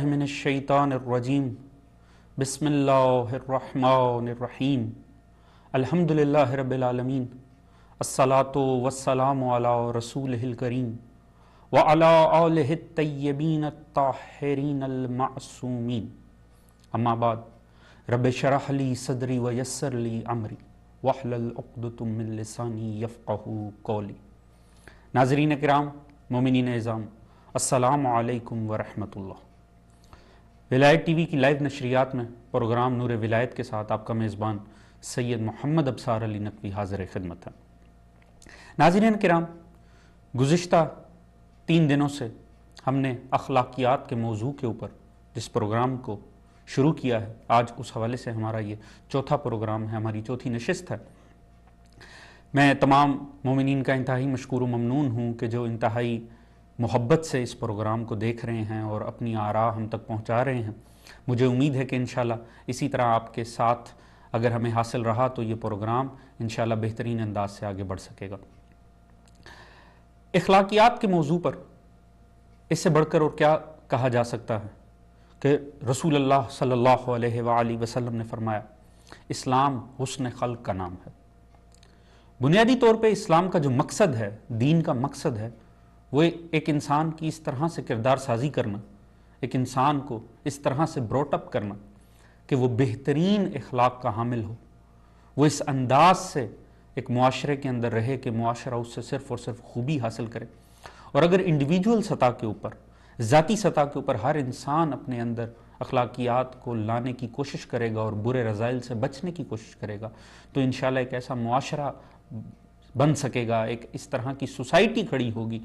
من الشیطان الرجیم بسم اللہ الرحمن الرحیم الحمدللہ رب العالمین الصلاۃ والسلام علی رسولہ الکریم وعلی آلہ الطیبین الطاہرین المعصومین اما بعد رب اشرح لی صدری ویسر لی امری واحلل عقدۃ من لسانی یفقہوا قولی۔ ناظرین کرام، مومنین اعظام، السلام علیکم ورحمۃ اللہ۔ ولایت ٹی وی کی لائیو نشریات میں پروگرام نور ولایت کے ساتھ آپ کا میزبان سید محمد ابصار علی نقوی حاضر خدمت ہے۔ ناظرین کرام، گزشتہ 3 دنوں سے ہم نے اخلاقیات کے موضوع کے اوپر جس پروگرام کو شروع کیا ہے، آج اس حوالے سے ہمارا یہ چوتھا پروگرام ہے، ہماری چوتھی نشست ہے۔ میں تمام مومنین کا انتہائی مشکور و ممنون ہوں کہ جو انتہائی محبت سے اس پروگرام کو دیکھ رہے ہیں اور اپنی آراء ہم تک پہنچا رہے ہیں۔ مجھے امید ہے کہ انشاءاللہ اسی طرح آپ کے ساتھ اگر ہمیں حاصل رہا تو یہ پروگرام انشاءاللہ بہترین انداز سے آگے بڑھ سکے گا۔ اخلاقیات کے موضوع پر اس سے بڑھ کر اور کیا کہا جا سکتا ہے کہ رسول اللہ صلی اللہ علیہ وآلہ وسلم نے فرمایا، اسلام حسن خلق کا نام ہے۔ بنیادی طور پہ اسلام کا جو مقصد ہے، دین کا مقصد ہے، وہ ایک انسان کی اس طرح سے کردار سازی کرنا، ایک انسان کو اس طرح سے بروٹ اپ کرنا کہ وہ بہترین اخلاق کا حامل ہو، وہ اس انداز سے ایک معاشرے کے اندر رہے کہ معاشرہ اس سے صرف اور صرف خوبی حاصل کرے۔ اور اگر انڈیویجول سطح کے اوپر، ذاتی سطح کے اوپر ہر انسان اپنے اندر اخلاقیات کو لانے کی کوشش کرے گا اور برے رذائل سے بچنے کی کوشش کرے گا تو انشاءاللہ ایک ایسا معاشرہ بن سکے گا، ایک اس طرح کی سوسائٹی کھڑی ہوگی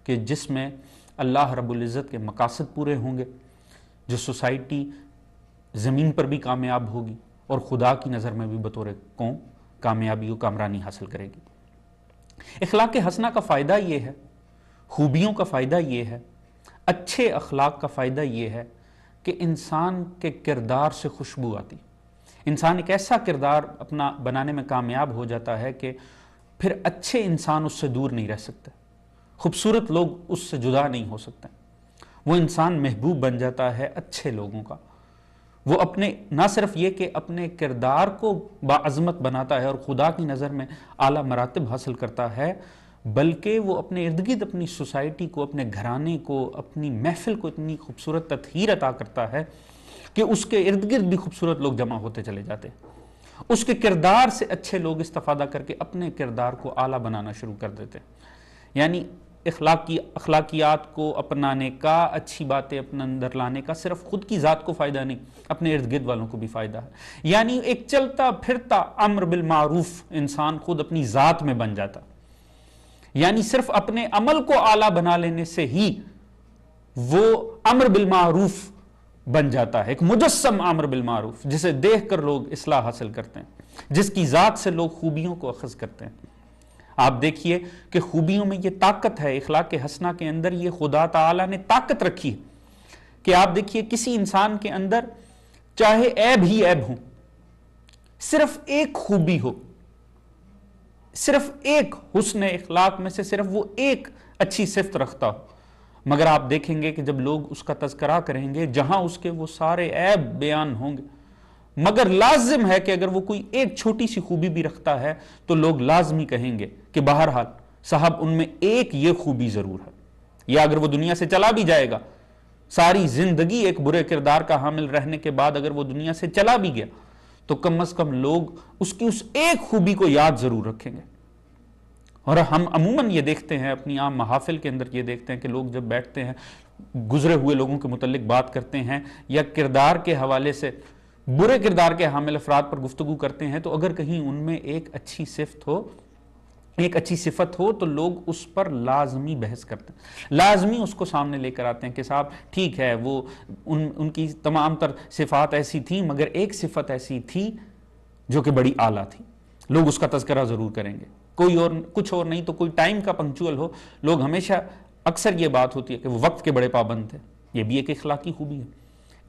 کہ جس میں اللہ رب العزت کے مقاصد پورے ہوں گے، جو سوسائٹی زمین پر بھی کامیاب ہوگی اور خدا کی نظر میں بھی بطور قوم کامیابی و کامرانی حاصل کرے گی۔ اخلاق حسنہ کا فائدہ یہ ہے، خوبیوں کا فائدہ یہ ہے، اچھے اخلاق کا فائدہ یہ ہے کہ انسان کے کردار سے خوشبو آتی، انسان ایک ایسا کردار اپنا بنانے میں کامیاب ہو جاتا ہے کہ پھر اچھے انسان اس سے دور نہیں رہ سکتے، خوبصورت لوگ اس سے جدا نہیں ہو سکتے۔ وہ انسان محبوب بن جاتا ہے اچھے لوگوں کا۔ وہ اپنے نہ صرف یہ کہ اپنے کردار کو باعظمت بناتا ہے اور خدا کی نظر میں اعلیٰ مراتب حاصل کرتا ہے، بلکہ وہ اپنے ارد گرد اپنی سوسائٹی کو، اپنے گھرانے کو، اپنی محفل کو اتنی خوبصورت تطہیر عطا کرتا ہے کہ اس کے ارد گرد بھی خوبصورت لوگ جمع ہوتے چلے جاتے ہیں۔ اس کے کردار سے اچھے لوگ استفادہ کر کے اپنے کردار کو اعلیٰ بنانا شروع کر دیتے ہیں۔ یعنی اخلاقیات کو اپنانے کا، اچھی باتیں اپنے اندر لانے کا صرف خود کی ذات کو فائدہ نہیں، اپنے ارد گرد والوں کو بھی فائدہ ہے۔ یعنی ایک چلتا پھرتا امر بالمعروف انسان خود اپنی ذات میں بن جاتا، یعنی صرف اپنے عمل کو اعلیٰ بنا لینے سے ہی وہ امر بالمعروف بن جاتا ہے، ایک مجسم امر بالمعروف جسے دیکھ کر لوگ اصلاح حاصل کرتے ہیں، جس کی ذات سے لوگ خوبیوں کو اخذ کرتے ہیں۔ آپ دیکھیے کہ خوبیوں میں یہ طاقت ہے، اخلاق حسنہ کے اندر یہ خدا تعالیٰ نے طاقت رکھی ہے کہ آپ دیکھیے کسی انسان کے اندر چاہے عیب ہی عیب ہو، صرف ایک خوبی ہو، صرف ایک حسن اخلاق میں سے صرف وہ ایک اچھی صفت رکھتا ہو، مگر آپ دیکھیں گے کہ جب لوگ اس کا تذکرہ کریں گے جہاں اس کے وہ سارے عیب بیان ہوں گے، مگر لازم ہے کہ اگر وہ کوئی ایک چھوٹی سی خوبی بھی رکھتا ہے تو لوگ لازمی کہیں گے کہ بہرحال صاحب ان میں ایک یہ خوبی ضرور ہے، یا اگر وہ دنیا سے چلا بھی جائے گا، ساری زندگی ایک برے کردار کا حامل رہنے کے بعد اگر وہ دنیا سے چلا بھی گیا تو کم از کم لوگ اس کی اس ایک خوبی کو یاد ضرور رکھیں گے۔ اور ہم عموماً یہ دیکھتے ہیں، اپنی عام محافل کے اندر یہ دیکھتے ہیں کہ لوگ جب بیٹھتے ہیں گزرے ہوئے لوگوں کے متعلق بات کرتے ہیں یا کردار کے حوالے سے برے کردار کے حامل افراد پر گفتگو کرتے ہیں تو اگر کہیں ان میں ایک اچھی صفت ہو تو لوگ اس پر لازمی بحث کرتے ہیں، لازمی اس کو سامنے لے کر آتے ہیں کہ صاحب ٹھیک ہے، وہ ان کی تمام تر صفات ایسی تھیں مگر ایک صفت ایسی تھی جو کہ بڑی اعلیٰ تھی، لوگ اس کا تذکرہ ضرور کریں گے۔ کوئی اور کچھ اور نہیں تو کوئی ٹائم کا پنکچوئل ہو، لوگ ہمیشہ اکثر یہ بات ہوتی ہے کہ وہ وقت کے بڑے پابند تھے، یہ بھی ایک اخلاقی خوبی ہے۔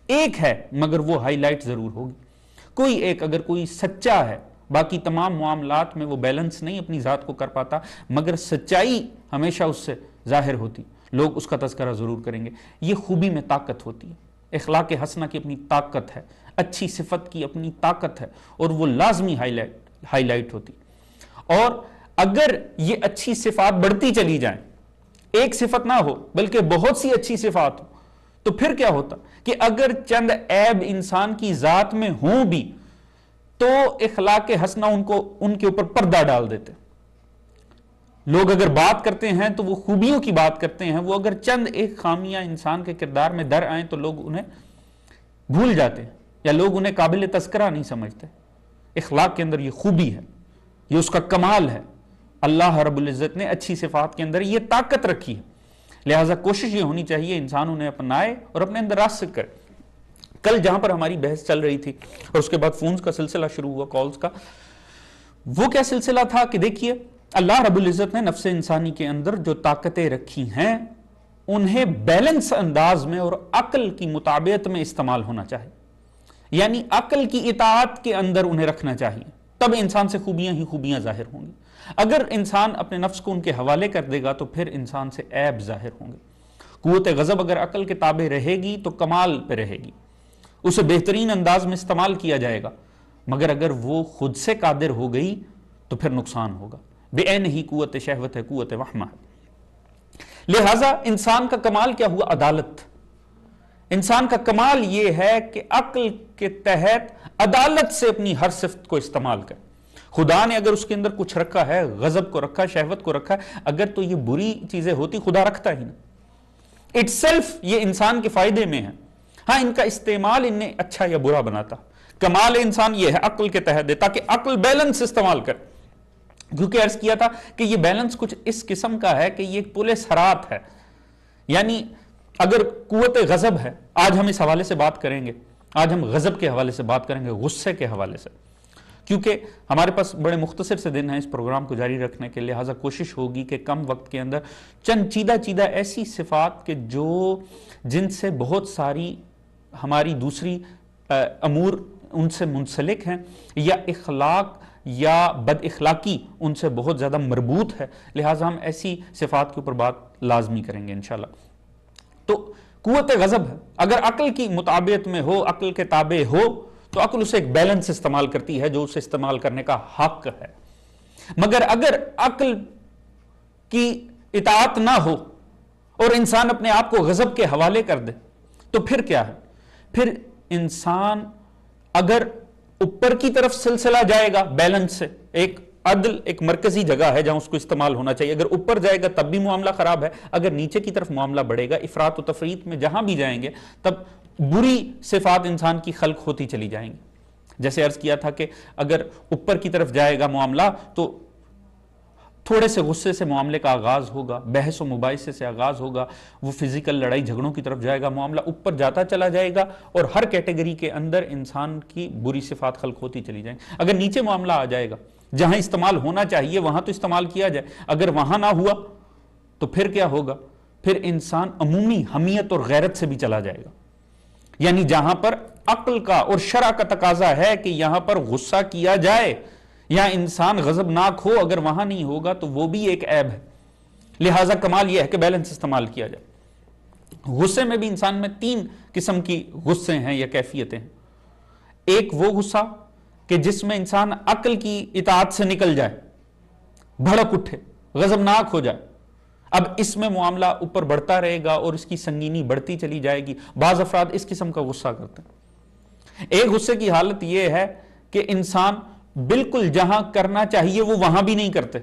ایک ہے مگر وہ ہائی لائٹ ضرور ہوگی، کوئی ایک اگر کوئی سچا ہے، باقی تمام معاملات میں وہ بیلنس نہیں اپنی ذات کو کر پاتا مگر سچائی ہمیشہ اس سے ظاہر ہوتی، لوگ اس کا تذکرہ ضرور کریں گے۔ یہ خوبی میں طاقت ہوتی ہے، اخلاق حسنہ کی اپنی طاقت ہے، اچھی صفت کی اپنی طاقت ہے، اور وہ لازمی ہائی لائٹ ہوتی. اور اگر یہ اچھی صفات بڑھتی چلی جائیں، ایک صفت نہ ہو بلکہ بہت سی اچھی صفات ہو، تو پھر کیا ہوتا کہ اگر چند عیب انسان کی ذات میں ہوں بھی تو اخلاق حسنہ ان کے اوپر پردہ ڈال دیتے. لوگ اگر بات کرتے ہیں تو وہ خوبیوں کی بات کرتے ہیں، وہ اگر چند ایک خامیاں انسان کے کردار میں در آئیں تو لوگ انہیں بھول جاتے ہیں یا لوگ انہیں قابل تذکرہ نہیں سمجھتے. اخلاق کے اندر یہ خوبی ہے، یہ اس کا کمال ہے. اللہ رب العزت نے اچھی صفات کے اندر یہ طاقت رکھی ہے، لہٰذا کوشش یہ ہونی چاہیے انسان انہیں اپنائے اور اپنے اندر راسخ کرے. کل جہاں پر ہماری بحث چل رہی تھی اور اس کے بعد فونز کا سلسلہ شروع ہوا، کالز کا، وہ کیا سلسلہ تھا کہ دیکھیے اللہ رب العزت نے نفس انسانی کے اندر جو طاقتیں رکھی ہیں انہیں بیلنس انداز میں اور عقل کی مطابقت میں استعمال ہونا چاہیے، یعنی عقل کی اطاعت کے اندر انہیں رکھنا چاہیے، تب انسان سے خوبیاں ہی خوبیاں ظاہر ہوں گی. اگر انسان اپنے نفس کو ان کے حوالے کر دے گا تو پھر انسان سے عیب ظاہر ہوں گے. قوت غضب اگر عقل کے تابع رہے گی تو کمال پہ رہے گی، اسے بہترین انداز میں استعمال کیا جائے گا، مگر اگر وہ خود سے قادر ہو گئی تو پھر نقصان ہوگا. بے عین ہی قوت شہوت ہے، قوت وہمہ ہے. لہٰذا انسان کا کمال کیا ہوا؟ عدالت. انسان کا کمال یہ ہے کہ عقل کے تحت عدالت سے اپنی ہر صفت کو استعمال کرے. خدا نے اگر اس کے اندر کچھ رکھا ہے، غضب کو رکھا ہے، شہوت کو رکھا ہے، اگر تو یہ بری چیزیں ہوتی خدا رکھتا ہی نہیں. اٹ سیلف یہ انسان کے فائدے میں ہے. ہاں ان کا استعمال انہیں اچھا یا برا بناتا. کمال انسان یہ ہے عقل کے تحت دے تاکہ عقل بیلنس استعمال کرے. کیونکہ عرض کیا تھا کہ یہ بیلنس کچھ اس قسم کا ہے کہ یہ پل صراط ہے. یعنی اگر قوت غضب ہے، آج ہم اس حوالے سے بات کریں گے، آج ہم غضب کے حوالے سے بات کریں گے، غصے کے حوالے سے، کیونکہ ہمارے پاس بڑے مختصر سے دن ہیں اس پروگرام کو جاری رکھنے کے، لہٰذا کوشش ہوگی کہ کم وقت کے اندر چند چیدہ ایسی صفات کے جن سے بہت ساری ہماری دوسری امور ان سے منسلک ہیں یا اخلاق یا بد اخلاقی ان سے بہت زیادہ مربوط ہے، لہٰذا ہم ایسی صفات کے اوپر بات لازمی کریں گے انشاءاللہ. تو قوت غضب ہے، اگر عقل کی مطابقت میں ہو، عقل کے تابع ہو، تو عقل اسے ایک بیلنس استعمال کرتی ہے جو اسے استعمال کرنے کا حق ہے. مگر اگر عقل کی اطاعت نہ ہو اور انسان اپنے آپ کو غضب کے حوالے کر دے تو پھر کیا ہے؟ پھر انسان اگر اوپر کی طرف سلسلہ جائے گا بیلنس سے، ایک عدل ایک مرکزی جگہ ہے جہاں اس کو استعمال ہونا چاہیے، اگر اوپر جائے گا تب بھی معاملہ خراب ہے، اگر نیچے کی طرف معاملہ بڑھے گا، افراط و تفریط میں جہاں بھی جائیں گے تب بری صفات انسان کی خلق ہوتی چلی جائیں گی. جیسے عرض کیا تھا کہ اگر اوپر کی طرف جائے گا معاملہ تو تھوڑے سے غصے سے معاملے کا آغاز ہوگا، بحث و مباحثے سے آغاز ہوگا، وہ فزیکل لڑائی جھگڑوں کی طرف جائے گا، معاملہ اوپر جاتا چلا جائے گا اور ہر کیٹیگری کے اندر انسان کی بری صفات خلق ہوتی چلی جائیں گی. اگر نیچے معاملہ آ جائے گا، جہاں استعمال ہونا چاہیے وہاں تو استعمال کیا جائے، اگر وہاں نہ ہوا تو پھر کیا ہوگا؟ پھر انسان عمومی حمیت اور غیرت سے بھی چلا جائے گا. یعنی جہاں پر عقل کا اور شرع کا تقاضا ہے کہ یہاں پر غصہ کیا جائے یا انسان غضبناک ہو، اگر وہاں نہیں ہوگا تو وہ بھی ایک عیب ہے. لہٰذا کمال یہ ہے کہ بیلنس استعمال کیا جائے. غصے میں بھی انسان میں 3 قسم کی غصے ہیں یا کیفیتیں ہیں. ایک وہ غصہ کہ جس میں انسان عقل کی اطاعت سے نکل جائے، بھڑک اٹھے، غضبناک ہو جائے. اب اس میں معاملہ اوپر بڑھتا رہے گا اور اس کی سنگینی بڑھتی چلی جائے گی. بعض افراد اس قسم کا غصہ کرتے ہیں. ایک غصے کی حالت یہ ہے کہ انسان بالکل جہاں کرنا چاہیے وہ وہاں بھی نہیں کرتے،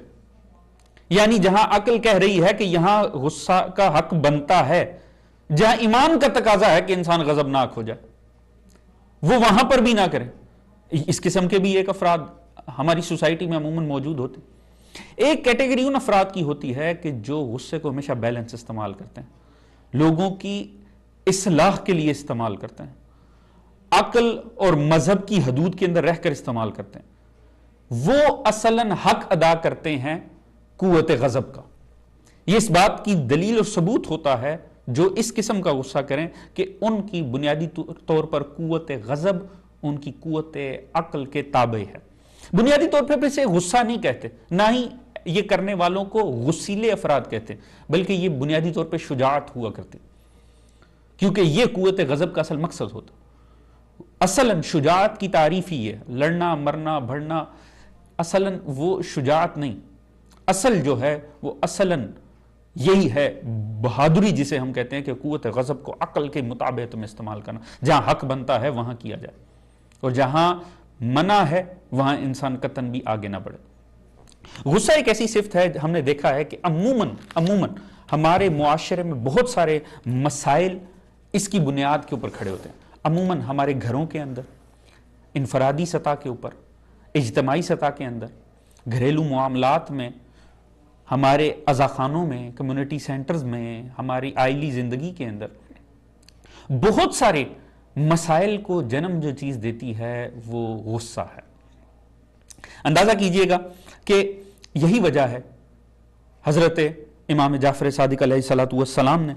یعنی جہاں عقل کہہ رہی ہے کہ یہاں غصہ کا حق بنتا ہے، جہاں ایمان کا تقاضا ہے کہ انسان غضبناک ہو جائے، وہ وہاں پر بھی نہ کرے. اس قسم کے بھی ایک افراد ہماری سوسائٹی میں عموماً موجود ہوتے. ایک کیٹیگری ان افراد کی ہوتی ہے کہ جو غصے کو ہمیشہ بیلنس استعمال کرتے ہیں، لوگوں کی اصلاح کے لیے استعمال کرتے ہیں، عقل اور مذہب کی حدود کے اندر رہ کر استعمال کرتے ہیں. وہ اصلاً حق ادا کرتے ہیں قوت غضب کا. یہ اس بات کی دلیل اور ثبوت ہوتا ہے جو اس قسم کا غصہ کریں کہ ان کی بنیادی طور پر قوت غضب ان کی قوت عقل کے تابع ہے. بنیادی طور پر اسے غصہ نہیں کہتے، نہ ہی یہ کرنے والوں کو غصیلے افراد کہتے، بلکہ یہ بنیادی طور پر شجاعت ہوا کرتے. کیونکہ یہ قوت غضب کا اصل مقصد ہوتا. اصلاً شجاعت کی تعریف ہی ہے، لڑنا مرنا بھڑنا اصلاً وہ شجاعت نہیں. اصل جو ہے وہ اصلاً یہی ہے بہادری، جسے ہم کہتے ہیں کہ قوت غضب کو عقل کے مطابق میں استعمال کرنا. جہاں حق بنتا ہے وہاں کیا جائے، اور جہاں منع ہے وہاں انسان قطعاً بھی آگے نہ بڑھے. غصہ ایک ایسی صفت ہے، ہم نے دیکھا ہے کہ عموماً ہمارے معاشرے میں بہت سارے مسائل اس کی بنیاد کے اوپر کھڑے ہوتے ہیں. عموماً ہمارے گھروں کے اندر، انفرادی سطح کے اوپر، اجتماعی سطح کے اندر، گھریلو معاملات میں، ہمارے عزاخانوں میں، کمیونٹی سینٹرز میں، ہماری آئلی زندگی کے اندر بہت سارے مسائل کو جنم جو چیز دیتی ہے وہ غصہ ہے. اندازہ کیجئے گا کہ یہی وجہ ہے حضرت امام جعفر صادق علیہ الصلوۃ والسلام نے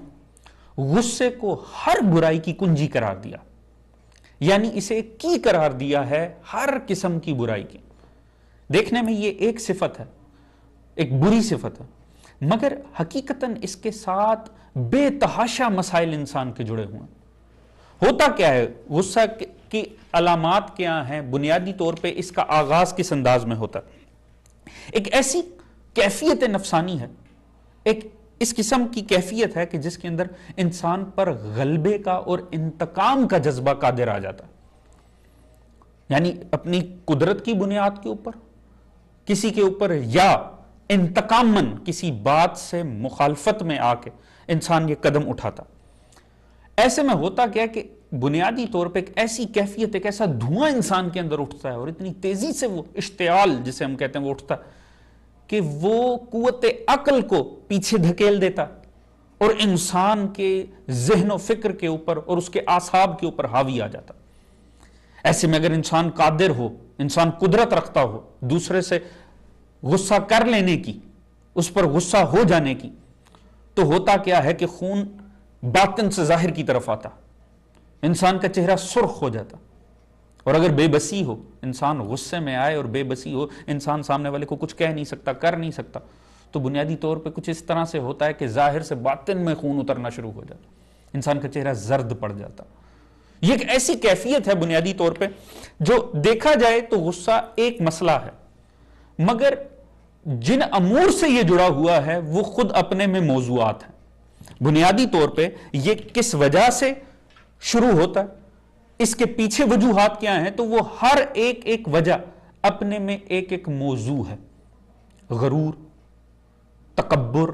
غصے کو ہر برائی کی کنجی قرار دیا، یعنی اسے کی قرار دیا ہے ہر قسم کی برائی کی. دیکھنے میں یہ ایک صفت ہے، ایک بری صفت ہے، مگر حقیقتاً اس کے ساتھ بے تحاشا مسائل انسان کے جڑے ہوئے ہیں. ہوتا کیا ہے؟ غصہ کی علامات کیا ہیں؟ بنیادی طور پہ اس کا آغاز کس انداز میں ہوتا ہے؟ ایک ایسی کیفیت نفسانی ہے، ایک اس قسم کی کیفیت ہے کہ جس کے اندر انسان پر غلبے کا اور انتقام کا جذبہ قادر آ جاتا ہے. یعنی اپنی قدرت کی بنیاد کے اوپر کسی کے اوپر یا انتقاماً کسی بات سے مخالفت میں آ کے انسان یہ قدم اٹھاتا. ایسے میں ہوتا کیا کہ بنیادی طور پہ ایک ایسی کیفیت، ایک ایسا دھواں انسان کے اندر اٹھتا ہے، اور اتنی تیزی سے وہ اشتعال جسے ہم کہتے ہیں وہ اٹھتا ہے کہ وہ قوت عقل کو پیچھے دھکیل دیتا اور انسان کے ذہن و فکر کے اوپر اور اس کے اعصاب کے اوپر حاوی آ جاتا. ایسے میں اگر انسان قادر ہو، انسان قدرت رکھتا ہو دوسرے سے غصہ کر لینے کی، اس پر غصہ ہو جانے کی، تو ہوتا کیا ہے کہ خون باطن سے ظاہر کی طرف آتا، انسان کا چہرہ سرخ ہو جاتا. اور اگر بے بسی ہو، انسان غصے میں آئے اور بے بسی ہو، انسان سامنے والے کو کچھ کہہ نہیں سکتا، کر نہیں سکتا، تو بنیادی طور پہ کچھ اس طرح سے ہوتا ہے کہ ظاہر سے باطن میں خون اترنا شروع ہو جاتا، انسان کا چہرہ زرد پڑ جاتا. یہ ایک ایسی کیفیت ہے بنیادی طور پہ جو دیکھا جائے تو غصہ ایک مسئلہ ہے، مگر جن امور سے یہ جڑا ہوا ہے وہ خود اپنے میں موضوعات ہیں. بنیادی طور پہ یہ کس وجہ سے شروع ہوتا ہے، اس کے پیچھے وجوہات کیا ہیں، تو وہ ہر ایک وجہ اپنے میں ایک موضوع ہے. غرور، تکبر،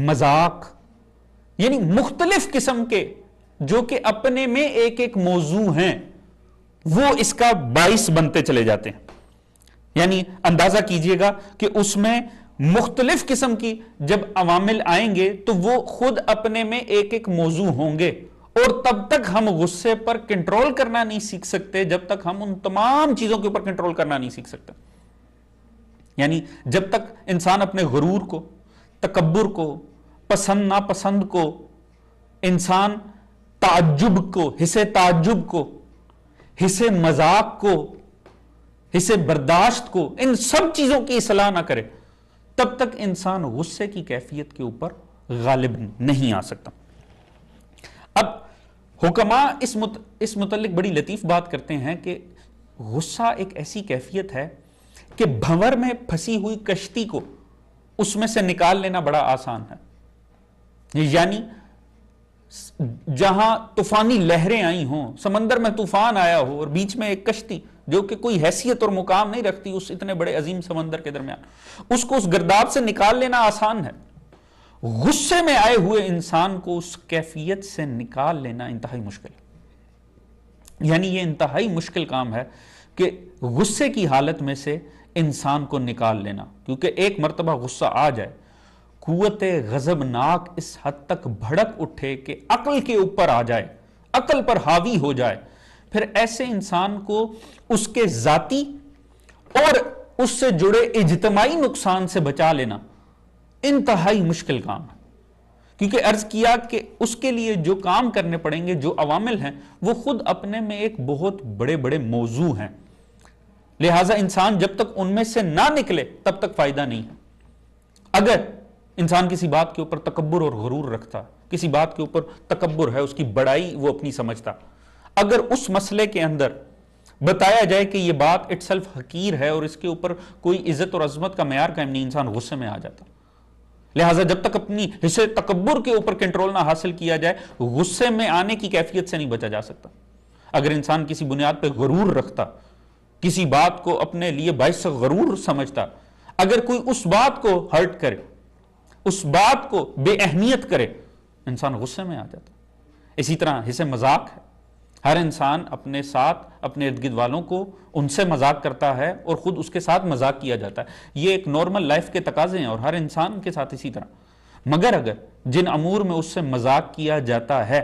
مذاق، یعنی مختلف قسم کے جو کہ اپنے میں ایک موضوع ہیں، وہ اس کا باعث بنتے چلے جاتے ہیں. یعنی اندازہ کیجئے گا کہ اس میں مختلف قسم کی جب عوامل آئیں گے تو وہ خود اپنے میں ایک موضوع ہوں گے، اور تب تک ہم غصے پر کنٹرول کرنا نہیں سیکھ سکتے جب تک ہم ان تمام چیزوں کے اوپر کنٹرول کرنا نہیں سیکھ سکتے. یعنی جب تک انسان اپنے غرور کو، تکبر کو، پسند ناپسند کو، انسان تعجب کو، حصے تعجب کو، حصے مذاق کو، حصے برداشت کو، ان سب چیزوں کی اصلاح نہ کرے تب تک انسان غصے کی کیفیت کے اوپر غالب نہیں آ سکتا. اب حکماء اس متعلق بڑی لطیف بات کرتے ہیں کہ غصہ ایک ایسی کیفیت ہے کہ بھنور میں پھنسی ہوئی کشتی کو اس میں سے نکال لینا بڑا آسان ہے. یعنی جہاں طوفانی لہریں آئی ہوں، سمندر میں طوفان آیا ہو، اور بیچ میں ایک کشتی جو کہ کوئی حیثیت اور مقام نہیں رکھتی اس اتنے بڑے عظیم سمندر کے درمیان، اس کو اس گرداب سے نکال لینا آسان ہے. غصے میں آئے ہوئے انسان کو اس کیفیت سے نکال لینا انتہائی مشکل ہے. یعنی یہ انتہائی مشکل کام ہے کہ غصے کی حالت میں سے انسان کو نکال لینا، کیونکہ ایک مرتبہ غصہ آ جائے، قوت غضبناک اس حد تک بھڑک اٹھے کہ عقل کے اوپر آ جائے، عقل پر حاوی ہو جائے، پھر ایسے انسان کو اس کے ذاتی اور اس سے جڑے اجتماعی نقصان سے بچا لینا انتہائی مشکل کام ہے. کیونکہ عرض کیا کہ اس کے لیے جو کام کرنے پڑیں گے، جو عوامل ہیں، وہ خود اپنے میں ایک بہت بڑے بڑے موضوع ہیں. لہٰذا انسان جب تک ان میں سے نہ نکلے تب تک فائدہ نہیں ہے. اگر انسان کسی بات کے اوپر تکبر اور غرور رکھتا، کسی بات کے اوپر تکبر ہے، اس کی بڑائی وہ اپنی سمجھتا، اگر اس مسئلے کے اندر بتایا جائے کہ یہ بات اٹ سیلف حقیر ہے اور اس کے اوپر کوئی عزت اور عظمت کا معیار قائم نہیں، انسان غصے میں آ جاتا۔ لہٰذا جب تک اپنی حصے تکبر کے اوپر کنٹرول نہ حاصل کیا جائے، غصے میں آنے کی کیفیت سے نہیں بچا جا سکتا۔ اگر انسان کسی بنیاد پہ غرور رکھتا، کسی بات کو اپنے لیے باعث غرور سمجھتا، اگر کوئی اس بات کو ہرٹ کرے، اس بات کو بے اہمیت کرے، انسان غصے میں آ جاتا۔ اسی طرح حصے مذاق ہے، ہر انسان اپنے ساتھ اپنے ارد گرد والوں کو ان سے مذاق کرتا ہے اور خود اس کے ساتھ مذاق کیا جاتا ہے، یہ ایک نارمل لائف کے تقاضے ہیں اور ہر انسان کے ساتھ اسی طرح۔ مگر اگر جن امور میں اس سے مذاق کیا جاتا ہے،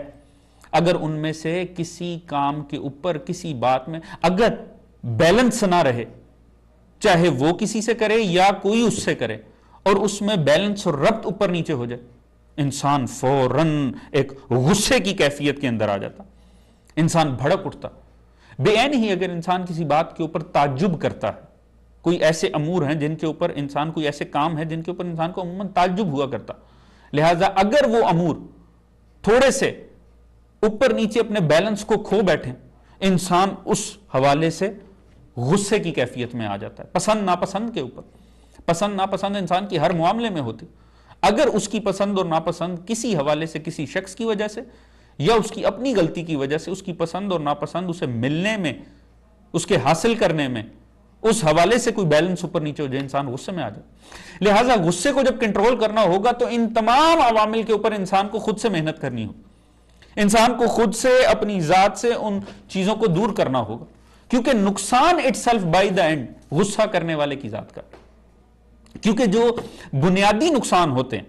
اگر ان میں سے کسی کام کے اوپر کسی بات میں اگر بیلنس نہ رہے، چاہے وہ کسی سے کرے یا کوئی اس سے کرے، اور اس میں بیلنس اور ربط اوپر نیچے ہو جائے، انسان فوراً ایک غصے کی کیفیت کے اندر آ جاتا، انسان بھڑک اٹھتا۔ بے عین ہی اگر انسان کسی بات کے اوپر تعجب کرتا ہے، کوئی ایسے امور ہیں جن کے اوپر انسان، کوئی ایسے کام ہیں جن کے اوپر انسان کو عموماً تعجب ہوا کرتا، لہٰذا اگر وہ امور تھوڑے سے اوپر نیچے اپنے بیلنس کو کھو بیٹھیں، انسان اس حوالے سے غصے کی کیفیت میں آ جاتا ہے۔ پسند ناپسند کے اوپر، پسند ناپسند انسان کی ہر معاملے میں ہوتی، اگر اس کی پسند اور ناپسند کسی حوالے سے کسی شخص کی وجہ سے یا اس کی اپنی غلطی کی وجہ سے اس کی پسند اور ناپسند اسے ملنے میں، اس کے حاصل کرنے میں، اس حوالے سے کوئی بیلنس اوپر نیچے ہو جائے، انسان غصے میں آ جائے۔ لہٰذا غصے کو جب کنٹرول کرنا ہوگا تو ان تمام عوامل کے اوپر انسان کو خود سے محنت کرنی ہوگی، انسان کو خود سے اپنی ذات سے ان چیزوں کو دور کرنا ہوگا، کیونکہ نقصان it self by the and غصہ کرنے والے کی ذات کا، کیونکہ جو بنیادی نقصان ہوتے ہیں،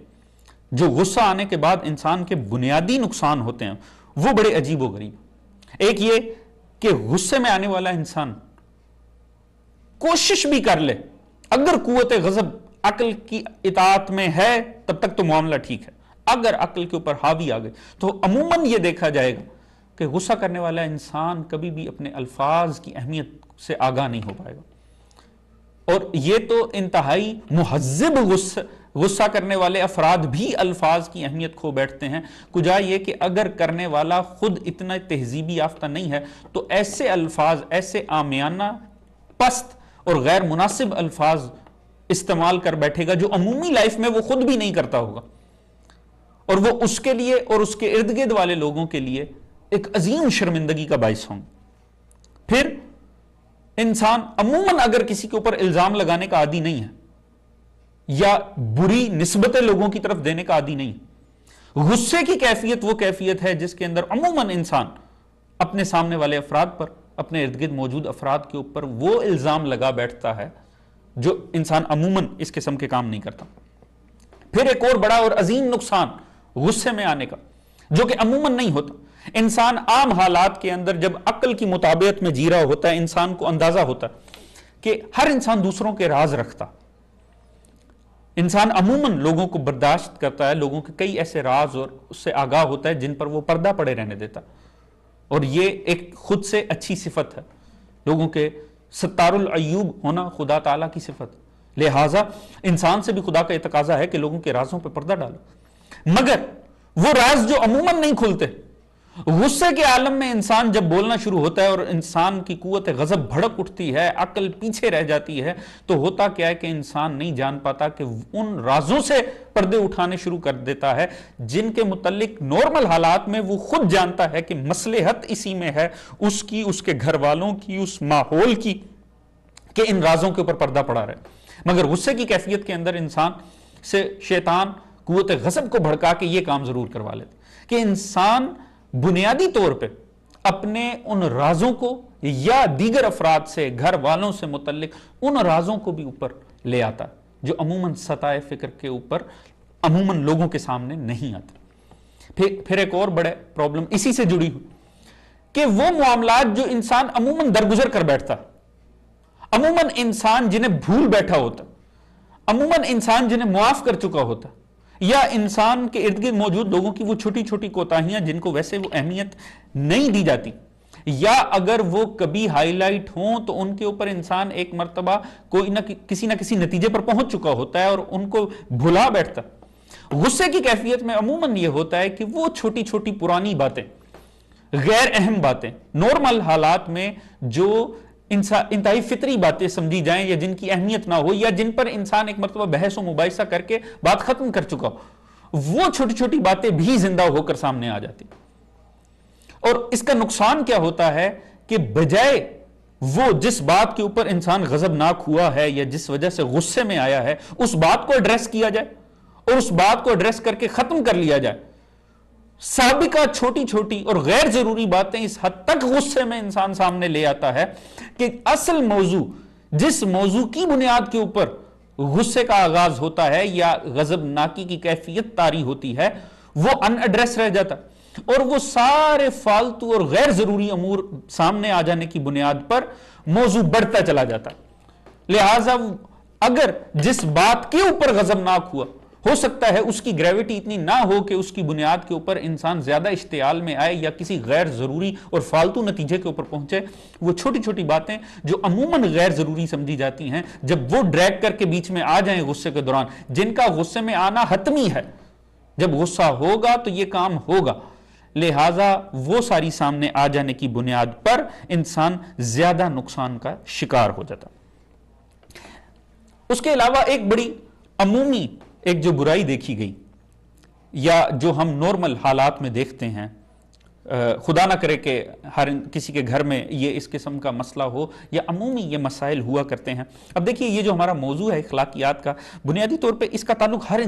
جو غصہ آنے کے بعد انسان کے بنیادی نقصان ہوتے ہیں، وہ بڑے عجیب و غریب۔ ایک یہ کہ غصے میں آنے والا انسان کوشش بھی کر لے، اگر قوت غضب عقل کی اطاعت میں ہے تب تک تو معاملہ ٹھیک ہے، اگر عقل کے اوپر حاوی آ گئی تو عموماً یہ دیکھا جائے گا کہ غصہ کرنے والا انسان کبھی بھی اپنے الفاظ کی اہمیت سے آگاہ نہیں ہو پائے گا۔ اور یہ تو انتہائی مہذب غصہ کرنے والے افراد بھی الفاظ کی اہمیت کھو بیٹھتے ہیں، کجا یہ کہ اگر کرنے والا خود اتنا تہذیبی یافتہ نہیں ہے تو ایسے الفاظ، ایسے عامیانہ، پست اور غیر مناسب الفاظ استعمال کر بیٹھے گا جو عمومی لائف میں وہ خود بھی نہیں کرتا ہوگا، اور وہ اس کے لیے اور اس کے ارد گرد والے لوگوں کے لیے ایک عظیم شرمندگی کا باعث ہوں۔ پھر انسان عموماً اگر کسی کے اوپر الزام لگانے کا عادی نہیں ہے یا بری نسبتیں لوگوں کی طرف دینے کا عادی نہیں ہے، غصے کی کیفیت وہ کیفیت ہے جس کے اندر عموماً انسان اپنے سامنے والے افراد پر، اپنے ارد گرد موجود افراد کے اوپر وہ الزام لگا بیٹھتا ہے جو انسان عموماً اس قسم کے کام نہیں کرتا۔ پھر ایک اور بڑا اور عظیم نقصان غصے میں آنے کا، جو کہ عموماً نہیں ہوتا، انسان عام حالات کے اندر جب عقل کی مطابقت میں جی رہا ہوتا ہے، انسان کو اندازہ ہوتا ہے کہ ہر انسان دوسروں کے راز رکھتا، انسان عموماً لوگوں کو برداشت کرتا ہے، لوگوں کے کئی ایسے راز اور اس سے آگاہ ہوتا ہے جن پر وہ پردہ پڑے رہنے دیتا، اور یہ ایک خود سے اچھی صفت ہے، لوگوں کے ستار العیوب ہونا خدا تعالیٰ کی صفت، لہٰذا انسان سے بھی خدا کا یہ تقاضا ہے کہ لوگوں کے رازوں پہ پردہ ڈالو۔ مگر وہ راز جو عموماً نہیں کھلتے، غصے کے عالم میں انسان جب بولنا شروع ہوتا ہے اور انسان کی قوت غضب بھڑک اٹھتی ہے، عقل پیچھے رہ جاتی ہے، تو ہوتا کیا ہے کہ انسان نہیں جان پاتا کہ ان رازوں سے پردے اٹھانے شروع کر دیتا ہے جن کے متعلق نارمل حالات میں وہ خود جانتا ہے کہ مصلحت اسی میں ہے، اس کی، اس کے گھر والوں کی، اس ماحول کی، کہ ان رازوں کے اوپر پردہ پڑا رہے۔ مگر غصے کی کیفیت کے اندر انسان سے شیطان قوت غضب کو بھڑکا کے یہ کام ضرور کروا لیتے کہ انسان بنیادی طور پہ اپنے ان رازوں کو یا دیگر افراد سے، گھر والوں سے متعلق ان رازوں کو بھی اوپر لے آتا جو عموماً سطح فکر کے اوپر عموماً لوگوں کے سامنے نہیں آتا۔ پھر ایک اور بڑے پرابلم اسی سے جڑی ہوئی کہ وہ معاملات جو انسان عموماً درگزر کر بیٹھتا، عموماً انسان جنہیں بھول بیٹھا ہوتا، عموماً انسان جنہیں معاف کر چکا ہوتا، یا انسان کے ارد گرد موجود لوگوں کی وہ چھوٹی چھوٹی کوتاہیاں جن کو ویسے وہ اہمیت نہیں دی جاتی، یا اگر وہ کبھی ہائی لائٹ ہوں تو ان کے اوپر انسان ایک مرتبہ کوئی نہ کسی نتیجے پر پہنچ چکا ہوتا ہے اور ان کو بھلا بیٹھتا، غصے کی کیفیت میں عموماً یہ ہوتا ہے کہ وہ چھوٹی چھوٹی پرانی باتیں، غیر اہم باتیں، نارمل حالات میں جو انتہائی فطری باتیں سمجھی جائیں یا جن کی اہمیت نہ ہو یا جن پر انسان ایک مرتبہ بحث و مباحثہ کر کے بات ختم کر چکا ہو، وہ چھوٹی چھوٹی باتیں بھی زندہ ہو کر سامنے آ جاتی. اور اس کا نقصان کیا ہوتا ہے کہ بجائے وہ جس بات کے اوپر انسان غضبناک ہوا ہے یا جس وجہ سے غصے میں آیا ہے اس بات کو ایڈریس کیا جائے اور اس بات کو ایڈریس کر کے ختم کر لیا جائے، سابقہ چھوٹی چھوٹی اور غیر ضروری باتیں اس حد تک غصے میں انسان سامنے لے آتا ہے کہ اصل موضوع، جس موضوع کی بنیاد کے اوپر غصے کا آغاز ہوتا ہے یا غضبناکی کی کیفیت طاری ہوتی ہے، وہ ان ایڈریس رہ جاتا اور وہ سارے فالتو اور غیر ضروری امور سامنے آ جانے کی بنیاد پر موضوع بڑھتا چلا جاتا. لہذا اگر جس بات کے اوپر غضبناک ہوا، ہو سکتا ہے اس کی گریوٹی اتنی نہ ہو کہ اس کی بنیاد کے اوپر انسان زیادہ اشتعال میں آئے یا کسی غیر ضروری اور فالتو نتیجے کے اوپر پہنچے، وہ چھوٹی چھوٹی باتیں جو عموماً غیر ضروری سمجھی جاتی ہیں، جب وہ ڈریگ کر کے بیچ میں آ جائیں غصے کے دوران، جن کا غصے میں آنا حتمی ہے، جب غصہ ہوگا تو یہ کام ہوگا، لہٰذا وہ ساری سامنے آ جانے کی بنیاد پر انسان زیادہ نقصان کا شکار ہو جاتا. اس کے علاوہ ایک بڑی عمومی ایک جو برائی دیکھی گئی یا جو ہم نارمل حالات میں دیکھتے ہیں، خدا نہ کرے کہ ہر کسی کے گھر میں یہ اس قسم کا مسئلہ ہو یا عمومی یہ مسائل ہوا کرتے ہیں. اب دیکھیے یہ جو ہمارا موضوع ہے اخلاقیات کا، بنیادی طور پہ اس کا تعلق ہر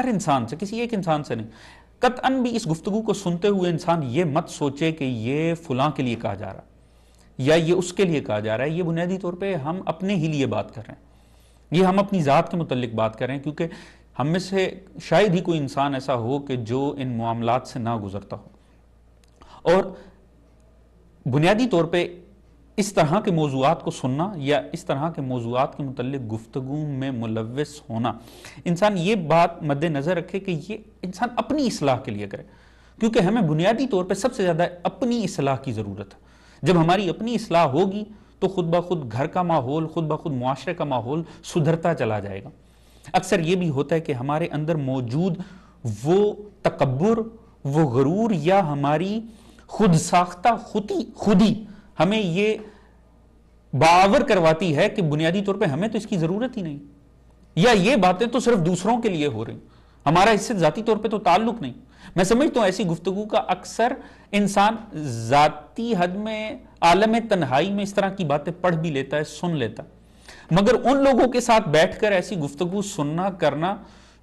انسان سے، کسی ایک انسان سے نہیں. قطعاً بھی اس گفتگو کو سنتے ہوئے انسان یہ مت سوچے کہ یہ فلاں کے لیے کہا جا رہا ہے یا یہ اس کے لیے کہا جا رہا ہے. یہ بنیادی طور پہ ہم اپنے ہی لیے بات کر رہے ہیں، یہ ہم اپنی ذات کے متعلق بات کر رہے ہیں، کیونکہ ہم میں سے شاید ہی کوئی انسان ایسا ہو کہ جو ان معاملات سے نہ گزرتا ہو. اور بنیادی طور پہ اس طرح کے موضوعات کو سننا یا اس طرح کے موضوعات کے متعلق گفتگو میں ملوث ہونا، انسان یہ بات مد نظر رکھے کہ یہ انسان اپنی اصلاح کے لیے کرے، کیونکہ ہمیں بنیادی طور پہ سب سے زیادہ اپنی اصلاح کی ضرورت ہے. جب ہماری اپنی اصلاح ہوگی تو خود بخود گھر کا ماحول، خود بخود معاشرے کا ماحول سدھرتا چلا جائے گا. اکثر یہ بھی ہوتا ہے کہ ہمارے اندر موجود وہ تکبر، وہ غرور یا ہماری خود ساختہ خودی ہمیں یہ باور کرواتی ہے کہ بنیادی طور پہ ہمیں تو اس کی ضرورت ہی نہیں، یا یہ باتیں تو صرف دوسروں کے لیے ہو رہی، ہمارا اس سے ذاتی طور پہ تو تعلق نہیں. میں سمجھتا ہوں ایسی گفتگو کا اکثر انسان ذاتی حد میں عالم تنہائی میں اس طرح کی باتیں پڑھ بھی لیتا ہے، سن لیتا ہے، مگر ان لوگوں کے ساتھ بیٹھ کر ایسی گفتگو سننا کرنا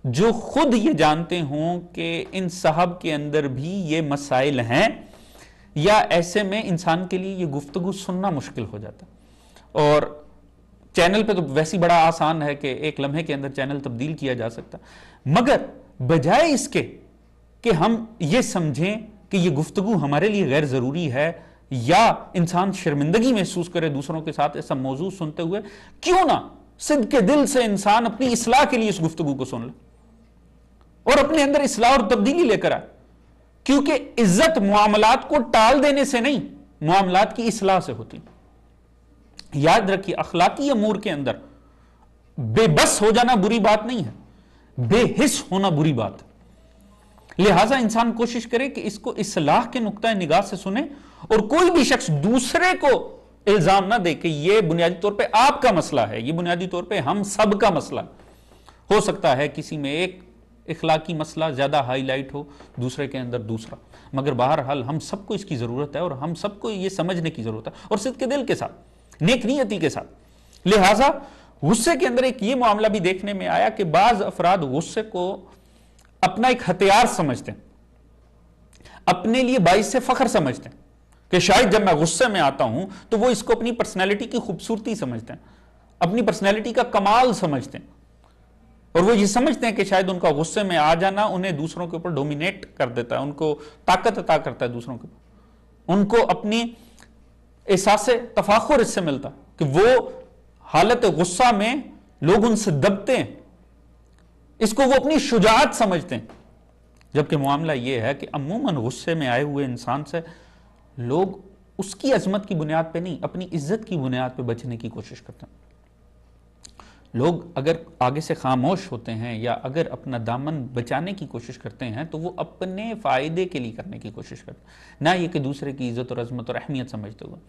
جو خود یہ جانتے ہوں کہ ان صاحب کے اندر بھی یہ مسائل ہیں، یا ایسے میں انسان کے لیے یہ گفتگو سننا مشکل ہو جاتا. اور چینل پہ تو ویسی بڑا آسان ہے کہ ایک لمحے کے اندر چینل تبدیل کیا جا سکتا، مگر بجائے اس کے کہ ہم یہ سمجھیں کہ یہ گفتگو ہمارے لیے غیر ضروری ہے یا انسان شرمندگی محسوس کرے دوسروں کے ساتھ ایسا موضوع سنتے ہوئے، کیوں نہ صدق کے دل سے انسان اپنی اصلاح کے لیے اس گفتگو کو سن لے اور اپنے اندر اصلاح اور تبدیلی لے کر آئے. کیونکہ عزت معاملات کو ٹال دینے سے نہیں، معاملات کی اصلاح سے ہوتی. یاد رکھیے اخلاقی امور کے اندر بے بس ہو جانا بری بات نہیں ہے، بے حس ہونا بری بات ہے. لہٰذا انسان کوشش کرے کہ اس کو اصلاح کے نقطہ نگاہ سے سنے اور کوئی بھی شخص دوسرے کو الزام نہ دے کہ یہ بنیادی طور پہ آپ کا مسئلہ ہے، یہ بنیادی طور پہ ہم سب کا مسئلہ ہے. ہو سکتا ہے کسی میں ایک اخلاقی مسئلہ زیادہ ہائی لائٹ ہو، دوسرے کے اندر دوسرا، مگر بہرحال ہم سب کو اس کی ضرورت ہے اور ہم سب کو یہ سمجھنے کی ضرورت ہے اور صدق کے دل کے ساتھ، نیک نیتی کے ساتھ. لہٰذا غصے کے اندر ایک یہ معاملہ بھی دیکھنے میں آیا کہ بعض افراد غصے کو اپنا ایک ہتھیار سمجھتے ہیں، اپنے لیے باعث سے فخر سمجھتے ہیں کہ شاید جب میں غصے میں آتا ہوں تو وہ اس کو اپنی پرسنالٹی کی خوبصورتی سمجھتے ہیں، اپنی پرسنالٹی کا کمال سمجھتے ہیں، اور وہ یہ سمجھتے ہیں کہ شاید ان کا غصے میں آ جانا انہیں دوسروں کے اوپر ڈومینیٹ کر دیتا ہے، ان کو طاقت عطا کرتا ہے دوسروں کے اوپر، ان کو اپنی احساس تفاخر اس سے ملتا کہ وہ حالت غصہ میں لوگ ان سے دبتے ہیں، اس کو وہ اپنی شجاعت سمجھتے ہیں. جبکہ معاملہ یہ ہے کہ عموماً غصے میں آئے ہوئے انسان سے لوگ اس کی عظمت کی بنیاد پہ نہیں، اپنی عزت کی بنیاد پہ بچنے کی کوشش کرتے ہیں. لوگ اگر آگے سے خاموش ہوتے ہیں یا اگر اپنا دامن بچانے کی کوشش کرتے ہیں تو وہ اپنے فائدے کے لیے کرنے کی کوشش کرتے ہیں، نہ یہ کہ دوسرے کی عزت اور عظمت اور اہمیت سمجھتے ہوئے۔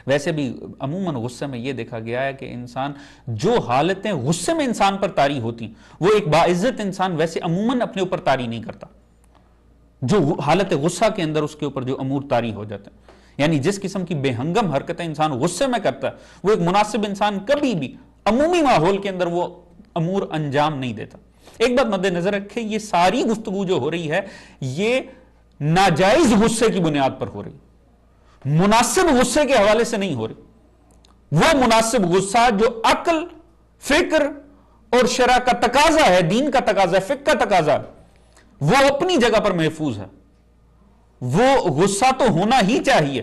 ویسے بھی عموماً غصے میں یہ دیکھا گیا ہے کہ انسان جو حالتیں غصے میں انسان پر طاری ہوتی وہ ایک باعزت انسان ویسے عموماً اپنے اوپر طاری نہیں کرتا، جو حالت غصہ کے اندر اس کے اوپر جو امور طاری ہو جاتے ہیں، یعنی جس قسم کی بے ہنگم حرکتیں انسان غصے میں کرتا ہے وہ ایک مناسب انسان کبھی بھی عمومی ماحول کے اندر وہ امور انجام نہیں دیتا۔ ایک بات مد نظر رکھیں، یہ ساری گفتگو جو ہو رہی ہے یہ ناجائز غصے کی بنیاد پر ہو رہی، مناسب غصے کے حوالے سے نہیں ہو رہی۔ وہ مناسب غصہ جو عقل، فکر اور شرع کا تقاضا ہے، دین کا تقاضا ہے، فقہ کا تقاضا ہے، وہ اپنی جگہ پر محفوظ ہے۔ وہ غصہ تو ہونا ہی چاہیے،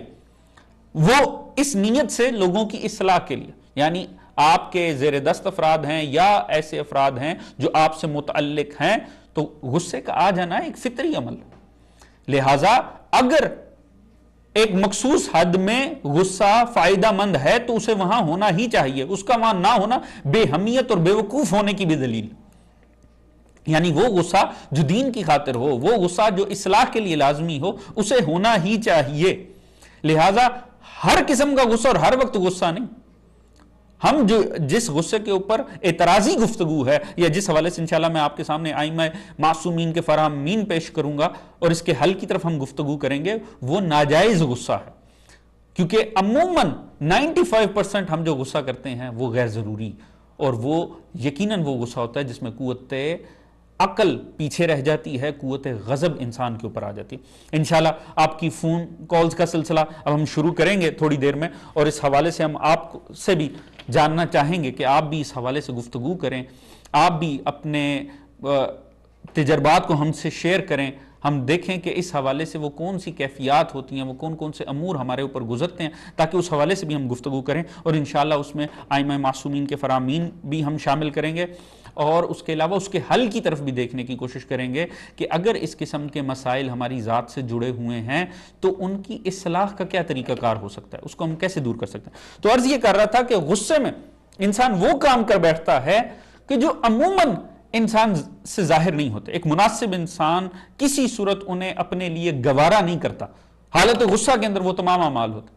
وہ اس نیت سے لوگوں کی اصلاح کے لیے، یعنی آپ کے زیر دست افراد ہیں یا ایسے افراد ہیں جو آپ سے متعلق ہیں، تو غصے کا آ جانا ایک فطری عمل ہے۔ لہٰذا اگر ایک مخصوص حد میں غصہ فائدہ مند ہے تو اسے وہاں ہونا ہی چاہیے، اس کا وہاں نہ ہونا بے حمیت اور بے وقوف ہونے کی بھی دلیل، یعنی وہ غصہ جو دین کی خاطر ہو، وہ غصہ جو اصلاح کے لیے لازمی ہو، اسے ہونا ہی چاہیے۔ لہٰذا ہر قسم کا غصہ اور ہر وقت غصہ نہیں، ہم جس غصے کے اوپر اعتراضی گفتگو ہے یا جس حوالے سے انشاءاللہ میں آپ کے سامنے ائمہ معصومین کے فرامین پیش کروں گا اور اس کے حل کی طرف ہم گفتگو کریں گے، وہ ناجائز غصہ ہے، کیونکہ عموماً 95% ہم جو غصہ کرتے ہیں وہ غیر ضروری، اور وہ یقیناً وہ غصہ ہوتا ہے جس میں قوت عقل پیچھے رہ جاتی ہے، قوت غضب انسان کے اوپر آ جاتی ہے۔ انشاءاللہ آپ کی فون کالز کا سلسلہ اب ہم شروع کریں گے تھوڑی دیر میں، اور اس حوالے سے ہم آپ سے بھی جاننا چاہیں گے کہ آپ بھی اس حوالے سے گفتگو کریں، آپ بھی اپنے تجربات کو ہم سے شیئر کریں، ہم دیکھیں کہ اس حوالے سے وہ کون سی کیفیات ہوتی ہیں، وہ کون کون سے امور ہمارے اوپر گزرتے ہیں، تاکہ اس حوالے سے بھی ہم گفتگو کریں، اور انشاءاللہ اس میں ائمہ معصومین کے فرامین بھی ہم شامل کریں گے، اور اس کے علاوہ اس کے حل کی طرف بھی دیکھنے کی کوشش کریں گے کہ اگر اس قسم کے مسائل ہماری ذات سے جڑے ہوئے ہیں تو ان کی اصلاح کا کیا طریقہ کار ہو سکتا ہے، اس کو ہم کیسے دور کر سکتے ہیں۔ تو عرض یہ کر رہا تھا کہ غصے میں انسان وہ کام کر بیٹھتا ہے کہ جو عموماً انسان سے ظاہر نہیں ہوتے۔ ایک مناسب انسان کسی صورت انہیں اپنے لیے گوارا نہیں کرتا، حالت غصہ کے اندر وہ تمام اعمال ہوتے،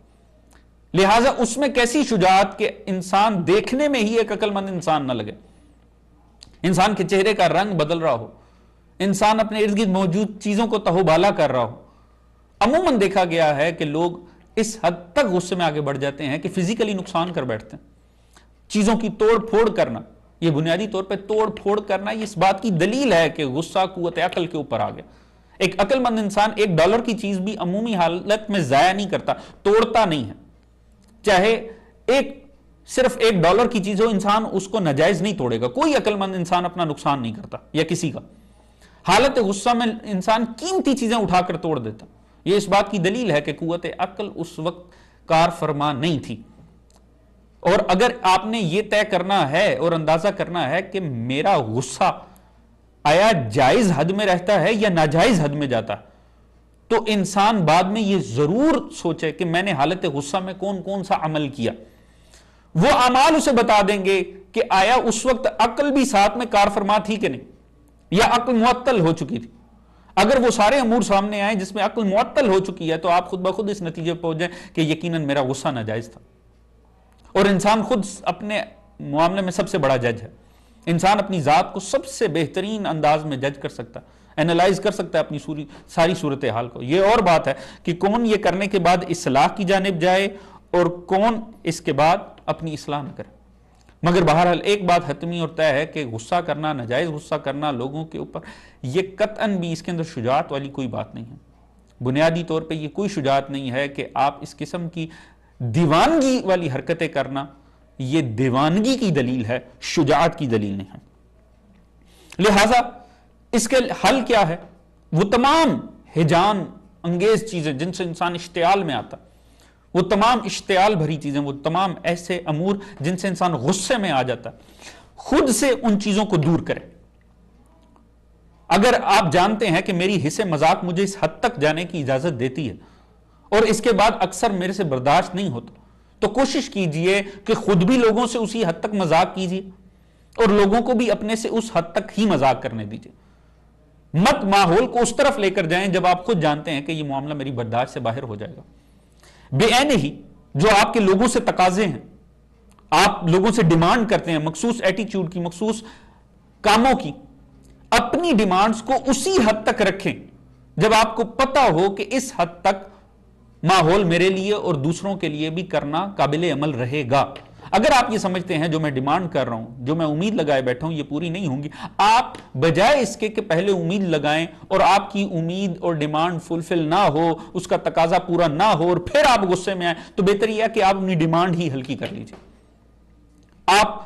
لہٰذا اس میں کیسی شجاعت کہ انسان دیکھنے میں ہی ایک عقل مند انسان نہ لگے، انسان کے چہرے کا رنگ بدل رہا ہو، انسان اپنے ارد گرد موجود چیزوں کو تہو بالا کر رہا ہو۔ عموماً دیکھا گیا ہے کہ لوگ اس حد تک غصے میں آگے بڑھ جاتے ہیں کہ فزیکلی نقصان کر بیٹھتے ہیں، چیزوں کی توڑ پھوڑ کرنا، یہ بنیادی طور پہ توڑ پھوڑ کرنا یہ اس بات کی دلیل ہے کہ غصہ قوت عقل کے اوپر آ گیا۔ ایک عقل مند انسان $1 کی چیز بھی عمومی حالت میں ضائع نہیں کرتا، توڑتا نہیں ہے، چاہے صرف $1 کی چیز ہو، انسان اس کو ناجائز نہیں توڑے گا۔ کوئی عقل مند انسان اپنا نقصان نہیں کرتا یا کسی کا، حالت غصہ میں انسان قیمتی چیزیں اٹھا کر توڑ دیتا، یہ اس بات کی دلیل ہے کہ قوت عقل اس وقت کار فرما نہیں تھی۔ اور اگر آپ نے یہ طے کرنا ہے اور اندازہ کرنا ہے کہ میرا غصہ آیا جائز حد میں رہتا ہے یا ناجائز حد میں جاتا ہے، تو انسان بعد میں یہ ضرور سوچے کہ میں نے حالت غصہ میں کون کون سا عمل کیا۔ وہ اعمال اسے بتا دیں گے کہ آیا اس وقت عقل بھی ساتھ میں کار فرما تھی کہ نہیں، یا عقل معطل ہو چکی تھی۔ اگر وہ سارے امور سامنے آئیں جس میں عقل معطل ہو چکی ہے تو آپ خود بخود اس نتیجے پر پہنچ جائیں کہ یقیناً میرا غصہ ناجائز تھا۔ اور انسان خود اپنے معاملے میں سب سے بڑا جج ہے، انسان اپنی ذات کو سب سے بہترین انداز میں جج کر سکتا ہے، اینالائز کر سکتا ہے اپنی ساری صورتحال کو۔ یہ اور بات ہے کہ کون یہ کرنے کے بعد اصلاح کی جانب جائے اور کون اس کے بعد اپنی اصلاح نہ کرے، مگر بہرحال ایک بات حتمی اور طے ہے کہ غصہ کرنا، ناجائز غصہ کرنا لوگوں کے اوپر، یہ قطعاً بھی اس کے اندر شجاعت والی کوئی بات نہیں ہے۔ بنیادی طور پہ یہ کوئی شجاعت نہیں ہے کہ آپ اس قسم کی دیوانگی والی حرکتیں کرنا، یہ دیوانگی کی دلیل ہے، شجاعت کی دلیل نہیں ہے۔ لہٰذا اس کے حل کیا ہے؟ وہ تمام ہیجان انگیز چیزیں جن سے انسان اشتعال میں آتا، وہ تمام اشتعال بھری چیزیں، وہ تمام ایسے امور جن سے انسان غصے میں آ جاتا ہے، خود سے ان چیزوں کو دور کرے۔ اگر آپ جانتے ہیں کہ میری حصے مذاق مجھے اس حد تک جانے کی اجازت دیتی ہے اور اس کے بعد اکثر میرے سے برداشت نہیں ہوتا، تو کوشش کیجئے کہ خود بھی لوگوں سے اسی حد تک مذاق کیجئے، اور لوگوں کو بھی اپنے سے اس حد تک ہی مذاق کرنے دیجئے. مت ماحول کو اس طرف لے کر جائیں جب آپ خود جانتے ہیں کہ یہ معاملہ میری برداشت سے باہر ہو جائے گا. بے عین ہی جو آپ کے لوگوں سے تقاضے ہیں، آپ لوگوں سے ڈیمانڈ کرتے ہیں مخصوص ایٹیچیوڈ کی، مخصوص کاموں کی، اپنی ڈیمانڈز کو اسی حد تک رکھیں جب آپ کو پتا ہو کہ اس حد تک ماحول میرے لیے اور دوسروں کے لیے بھی کرنا قابل عمل رہے گا. اگر آپ یہ سمجھتے ہیں جو میں ڈیمانڈ کر رہا ہوں، جو میں امید لگائے بیٹھا ہوں یہ پوری نہیں ہوں گی، آپ بجائے اس کے کہ پہلے امید لگائیں اور آپ کی امید اور ڈیمانڈ فلفل نہ ہو، اس کا تقاضا پورا نہ ہو اور پھر آپ غصے میں آئیں، تو بہتر یہ ہے کہ آپ اپنی ڈیمانڈ ہی ہلکی کر لیجئے. آپ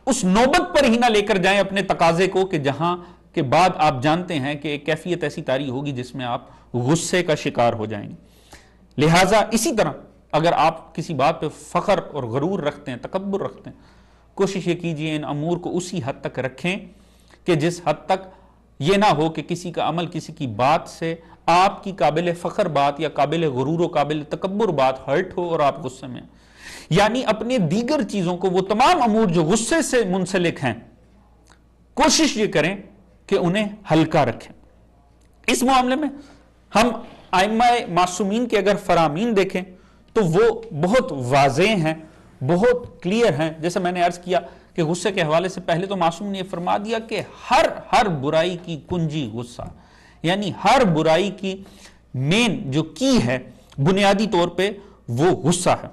اس نوبت پر ہی نہ لے کر جائیں اپنے تقاضے کو کہ جہاں کے بعد آپ جانتے ہیں کہ ایک کیفیت ایسی طاری ہوگی جس میں آپ غصے کا شکار ہو جائیں گے. لہٰذا اسی طرح اگر آپ کسی بات پہ فخر اور غرور رکھتے ہیں، تکبر رکھتے ہیں، کوشش یہ کیجئے ان امور کو اسی حد تک رکھیں کہ جس حد تک یہ نہ ہو کہ کسی کا عمل، کسی کی بات سے آپ کی قابل فخر بات یا قابل غرور و قابل تکبر بات ہرٹ ہو اور آپ غصے میں. یعنی اپنے دیگر چیزوں کو، وہ تمام امور جو غصے سے منسلک ہیں، کوشش یہ کریں کہ انہیں ہلکا رکھیں. اس معاملے میں ہم ائمہ معصومین کے اگر فرامین دیکھیں تو وہ بہت واضح ہیں، بہت کلیئر ہیں. جیسے میں نے عرض کیا کہ غصے کے حوالے سے پہلے تو معصوم نے یہ فرما دیا کہ ہر برائی کی کنجی غصہ، یعنی ہر برائی کی مین جو کی ہے بنیادی طور پہ وہ غصہ ہے.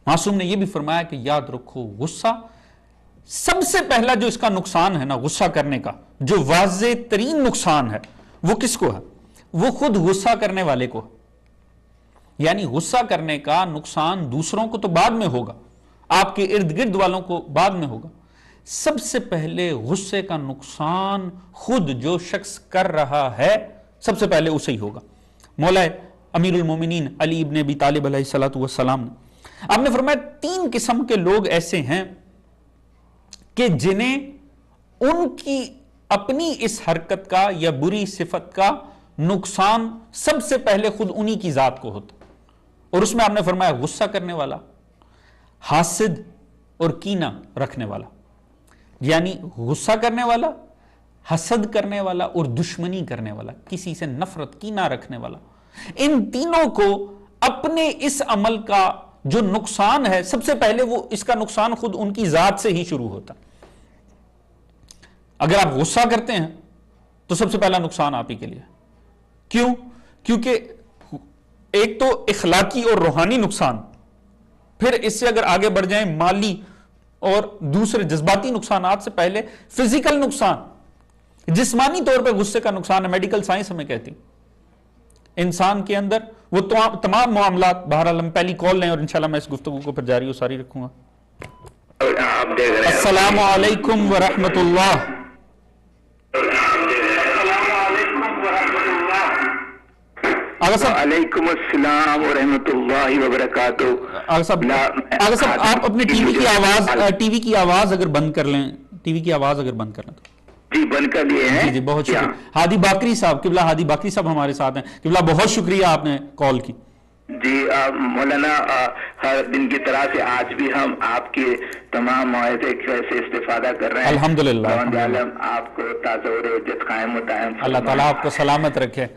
معصوم نے یہ بھی فرمایا کہ یاد رکھو غصہ سب سے پہلا جو اس کا نقصان ہے نا، غصہ کرنے کا جو واضح ترین نقصان ہے وہ کس کو ہے؟ وہ خود غصہ کرنے والے کو. یعنی غصہ کرنے کا نقصان دوسروں کو تو بعد میں ہوگا، آپ کے ارد گرد والوں کو بعد میں ہوگا. سب سے پہلے غصے کا نقصان خود جو شخص کر رہا ہے سب سے پہلے اسے ہی ہوگا. مولا امیر المومنین علی ابن ابی طالب علیہ الصلوۃ والسلام نے آپ نے فرمایا 3 قسم کے لوگ ایسے ہیں کہ جنہیں ان کی اپنی اس حرکت کا یا بری صفت کا نقصان سب سے پہلے خود انہی کی ذات کو ہوتا. اور اس میں آپ نے فرمایا غصہ کرنے والا، حاسد اور کینہ رکھنے والا. یعنی غصہ کرنے والا، حسد کرنے والا اور دشمنی کرنے والا، کسی سے نفرت کینہ رکھنے والا. ان تینوں کو اپنے اس عمل کا جو نقصان ہے سب سے پہلے وہ اس کا نقصان خود ان کی ذات سے ہی شروع ہوتا. اگر آپ غصہ کرتے ہیں تو سب سے پہلا نقصان آپ ہی کے لیے. کیوں؟ کیونکہ ایک تو اخلاقی اور روحانی نقصان، پھر اس سے اگر آگے بڑھ جائیں مالی اور دوسرے جذباتی نقصانات سے پہلے فزیکل نقصان، جسمانی طور پہ غصے کا نقصان ہے. میڈیکل سائنس ہمیں کہتی انسان کے اندر وہ تمام معاملات. بہرحال ہم پہلی کال لیں اور انشاءاللہ میں اس گفتگو کو پھر جاری و ساری رکھوں گا. السلام علیکم ورحمۃ اللہ. وعلیکم السلام ورحمۃ اللہ وبرکاتہ. آغا صاحب آپ اپنے ٹی وی کی آواز اگر بند کر لیں، ٹی وی کی آواز اگر بند کر لیں تو. جی بند کر لیے ہیں. جی بہت شکریہ. ہادی باقری صاحب، قبلہ ہادی باقری صاحب ہمارے ساتھ ہیں. قبلہ بہت شکریہ آپ نے کال کی. جی مولانا ہر دن کی طرح سے آج بھی ہم آپ کے تمام موعظے سے استفادہ کر رہے ہیں. الحمدللہ. آپ کو تازہ و عزت قائم و دائم. اللہ تعالیٰ آپ کو سلامت رکھے.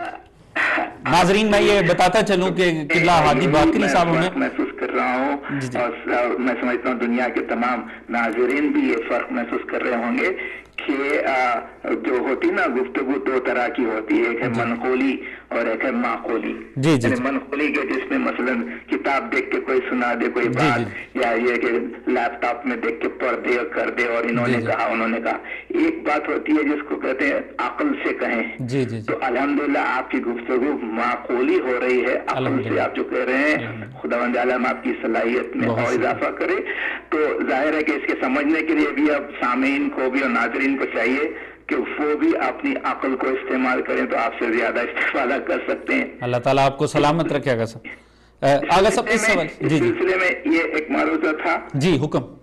ناظرین میں یہ بتاتا چلوں کہ قبلہ ہادی باقری صاحب نے محسوس کر رہا ہوں اور میں سمجھتا ہوں دنیا کے تمام ناظرین بھی یہ فرق محسوس کر رہے ہوں گے کہ جو ہوتی نا گفتگو 2 طرح کی ہوتی ہے، ایک ہے منقولی اور ایک ہے معقولی. یعنی منقولی کے جس میں مثلا کتاب دیکھ کے کوئی سنا دے کوئی بات، یا یہ کہ لیپ ٹاپ میں دیکھ کے پڑھ دے اور کر دے اور انہوں نے کہا انہوں نے کہا. ایک بات ہوتی ہے جس کو کہتے ہیں عقل سے کہیں. تو الحمدللہ آپ کی گفتگو معقولی ہو رہی ہے، عقل سے آپ جو کہہ رہے ہیں. خداوند عالم آپ کی صلاحیت میں اور اضافہ کرے. تو ظاہر ہے کہ اس کے سمجھنے کے لیے بھی اب سامعین کو بھی اور ناظرین کو چاہیے کہ وہ بھی اپنی عقل کو استعمال کریں تو آپ سے زیادہ استفادہ کر سکتے ہیں. اللہ تعالیٰ آپ کو سلامت رکھے. آغا صاحب اس سلسلے میں یہ ایک معروضہ تھا. جی حکم.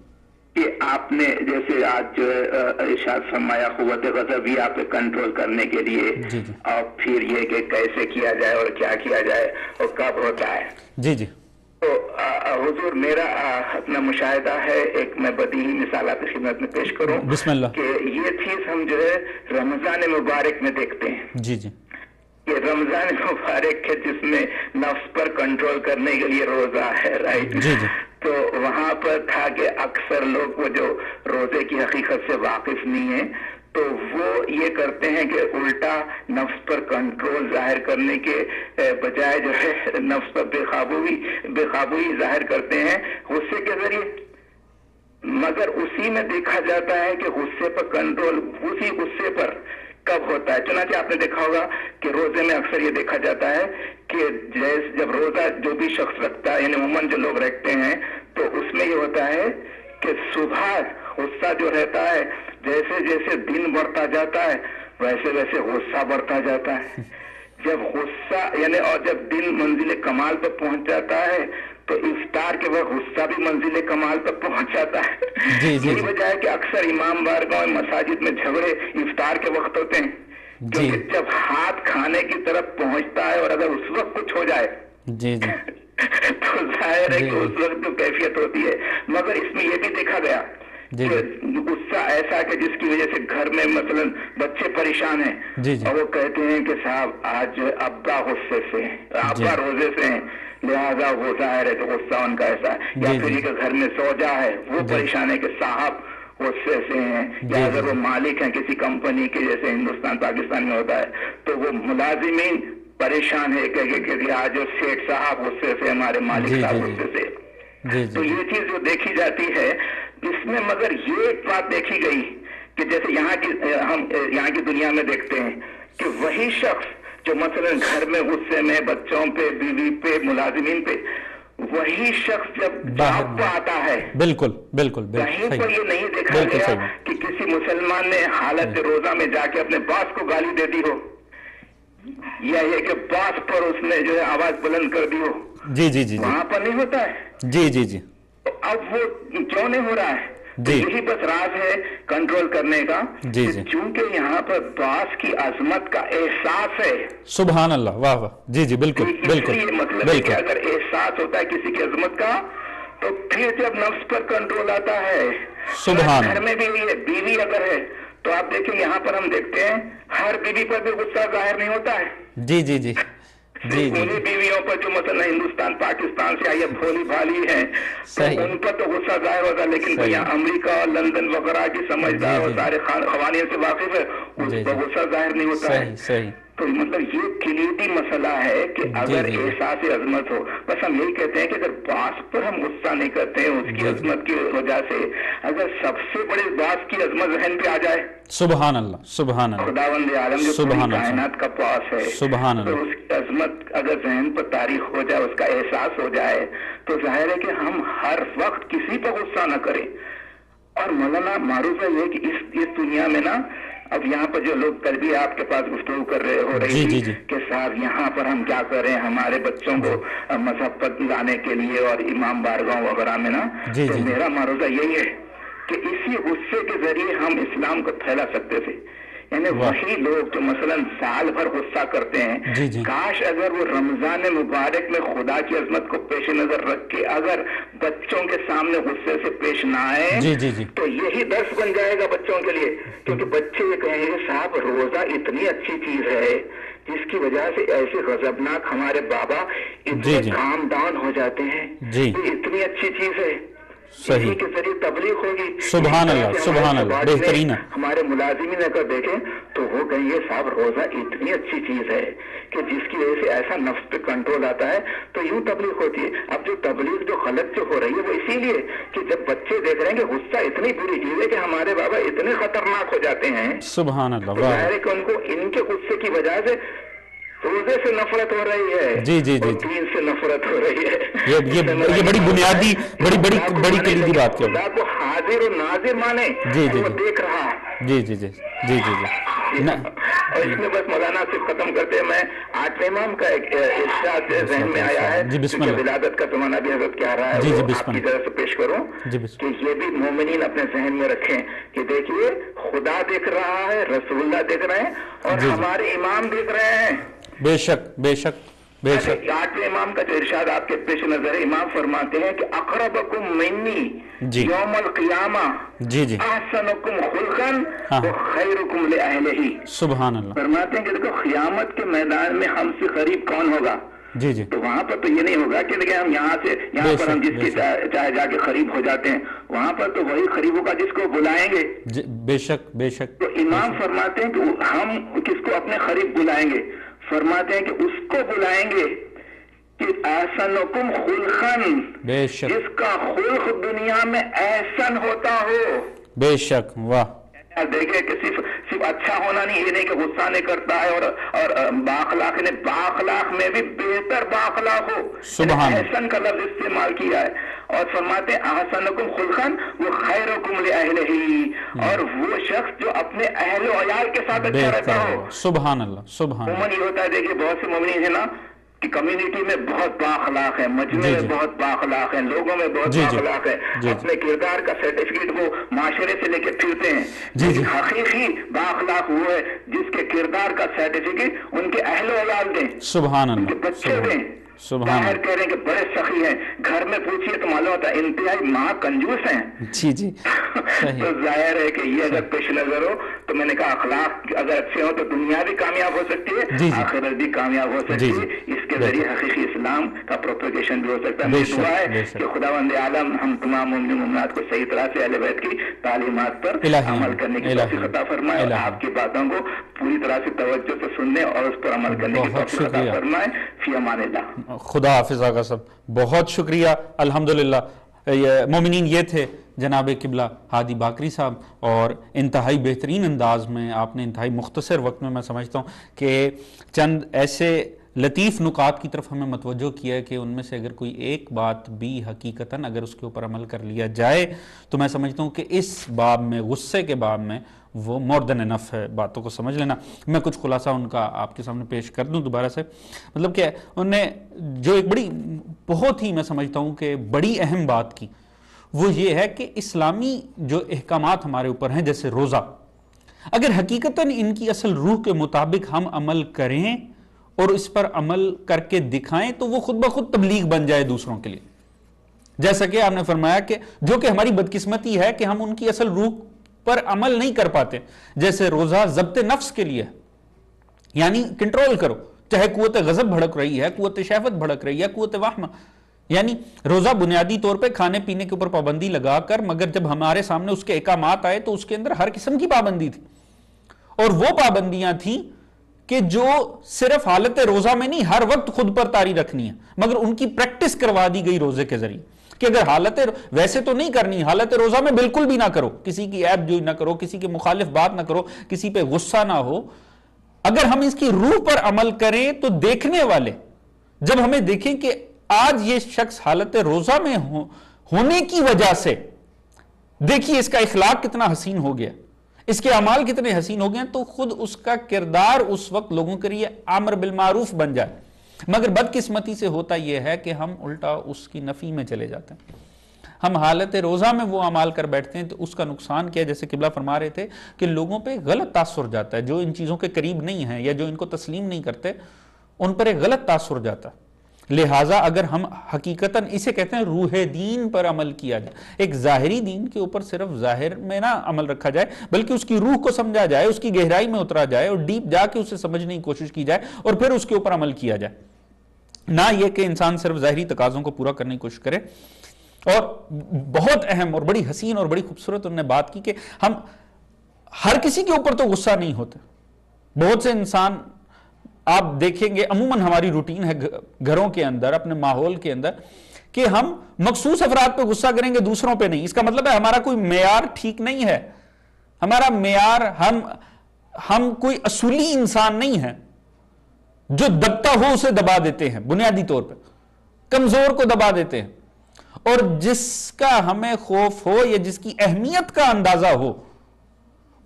کہ آپ نے جیسے آج ارشاد فرمایا قوت غضبیہ پہ کنٹرول کرنے کے لیے، اور پھر یہ کہ کیسے کیا جائے اور کیا کیا جائے اور کب ہوتا ہے. جی. تو حضور میرا اپنا مشاہدہ ہے، ایک میں بدیہی مثال آپ کی خدمت میں پیش کروں. بسم اللہ. کہ یہ چیز ہم جو ہے رمضان مبارک میں دیکھتے ہیں. جی جی. یہ رمضان مبارک ہے جس میں نفس پر کنٹرول کرنے کے لیے روزہ ہے، رائٹ. جی جی. تو وہاں پر تھا کہ اکثر لوگ وہ جو روزے کی حقیقت سے واقف نہیں ہیں تو وہ یہ کرتے ہیں کہ الٹا نفس پر کنٹرول ظاہر کرنے کے بجائے جو ہے نفس پر بے قابوی ظاہر کرتے ہیں غصے کے ذریعے. مگر اسی میں دیکھا جاتا ہے کہ غصے پر کنٹرول اسی غصے پر کب ہوتا ہے. چنانچہ آپ نے دیکھا ہوگا کہ روزے میں اکثر یہ دیکھا جاتا ہے کہ جب روزہ جو بھی شخص رکھتا ہے، یعنی عموماً جو لوگ رکھتے ہیں، تو اس میں یہ ہوتا ہے کہ صبح غصہ جو رہتا ہے، جیسے جیسے دن بڑھتا جاتا ہے ویسے ویسے غصہ بڑھتا جاتا ہے. جب غصہ یعنی اور جب دن منزل کمال پر پہنچ جاتا ہے تو افطار کے وقت غصہ بھی منزل کمال پر پہنچ جاتا ہے. یہی وجہ ہے کہ اکثر امام بارگاہ مساجد میں جھگڑے افطار کے وقت ہوتے ہیں، کیونکہ جب ہاتھ کھانے کی طرف پہنچتا ہے اور اگر اس وقت کچھ ہو جائے تو ظاہر ہے کہ اس وقت جو کیفیت ہوتی ہے. مگر اس میں یہ بھی دیکھا گیا کہ غصہ ایسا کہ جس کی وجہ سے گھر میں مثلا بچے پریشان ہیں اور وہ کہتے ہیں کہ صاحب آج ابا غصے سے ہیں، ابا روزے سے ہیں، لہذا وہ ظاہر ہے کہ غصہ ان کا ایسا ہے. یا پھر کہ گھر میں زوجہ ہے وہ پریشان ہے کہ صاحب غصے سے ہیں. یا اگر وہ مالک ہیں کسی کمپنی کے، جیسے ہندوستان پاکستان میں ہوتا ہے، تو وہ ملازمین پریشان ہے کہ آج سیٹ صاحب غصے سے، ہمارے مالک صاحب غصے سے. تو یہ چیز جو دیکھی جاتی ہے اس میں، مگر یہ ایک بات دیکھی گئی کہ جیسے ہم یہاں کی دنیا میں دیکھتے ہیں کہ وہی شخص جو مثلا گھر میں غصے میں بچوں پہ، بیوی پہ، ملازمین پہ، وہی شخص جب جاب پہ آتا ہے بالکل بالکل کہیں پر یہ نہیں دیکھا گیا کہ کسی مسلمان نے حالت روزہ میں جا کے اپنے باس کو گالی دے دی ہو، یا یہ کہ باس پر اس نے جو ہے آواز بلند کر دی ہو. جی جی جی. وہاں پر نہیں ہوتا ہے. جی جی جی. اب وہ کیوں نہیں ہو رہا ہے؟ یہی بس راز ہے کنٹرول کرنے کا. چونکہ یہاں پر باس کی عظمت کا احساس ہے. سبحان اللہ. واہ واہ. جی جی بالکل بالکل. یہ مطلب ہے کہ اگر احساس ہوتا ہے کسی کی عظمت کا تو پھر جب نفس پر کنٹرول آتا ہے. سبحان. گھر میں بھی بیوی اگر ہے تو آپ دیکھیں یہاں پر ہم دیکھتے ہیں ہر بیوی پر بھی غصہ ظاہر نہیں ہوتا ہے. جی جی جی. انہیں بیویوں پر جو مثلا ہندوستان پاکستان سے آئی بھولی بھالی ہیں تو ان پر تو غصہ ظاہر ہوتا ہے، لیکن یہاں امریکہ اور لندن وغیرہ کی سمجھدار اور سارے قوانین سے واقف ہے، اس پر غصہ ظاہر نہیں ہوتا ہے. تو مطلب یہ کلیدی مسئلہ ہے کہ اگر احساس عظمت ہو، بس ہم یہی کہتے ہیں کہ اگر باس پر ہم غصہ نہیں کرتے ہیں اس کی عظمت کی وجہ سے، اگر سب سے بڑے باس کی عظمت ذہن پہ آ جائے، سبحان اللہ سبحان اللہ، خداوند عالم جو پوری کائنات کا باس ہے، سبحان اللہ، تو اس کی عظمت اگر ذہن پر تاریخ ہو جائے، اس کا احساس ہو جائے، تو ظاہر ہے کہ ہم ہر وقت کسی پر غصہ نہ کریں. اور مولانا معروف ہے یہ کہ اس دنیا میں نا، اب یہاں پر جو لوگ کل بھی آپ کے پاس گفتگو ہو رہی تھی کہ صاحب یہاں پر ہم کیا کریں ہمارے بچوں کو مذہب پر لانے کے لیے اور امام بارگاہ وغیرہ میں نا، تو میرا معروضہ یہی ہے کہ اسی غصے کے ذریعے ہم اسلام کو پھیلا سکتے تھے. یعنی وہی لوگ جو مثلا سال بھر غصہ کرتے ہیں، کاش اگر وہ رمضان مبارک میں خدا کی عظمت کو پیش نظر رکھ کے اگر بچوں کے سامنے غصے سے پیش نہ آئے تو یہی درس بن جائے گا بچوں کے لیے. کیونکہ بچے یہ کہیں گے صاحب روزہ اتنی اچھی چیز ہے جس کی وجہ سے ایسے غضبناک ہمارے بابا اتنے کام ڈاؤن ہو جاتے ہیں، اتنی اچھی چیز ہے، اسی کے ذریعے تبلیغ ہوگی. سبحان اللہ سبحان اللہ. بہترین. ہمارے ملازمین اگر دیکھیں تو وہ کہیں گے صاحب روزہ اتنی اچھی چیز ہے کہ جس کی وجہ سے ایسا نفس پہ کنٹرول آتا ہے، تو یوں تبلیغ ہوتی ہے. اب جو تبلیغ جو غلط جو ہو رہی ہے وہ اسی لیے کہ جب بچے دیکھ رہے ہیں کہ غصہ اتنی بری چیز ہے کہ ہمارے بابا اتنے خطرناک ہو جاتے ہیں، سبحان اللہ، ظاہر ہے کہ ان کو ان کے غصے کی وجہ سے روزے سے نفرت ہو رہی ہے، دین سے نفرت ہو رہی ہے. یہ بڑی بنیادی بڑی کلیدی بات ہے. خدا کو حاضر و ناظر مانے، وہ دیکھ رہا ہے. جی جی جی جی جی جی. اور اس میں بس مولانا صرف ختم کرتے ہیں، میں 8ویں امام کا ایک ارشاد ذہن میں آیا ہے کہ ولادت کا زمانہ بھی حضرت کیا رہا ہے، وہ آپ کی طرف سے پیش کروں کہ یہ بھی مومنین اپنے ذہن میں رکھیں کہ دیکھیے خدا دیکھ رہا ہے، رسول اللہ دیکھ رہے ہیں اور ہمارے امام دیکھ رہے ہیں. بے شک بے شک آٹھویں امام کا جو ارشاد آپ کے پیش نظر ہے، امام فرماتے ہیں کہ اقربکم منی یوم القیامہ احسنکم خلقا وخیرکم لأہلہ. سبحان اللہ. فرماتے ہیں کہ دیکھو قیامت کے میدان میں ہم سے قریب کون ہوگا؟ تو وہاں پر تو یہ نہیں ہوگا کہ دیکھیں ہم یہاں پر ہم جس کے چاہے جا کے قریب ہو جاتے ہیں، وہاں پر تو وہی قریب ہوگا جس کو بلائیں گے. بے شک بے شک. تو امام فرماتے ہیں کہ ہم کس کو اپنے قریب بلائیں گے؟ فرماتے ہیں کہ اس کو بلائیں گے کہ احسنکم خلقا، بے شک، جس کا خلق دنیا میں احسن ہوتا ہو. بے شک. واہ. دیکھیں کہ صرف اچھا ہونا نہیں، یہ نہیں کہ غصہ نہیں کرتا ہے اور باخلاق نے باخلاق میں بھی بہتر باخلاق ہو. احسن کا لفظ استعمال کیا ہے اور فرماتے ہیں احسنکم خلقا وخیرکم لأہلہ، اور وہ شخص جو اپنے اہل و عیال کے ساتھ اچھا رہتا ہو. سبحان اللہ. سبحان اللہ. عموماً یہ ہوتا ہے، دیکھیے بہت سے مومنین ہیں نا کہ کمیونٹی میں بہت باخلاق ہے، مجمع میں بہت باخلاق ہے، لوگوں میں بہت باخلاق ہے، اپنے کردار کا سرٹیفکیٹ وہ معاشرے سے لے کے پھرتے ہیں. حقیقی باخلاق وہ ہے جس کے کردار کا سرٹیفکیٹ ان کے اہل و عیال دیں، سبحان اللہ، ان کے بچے دیں. باہر کہہ رہے ہیں کہ بڑے سخی ہیں، گھر میں پوچھئے تو معلوم ہوتا ہے انتہائی مہا کنجوس ہیں. جی تو ظاہر ہے کہ یہ اگر پیش نظر ہو تو میں نے کہا اخلاق اگر اچھے ہو تو دنیا بھی کامیاب ہو سکتی ہے، آخرت بھی کامیاب ہو سکتی ہے. اس کے ذریعے حقیقی اسلام کا پروپیگیشن بھی ہو سکتا ہے. میری دعا ہے کہ خداوند عالم ہم تمام مومن مومنات کو صحیح طرح سے اہل بیت کی تعلیمات پر عمل کرنے کی توفیق عطا فرمائے، اور آپ کی باتوں کو پوری طرح سے توجہ سے سننے اور اس پر عمل کرنے کی توفیق عطا فرمائے. فی امان اللہ. خدا حافظ آقا صاحب، بہت شکریہ. الحمدللہ. مومنین، یہ تھے جناب قبلہ ہادی باقری صاحب، اور انتہائی بہترین انداز میں آپ نے انتہائی مختصر وقت میں سمجھتا ہوں کہ چند ایسے لطیف نکات کی طرف ہمیں متوجہ کیا ہے کہ ان میں سے اگر کوئی ایک بات بھی حقیقتاً اگر اس کے اوپر عمل کر لیا جائے تو میں سمجھتا ہوں کہ اس باب میں، غصے کے باب میں، وہ مور دین انف ہے باتوں کو سمجھ لینا. میں کچھ خلاصہ ان کا آپ کے سامنے پیش کر دوں دوبارہ سے. مطلب کہ انہوں نے جو ایک بڑی، بہت ہی میں سمجھتا ہوں کہ بڑی اہم بات کی، وہ یہ ہے کہ اسلامی جو احکامات ہمارے اوپر ہیں، جیسے روزہ، اگر حقیقتاً ان کی اصل روح کے مطابق ہم عمل کریں اور اس پر عمل کر کے دکھائیں تو وہ خود بخود تبلیغ بن جائے دوسروں کے لیے. جیسا کہ آپ نے فرمایا کہ جو کہ ہماری بدقسمتی ہے کہ ہم ان کی اصل روح پر عمل نہیں کر پاتے. جیسے روزہ ضبط نفس کے لیے، یعنی کنٹرول کرو، چاہے قوت غضب بھڑک رہی ہے، قوت شہوت بھڑک رہی ہے، قوت وہم، یعنی روزہ بنیادی طور پہ کھانے پینے کے اوپر پابندی لگا کر، مگر جب ہمارے سامنے اس کے احکامات آئے تو اس کے اندر ہر قسم کی پابندی تھی، اور وہ پابندیاں تھیں کہ جو صرف حالت روزہ میں نہیں، ہر وقت خود پر طاری رکھنی ہے، مگر ان کی پریکٹس کروا دی گئی روزے کے ذریعے کہ اگر حالت ویسے تو نہیں کرنی، حالت روزہ میں بالکل بھی نہ کرو، کسی کی عیب جوئی نہ کرو، کسی کے مخالف بات نہ کرو، کسی پہ غصہ نہ ہو. اگر ہم اس کی روح پر عمل کریں تو دیکھنے والے جب ہمیں دیکھیں کہ آج یہ شخص حالت روزہ میں ہونے کی وجہ سے دیکھیے اس کا اخلاق کتنا حسین ہو گیا، اس کے اعمال کتنے حسین ہو گئے ہیں، تو خود اس کا کردار اس وقت لوگوں کے لیے امر بالمعروف بن جائے. مگر بدقسمتی سے ہوتا یہ ہے کہ ہم الٹا اس کی نفی میں چلے جاتے ہیں. ہم حالت روزہ میں وہ اعمال کر بیٹھتے ہیں تو اس کا نقصان کیا ہے؟ جیسے قبلہ فرما رہے تھے کہ لوگوں پہ غلط تاثر جاتا ہے، جو ان چیزوں کے قریب نہیں ہیں یا جو ان کو تسلیم نہیں کرتے ان پر ایک غلط تاثر جاتا ہے. لہٰذا اگر ہم حقیقتاً اسے کہتے ہیں روح دین پر عمل کیا جائے، ایک ظاہری دین کے اوپر صرف ظاہر میں نہ عمل رکھا جائے بلکہ اس کی روح کو سمجھا جائے، اس کی گہرائی میں اترا جائے اور ڈیپ جا کے اسے سمجھنے کی کوشش کی جائے اور پھر اس کے اوپر عمل کیا جائے، نہ یہ کہ انسان صرف ظاہری تقاضوں کو پورا کرنے کی کوشش کرے. اور بہت اہم اور بڑی حسین اور بڑی خوبصورت انہوں نے بات کی کہ ہم ہر کسی کے اوپر تو غصہ نہیں ہوتے. بہت سے انسان آپ دیکھیں گے، عموماً ہماری روٹین ہے گھروں کے اندر، اپنے ماحول کے اندر، کہ ہم مخصوص افراد پہ غصہ کریں گے، دوسروں پہ نہیں. اس کا مطلب ہے ہمارا کوئی معیار ٹھیک نہیں ہے. ہمارا معیار، ہم کوئی اصولی انسان نہیں ہے. جو دبتا ہو اسے دبا دیتے ہیں، بنیادی طور پہ کمزور کو دبا دیتے ہیں، اور جس کا ہمیں خوف ہو یا جس کی اہمیت کا اندازہ ہو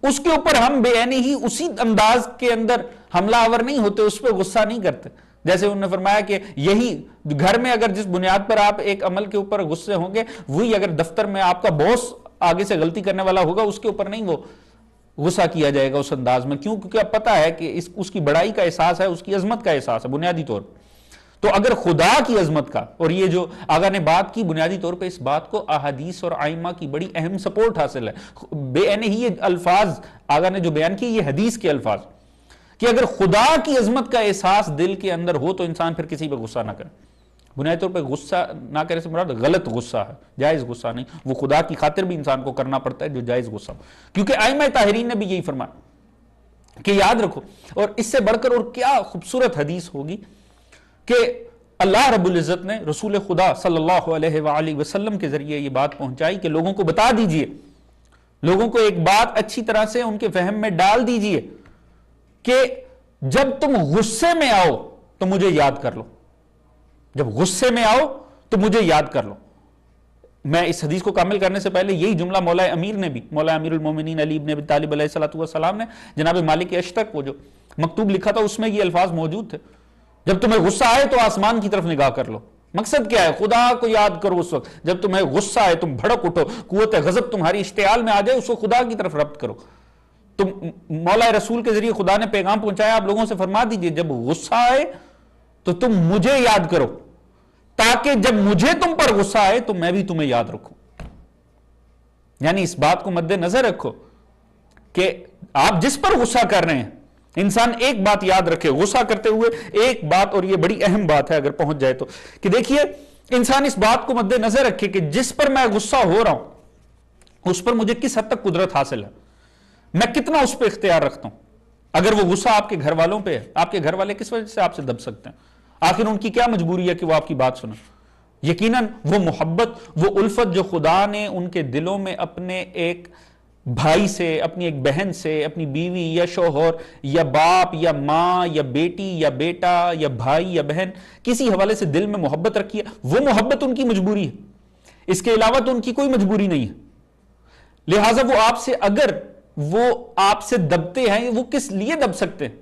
اس کے اوپر ہم بے عینی ہی اسی انداز کے اندر حملہ آور نہیں ہوتے، اس پہ غصہ نہیں کرتے. جیسے انہوں نے فرمایا کہ یہی گھر میں اگر جس بنیاد پر آپ ایک عمل کے اوپر غصے ہوں گے، وہی اگر دفتر میں آپ کا باس آگے سے غلطی کرنے والا ہوگا اس کے اوپر نہیں وہ غصہ کیا جائے گا اس انداز میں. کیوں؟ کیونکہ اب پتا ہے کہ اس کی بڑائی کا احساس ہے، اس کی عظمت کا احساس ہے بنیادی طور پر. تو اگر خدا کی عظمت کا، اور یہ جو آقا نے بات کی، بنیادی طور پہ اس بات کو احادیث اور ائمہ کی بڑی اہم سپورٹ حاصل ہے، بے عینی ہی یہ الفاظ آقا نے جو بیان کی یہ حدیث کے الفاظ، کہ اگر خدا کی عظمت کا احساس دل کے اندر ہو تو انسان پھر کسی پہ غصہ نہ کرے۔ بنیادی طور پہ غصہ نہ کرے سے مراد غلط غصہ ہے، جائز غصہ نہیں، وہ خدا کی خاطر بھی انسان کو کرنا پڑتا ہے جو جائز غصہ، کیونکہ ائمہ طاہرین نے بھی یہی فرمایا کہ یاد رکھو، اور اس سے بڑھ کر اور کیا خوبصورت حدیث ہوگی کہ اللہ رب العزت نے رسول خدا صلی اللہ علیہ وآلہ وسلم کے ذریعے یہ بات پہنچائی کہ لوگوں کو بتا دیجئے، لوگوں کو ایک بات اچھی طرح سے ان کے فہم میں ڈال دیجئے کہ جب تم غصے میں آؤ تو مجھے یاد کر لو، جب غصے میں آؤ تو مجھے یاد کر لو۔ میں اس حدیث کو کامل کرنے سے پہلے یہی جملہ مولا امیر نے بھی، مولا امیر المومنین علی بن ابی طالب علیہ السلام نے جناب مالک اشتر کو جو مکتوب لکھا تھا اس میں یہ الفاظ موجود تھے، جب تمہیں غصہ آئے تو آسمان کی طرف نگاہ کر لو۔ مقصد کیا ہے؟ خدا کو یاد کرو اس وقت جب تمہیں غصہ آئے، تم بھڑک اٹھو، قوت غضب تمہاری اشتعال میں آ جائے، اس کو خدا کی طرف ربط کرو۔ تم مولا رسول کے ذریعے خدا نے پیغام پہنچایا، آپ لوگوں سے فرما دیجئے جب غصہ آئے تو تم مجھے یاد کرو، تاکہ جب مجھے تم پر غصہ آئے تو میں بھی تمہیں یاد رکھوں۔ یعنی اس بات کو مد نظر رکھو کہ آپ جس پر غصہ کر رہے ہیں، انسان ایک بات یاد رکھے غصہ کرتے ہوئے، ایک بات، اور یہ بڑی اہم بات ہے اگر پہنچ جائے تو، کہ دیکھیے انسان اس بات کو مد نظر رکھے کہ جس پر میں غصہ ہو رہا ہوں اس پر مجھے کس حد تک قدرت حاصل ہے، میں کتنا اس پہ اختیار رکھتا ہوں۔ اگر وہ غصہ آپ کے گھر والوں پہ ہے، آپ کے گھر والے کس وجہ سے آپ سے دب سکتے ہیں؟ آخر ان کی کیا مجبوری ہے کہ وہ آپ کی بات سنیں؟ یقیناً وہ محبت، وہ الفت جو خدا نے ان کے دلوں میں اپنے ایک بھائی سے، اپنی ایک بہن سے، اپنی بیوی یا شوہر یا باپ یا ماں یا بیٹی یا بیٹا یا بھائی یا بہن، کسی حوالے سے دل میں محبت رکھی ہے، وہ محبت ان کی مجبوری ہے، اس کے علاوہ تو ان کی کوئی مجبوری نہیں ہے۔ لہٰذا وہ آپ سے، اگر وہ آپ سے دبتے ہیں، وہ کس لیے دب سکتے ہیں؟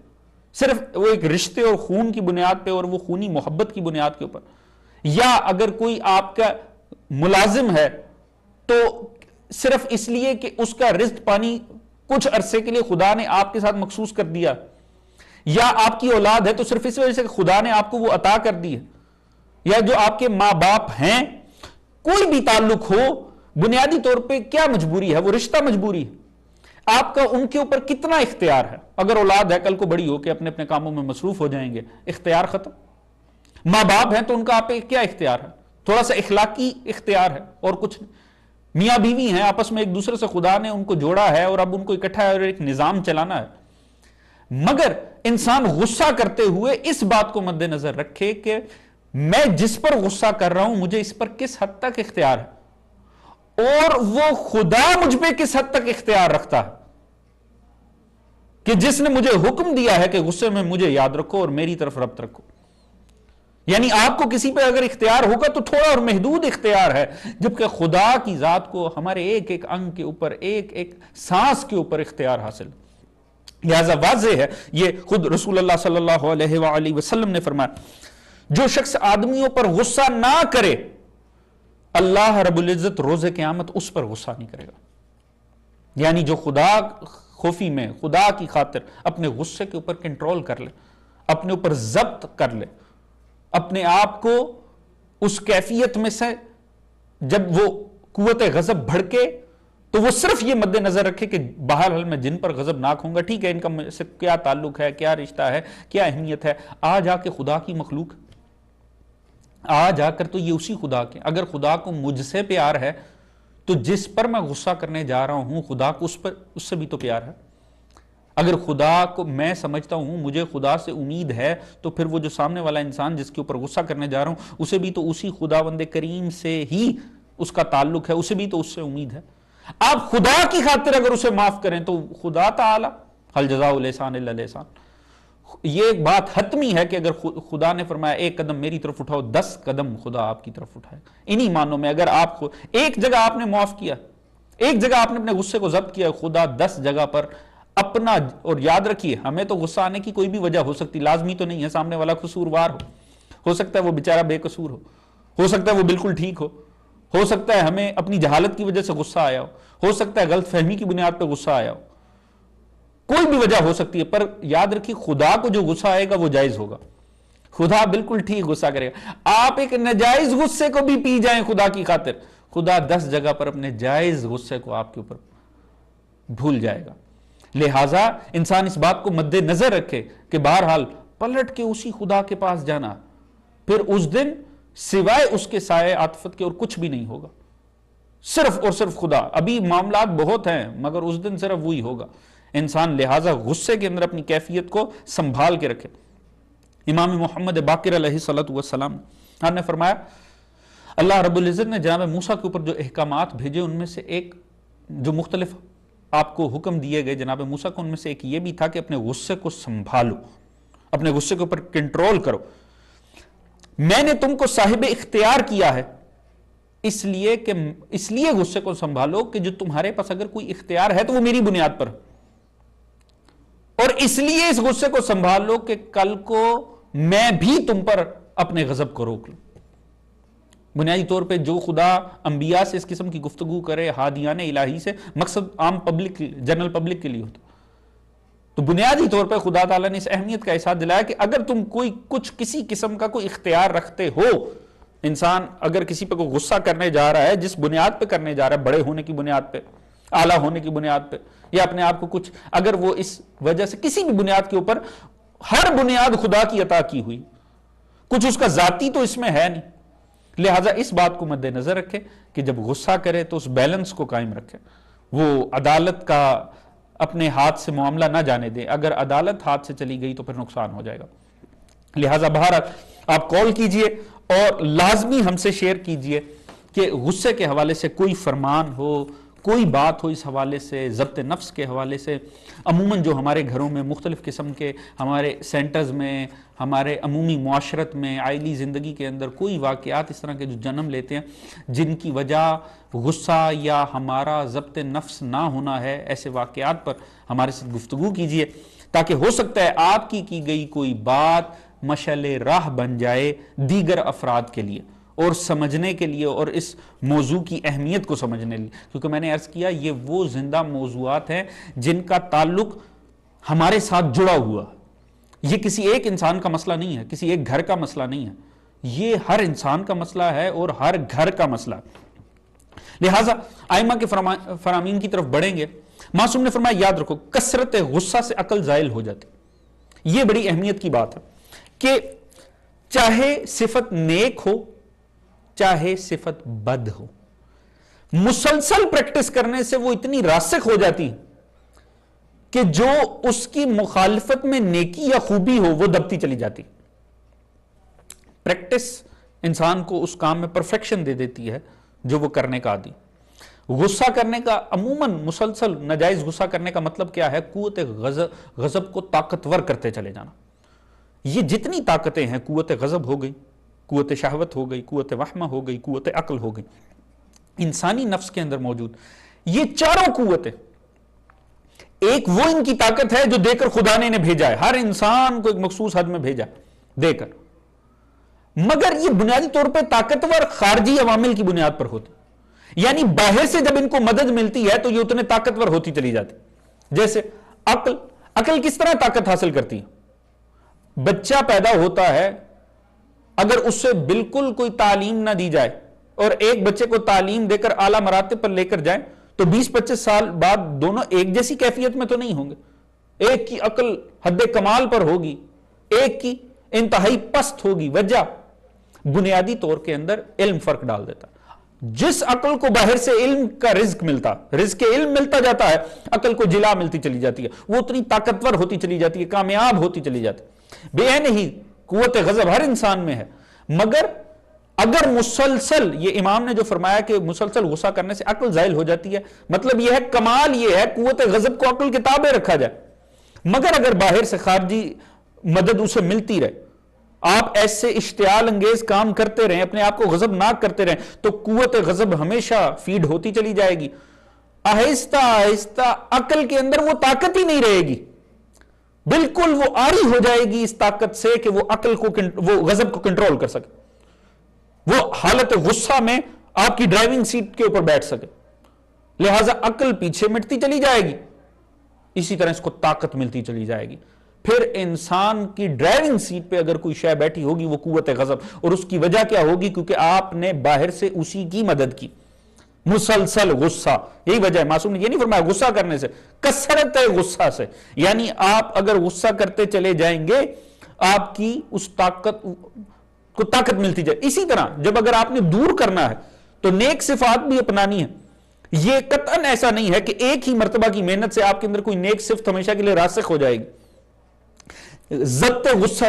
صرف وہ ایک رشتے اور خون کی بنیاد پہ اور وہ خونی محبت کی بنیاد کے اوپر، یا اگر کوئی آپ کا ملازم ہے تو صرف اس لیے کہ اس کا رزق پانی کچھ عرصے کے لیے خدا نے آپ کے ساتھ مخصوص کر دیا، یا آپ کی اولاد ہے تو صرف اس وجہ سے کہ خدا نے آپ کو وہ عطا کر دی ہے، یا جو آپ کے ماں باپ ہیں، کوئی بھی تعلق ہو، بنیادی طور پہ کیا مجبوری ہے؟ وہ رشتہ مجبوری ہے۔ آپ کا ان کے اوپر کتنا اختیار ہے؟ اگر اولاد ہے کل کو بڑی ہو کے اپنے اپنے کاموں میں مصروف ہو جائیں گے، اختیار ختم۔ ماں باپ ہیں تو ان کا آپ پہ کیا اختیار ہے؟ تھوڑا سا اخلاقی اختیار ہے اور کچھ نہیں۔ میاں بیوی ہیں، آپس میں ایک دوسرے سے خدا نے ان کو جوڑا ہے اور اب ان کو اکٹھا ہے اور ایک نظام چلانا ہے۔ مگر انسان غصہ کرتے ہوئے اس بات کو مد نظر رکھے کہ میں جس پر غصہ کر رہا ہوں مجھے اس پر کس حد تک اختیار ہے، اور وہ خدا مجھ پہ کس حد تک اختیار رکھتا ہے، کہ جس نے مجھے حکم دیا ہے کہ غصے میں مجھے یاد رکھو اور میری طرف ربط رکھو۔ یعنی آپ کو کسی پہ اگر اختیار ہوگا تو تھوڑا اور محدود اختیار ہے، جبکہ خدا کی ذات کو ہمارے ایک ایک انگ کے اوپر، ایک ایک سانس کے اوپر اختیار حاصل۔ لہذا واضح ہے، یہ خود رسول اللہ صلی اللہ علیہ وآلہ وسلم نے فرمایا، جو شخص آدمیوں پر غصہ نہ کرے اللہ رب العزت روز قیامت اس پر غصہ نہیں کرے گا۔ یعنی جو خدا خوفی میں، خدا کی خاطر اپنے غصے کے اوپر کنٹرول کر لے، اپنے اوپر ضبط کر لے، اپنے آپ کو اس کیفیت میں سے جب وہ قوت غضب بھڑکے تو وہ صرف یہ مد نظر رکھے کہ بہرحال میں جن پر غضب ناک ہوں گا، ٹھیک ہے، ان کا سے کیا تعلق ہے، کیا رشتہ ہے، کیا اہمیت ہے، آ جا کے خدا کی مخلوق، آ جا کر تو یہ اسی خدا کے، اگر خدا کو مجھ سے پیار ہے تو جس پر میں غصہ کرنے جا رہا ہوں خدا کو اس سے بھی تو پیار ہے۔ اگر خدا کو میں سمجھتا ہوں، مجھے خدا سے امید ہے، تو پھر وہ جو سامنے والا انسان جس کے اوپر غصہ کرنے جا رہا ہوں اسے بھی تو اسی خداوند کریم سے ہی اس کا تعلق ہے، اسے بھی تو اس سے امید ہے۔ آپ خدا کی خاطر اگر اسے معاف کریں تو خدا تعالی هل جزاء الاحسان الا الاحسان، یہ ایک بات حتمی ہے کہ اگر خدا نے فرمایا ایک قدم میری طرف اٹھاؤ، 10 قدم خدا آپ کی طرف اٹھائے۔ انہی معنوں میں اگر آپ ایک جگہ آپ نے معاف کیا، ایک جگہ آپ نے اپنے غصے کو ضبط کیا، خدا 10 جگہ پر اپنا، اور یاد رکھیے ہمیں تو غصہ آنے کی کوئی بھی وجہ ہو سکتی، لازمی تو نہیں ہے سامنے والا قصوروار ہو سکتا ہے وہ بیچارہ بے قصور ہو سکتا ہے وہ بالکل ٹھیک ہو سکتا ہے ہمیں اپنی جہالت کی وجہ سے غصہ آیا ہو سکتا ہے غلط فہمی کی بنیاد پہ غصہ آیا ہو، کوئی بھی وجہ ہو سکتی ہے، پر یاد رکھیے خدا کو جو غصہ آئے گا وہ جائز ہوگا، خدا بالکل ٹھیک غصہ کرے گا. آپ ایک ناجائز غصے کو بھی پی جائیں خدا کی خاطر, خدا 10 جگہ پر اپنے جائز غصے کو آپ کے اوپر بھول جائے گا. لہٰذا انسان اس بات کو مد نظر رکھے کہ بہرحال پلٹ کے اسی خدا کے پاس جانا, پھر اس دن سوائے اس کے سائے عاطفت کے اور کچھ بھی نہیں ہوگا, صرف اور صرف خدا. ابھی معاملات بہت ہیں مگر اس دن صرف وہی ہوگا. انسان لہٰذا غصے کے اندر اپنی کیفیت کو سنبھال کے رکھے. امام محمد باقر علیہ السلام نے فرمایا اللہ رب العزت نے جناب موسیٰ کے اوپر جو احکامات بھیجے ان میں سے ایک جو مختلف آپ کو حکم دیے گئے جناب موسیٰ کو, ان میں سے ایک یہ بھی تھا کہ اپنے غصے کو سنبھالو, اپنے غصے کے اوپر کنٹرول کرو. میں نے تم کو صاحب اختیار کیا ہے اس لیے غصے کو سنبھالو کہ جو تمہارے پاس اگر کوئی اختیار ہے تو وہ میری بنیاد پر, اور اس لیے اس غصے کو سنبھال لو کہ کل کو میں بھی تم پر اپنے غضب کو روک لوں. بنیادی طور پہ جو خدا انبیاء سے اس قسم کی گفتگو کرے ہادیان الہی سے, مقصد عام پبلک جنرل پبلک کے لیے ہوتا. تو بنیادی طور پہ خدا تعالیٰ نے اس اہمیت کا احساس دلایا کہ اگر تم کسی قسم کا کوئی اختیار رکھتے ہو, انسان اگر کسی پہ کوئی غصہ کرنے جا رہا ہے جس بنیاد پہ کرنے جا رہا ہے, بڑے ہونے کی بنیاد پہ, اعلیٰ ہونے کی بنیاد پہ, یا اپنے آپ کو کچھ, اگر وہ اس وجہ سے کسی بھی بنیاد کے اوپر, ہر بنیاد خدا کی عطا کی ہوئی, کچھ اس کا ذاتی تو اس میں ہے نہیں. لہٰذا اس بات کو مد نظر رکھے کہ جب غصہ کرے تو اس بیلنس کو قائم رکھے, وہ عدالت کا اپنے ہاتھ سے معاملہ نہ جانے دے. اگر عدالت ہاتھ سے چلی گئی تو پھر نقصان ہو جائے گا. لہٰذا بہرحال آپ کال کیجئے اور لازمی ہم سے شیئر کیجئے کہ غصے کے حوالے سے کوئی فرمان ہو, کوئی بات ہو اس حوالے سے, ضبط نفس کے حوالے سے. عموماً جو ہمارے گھروں میں مختلف قسم کے ہمارے سینٹرز میں, ہمارے عمومی معاشرت میں, عائلی زندگی کے اندر کوئی واقعات اس طرح کے جو جنم لیتے ہیں جن کی وجہ غصہ یا ہمارا ضبط نفس نہ ہونا ہے, ایسے واقعات پر ہمارے ساتھ گفتگو کیجئے تاکہ ہو سکتا ہے آپ کی گئی کوئی بات مشعل راہ بن جائے دیگر افراد کے لیے اور سمجھنے کے لیے, اور اس موضوع کی اہمیت کو سمجھنے کے لیے. کیونکہ میں نے عرض کیا یہ وہ زندہ موضوعات ہیں جن کا تعلق ہمارے ساتھ جڑا ہوا. یہ کسی ایک انسان کا مسئلہ نہیں ہے, کسی ایک گھر کا مسئلہ نہیں ہے, یہ ہر انسان کا مسئلہ ہے اور ہر گھر کا مسئلہ ہے. لہٰذا ائمہ کے فرامین کی طرف بڑھیں گے. معصوم نے فرمایا یاد رکھو کثرت غصہ سے عقل زائل ہو جاتی. یہ بڑی اہمیت کی بات ہے کہ چاہے صفت نیک ہو چاہے صفت بد ہو, مسلسل پریکٹس کرنے سے وہ اتنی راسخ ہو جاتی کہ جو اس کی مخالفت میں نیکی یا خوبی ہو وہ دبتی چلی جاتی. پریکٹس انسان کو اس کام میں پرفیکشن دے دیتی ہے جو وہ کرنے کا عادی. غصہ کرنے کا عموماً مسلسل ناجائز غصہ کرنے کا مطلب کیا ہے؟ قوت غضب کو طاقتور کرتے چلے جانا. یہ جتنی طاقتیں ہیں, قوت غضب ہو گئی, قوت شہوت ہو گئی, قوت وہمہ ہو گئی, قوت عقل ہو گئی, انسانی نفس کے اندر موجود یہ چاروں قوتیں, ایک وہ ان کی طاقت ہے جو دے کر خدا نے انہیں بھیجا ہے, ہر انسان کو ایک مخصوص حد میں بھیجا دے کر, مگر یہ بنیادی طور پہ طاقتور خارجی عوامل کی بنیاد پر ہوتی. یعنی باہر سے جب ان کو مدد ملتی ہے تو یہ اتنے طاقتور ہوتی چلی جاتی. جیسے عقل کس طرح طاقت حاصل کرتی ہے؟ بچہ پیدا ہوتا ہے, اگر اس سے بالکل کوئی تعلیم نہ دی جائے اور ایک بچے کو تعلیم دے کر اعلیٰ مراتب پر لے کر جائیں تو 20-25 سال بعد دونوں ایک جیسی کیفیت میں تو نہیں ہوں گے. ایک کی عقل حد کمال پر ہوگی, ایک کی انتہائی پست ہوگی. وجہ بنیادی طور کے اندر علم فرق ڈال دیتا. جس عقل کو باہر سے علم کا رزق علم ملتا جاتا ہے, عقل کو جلا ملتی چلی جاتی ہے, وہ اتنی طاقتور ہوتی چلی جاتی ہے, کامیاب ہوتی چلی جاتی ہے. بے نہیں قوت غضب ہر انسان میں ہے, مگر اگر مسلسل, یہ امام نے جو فرمایا کہ مسلسل غصہ کرنے سے عقل زائل ہو جاتی ہے, مطلب یہ ہے کمال یہ ہے قوت غضب کو عقل کے تابع رکھا جائے. مگر اگر باہر سے خارجی مدد اسے ملتی رہے, آپ ایسے اشتعال انگیز کام کرتے رہیں, اپنے آپ کو غضب ناک کرتے رہیں, تو قوت غضب ہمیشہ فیڈ ہوتی چلی جائے گی. آہستہ آہستہ عقل کے اندر وہ طاقت ہی نہیں رہے گی, بالکل وہ آری ہو جائے گی اس طاقت سے کہ وہ عقل کو وہ غضب کو کنٹرول کر سکے, وہ حالت غصہ میں آپ کی ڈرائیونگ سیٹ کے اوپر بیٹھ سکے. لہٰذا عقل پیچھے مٹتی چلی جائے گی, اسی طرح اس کو طاقت ملتی چلی جائے گی. پھر انسان کی ڈرائیونگ سیٹ پہ اگر کوئی شے بیٹھی ہوگی وہ قوت غضب، اور اس کی وجہ کیا ہوگی؟ کیونکہ آپ نے باہر سے اسی کی مدد کی، مسلسل غصہ. یہی وجہ ہے، معصوم نے یہ نہیں فرمایا غصہ کرنے سے، کثرت غصہ سے. یعنی آپ اگر غصہ کرتے چلے جائیں گے آپ کی اس طاقت کو طاقت ملتی جائے. اسی طرح جب اگر آپ نے دور کرنا ہے تو نیک صفات بھی اپنانی ہے. یہ قطعاً ایسا نہیں ہے کہ ایک ہی مرتبہ کی محنت سے آپ کے اندر کوئی نیک صفت ہمیشہ کے لیے راسخ ہو جائے گی. ضبط غصہ،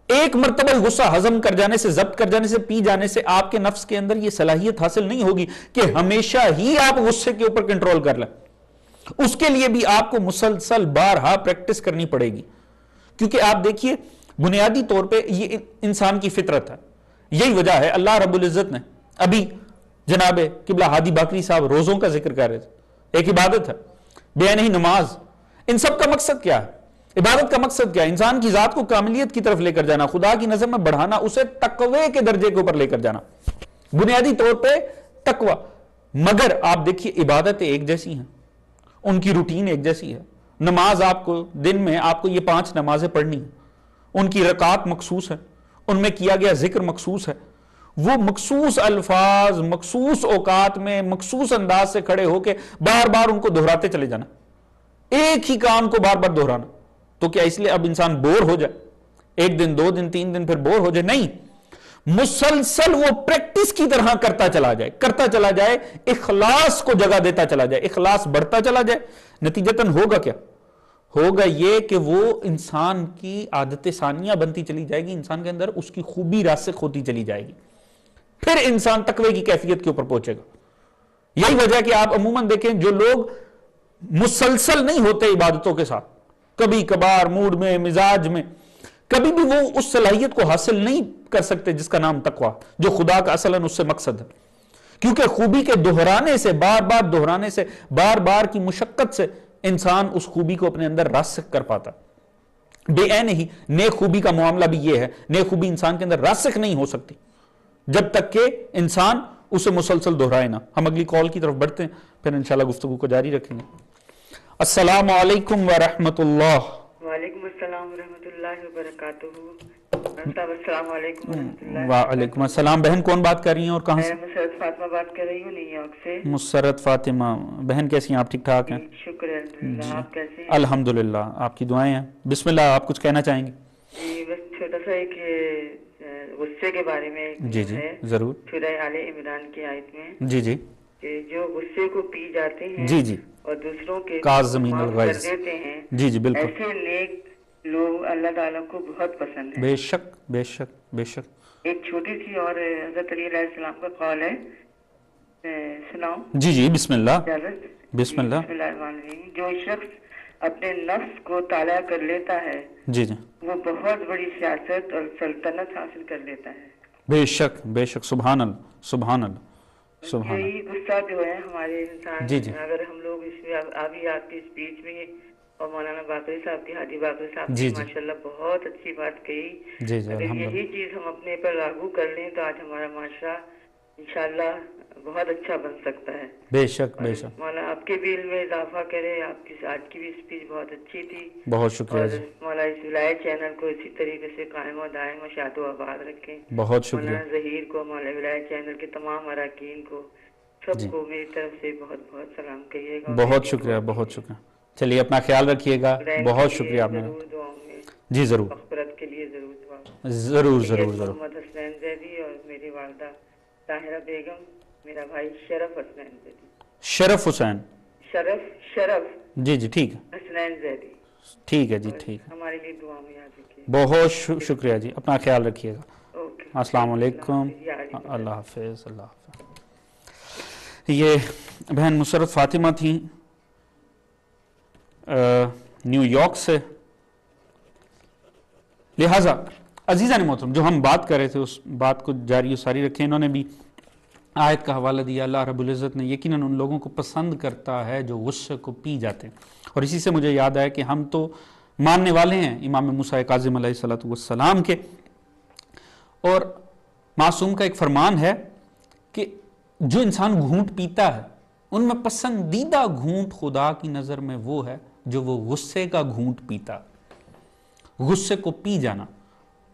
ایک مرتبہ غصہ ہضم کر جانے سے، ضبط کر جانے سے، پی جانے سے آپ کے نفس کے اندر یہ صلاحیت حاصل نہیں ہوگی کہ ہمیشہ ہی آپ غصے کے اوپر کنٹرول کر لیں. اس کے لیے بھی آپ کو مسلسل بارہا پریکٹس کرنی پڑے گی. کیونکہ آپ دیکھیے بنیادی طور پہ یہ انسان کی فطرت ہے. یہی وجہ ہے اللہ رب العزت نے ابھی جناب قبلہ ہادی باقری صاحب روزوں کا ذکر کر رہے تھے، ایک عبادت ہے، بے عینی نماز. ان سب کا مقصد کیا ہے؟ عبادت کا مقصد کیا ہے؟ انسان کی ذات کو کاملیت کی طرف لے کر جانا، خدا کی نظر میں بڑھانا، اسے تقوی کے درجے کے اوپر لے کر جانا، بنیادی طور پہ تقوی. مگر آپ دیکھیے عبادتیں ایک جیسی ہیں، ان کی روٹین ایک جیسی ہے. نماز آپ کو دن میں آپ کو یہ 5 نمازیں پڑھنی ہیں، ان کی رکعات مخصوص ہے، ان میں کیا گیا ذکر مخصوص ہے. وہ مخصوص الفاظ مخصوص اوقات میں مخصوص انداز سے کھڑے ہو کے بار بار ان کو دہراتے چلے جانا، ایک ہی کام کو بار بار دہرانا. تو کیا اس لیے اب انسان بور ہو جائے؟ ایک دن 2 دن 3 دن پھر بور ہو جائے؟ نہیں، مسلسل وہ پریکٹس کی طرح کرتا چلا جائے، اخلاص کو جگہ دیتا چلا جائے، اخلاص بڑھتا چلا جائے. نتیجتاً ہوگا کیا؟ ہوگا یہ کہ وہ انسان کی عادت ثانیہ بنتی چلی جائے گی، انسان کے اندر اس کی خوبی راسخ ہوتی چلی جائے گی، پھر انسان تقوی کی کیفیت کے اوپر پہنچے گا. یہی وجہ ہے کہ آپ عموماً دیکھیں جو لوگ مسلسل نہیں ہوتے عبادتوں کے ساتھ، کبھی کبھار موڈ میں، مزاج میں، کبھی بھی وہ اس صلاحیت کو حاصل نہیں کر سکتے جس کا نام تقوی، جو خدا کا اصلاً اس سے مقصد ہے. کیونکہ خوبی کے دہرانے سے، بار بار دہرانے سے، بار بار کی مشقت سے انسان اس خوبی کو اپنے اندر راسخ کر پاتا. بے عین ہی نیک خوبی کا معاملہ بھی یہ ہے، نیک خوبی انسان کے اندر راسخ نہیں ہو سکتی جب تک کہ انسان اسے مسلسل دہرائے نہ. ہم اگلی کال کی طرف بڑھتے ہیں، پھر انشاءاللہ گفتگو کو جاری رکھیں گے. السلام علیکم ورحمۃ اللہ. وعلیکم السلام ورحمۃ اللہ وبرکاتہ. السلام علیکم ورحمۃ اللہ. وعلیکم السلام. بہن کون بات کر رہی ہیں اور کہاں سے؟ میں مسرت فاطمہ بات کر رہی ہوں نیو یارک سے. مسرت فاطمہ بہن کیسی ہیں آپ؟ ٹھیک ٹھاک ہیں؟ شکر ہے الحمدللہ. آپ کیسے ہیں؟ الحمدللہ، آپ کی دعائیں ہیں. بسم اللہ، آپ کچھ کہنا چاہیں گے؟ جی بس چھوٹا سا ایک غصے کے بارے میں جی جی ضرور. سورہ آل عمران کی آیت میں جی جی کہ جو غصے کو پی جاتے ہیں جی جی اور دوسروں کے کاظمین معاف الغیظ. کر دیتے ہیں، جی جی بالکل. ایسے نیک لوگ اللہ تعالیٰ کو بہت پسند ہیں. بے شک بے شک بے شک. ایک چھوٹی سی اور حضرت علی علیہ السلام کا قول ہے، سناؤں؟ جی جی بسم اللہ. اجازت؟ بسم اللہ. بسم اللہ الرحمن الرحیم. جو شخص اپنے نفس کو تابع کر لیتا ہے جی جی وہ بہت بڑی سیاست اور سلطنت حاصل کر لیتا ہے. بے شک بے شک. سبحان اللہ سبحان اللہ سبحان اللہ. یہی غصہ جو ہے ہمارے انسان، جی جی. اگر ہم لوگ اس میں ابھی آپ کی اسپیچ میں اور مولانا باقری صاحب کی، ہادی باقری صاحب جی نے جی. ماشاءاللہ بہت اچھی بات کہی. جی جی اگر الحمدللہ. یہی چیز ہم اپنے پر لاگو کر لیں تو آج ہمارا معاشرہ انشاءاللہ بہت اچھا بن سکتا ہے. بے شک بے شک. مولا آپ کے بھی علم میں اضافہ کرے. آپ کی آج کی بھی اسپیچ بہت اچھی تھی. بہت شکریہ جی. مولا اس ولایت چینل کو اسی طریقے سے قائم و دائم و شاد و آباد رکھیں. بہت شکریہ. مولانا ظہیر کو، مولا ولایت چینل کے تمام اراکین کو، سب کو میری طرف سے بہت بہت سلام کہیے گا. بہت شکریہ بہت شکریہ. چلیے اپنا خیال رکھیے گا. بہت شکریہ آپ نے. جی ضرور. مغفرت کے لیے ضرور دعا. ضرور ضرور ضرور. محمد حسنین زیدی اور میری والدہ طاہرہ بیگم، میرا بھائی شرف حسنین زیدی. شرف حسین. شرف جی جی ٹھیک ہے. حسنین زیدی. ٹھیک ہے جی ٹھیک ہے. ہمارے لیے دعا میں یاد رکھیے. بہت شکریہ جی. اپنا خیال رکھیے گا. السلام علیکم. اللہ حافظ. اللہ حافظ. یہ بہن مسرت فاطمہ تھیں نیو یارک سے. لہٰذا عزیزان محترم جو ہم بات کر رہے تھے اس بات کو جاری و ساری رکھیں. انہوں نے بھی آیت کا حوالہ دیا. اللہ رب العزت نے یقیناً ان لوگوں کو پسند کرتا ہے جو غصے کو پی جاتے ہیں. اور اسی سے مجھے یاد آیا کہ ہم تو ماننے والے ہیں امام موسیٰ کاظم علیہ الصلوۃ والسلام کے، اور معصوم کا ایک فرمان ہے کہ جو انسان گھونٹ پیتا ہے ان میں پسندیدہ گھونٹ خدا کی نظر میں وہ ہے جو وہ غصے کا گھونٹ پیتا. غصے کو پی جانا.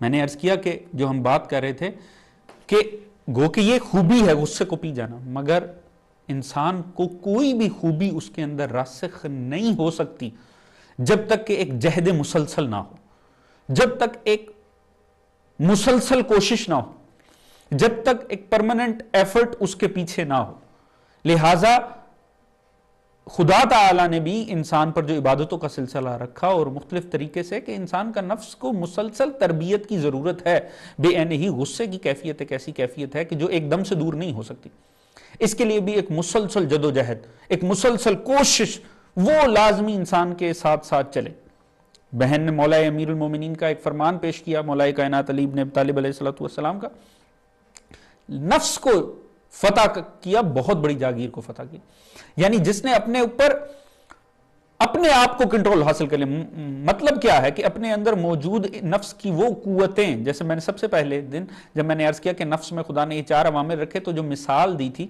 میں نے عرض کیا کہ جو ہم بات کر رہے تھے کہ گو کہ یہ خوبی ہے غصے کو پی جانا، مگر انسان کو کوئی بھی خوبی اس کے اندر راسخ نہیں ہو سکتی جب تک کہ ایک جہد مسلسل نہ ہو، جب تک ایک مسلسل کوشش نہ ہو، جب تک ایک پرماننٹ ایفرٹ اس کے پیچھے نہ ہو. لہٰذا خدا تعالیٰ نے بھی انسان پر جو عبادتوں کا سلسلہ رکھا اور مختلف طریقے سے کہ انسان کا نفس کو مسلسل تربیت کی ضرورت ہے. بے عین ہی غصے کی کیفیت ایک ایسی کیفیت ہے کہ جو ایک دم سے دور نہیں ہو سکتی. اس کے لیے بھی ایک مسلسل جدوجہد، ایک مسلسل کوشش وہ لازمی انسان کے ساتھ ساتھ چلے. بہن نے مولا امیر المومنین کا ایک فرمان پیش کیا، مولا کائنات علی بن ابی طالب علیہ السلام کا، نفس کو فتح کیا، بہت بڑی جاگیر کو فتح کیا. یعنی جس نے اپنے اوپر اپنے آپ کو کنٹرول حاصل کر لیا. مطلب کیا ہے کہ اپنے اندر موجود نفس کی وہ قوتیں، جیسے میں نے سب سے پہلے دن جب میں نے عرض کیا کہ نفس میں خدا نے یہ 4 عوامل رکھے، تو جو مثال دی تھی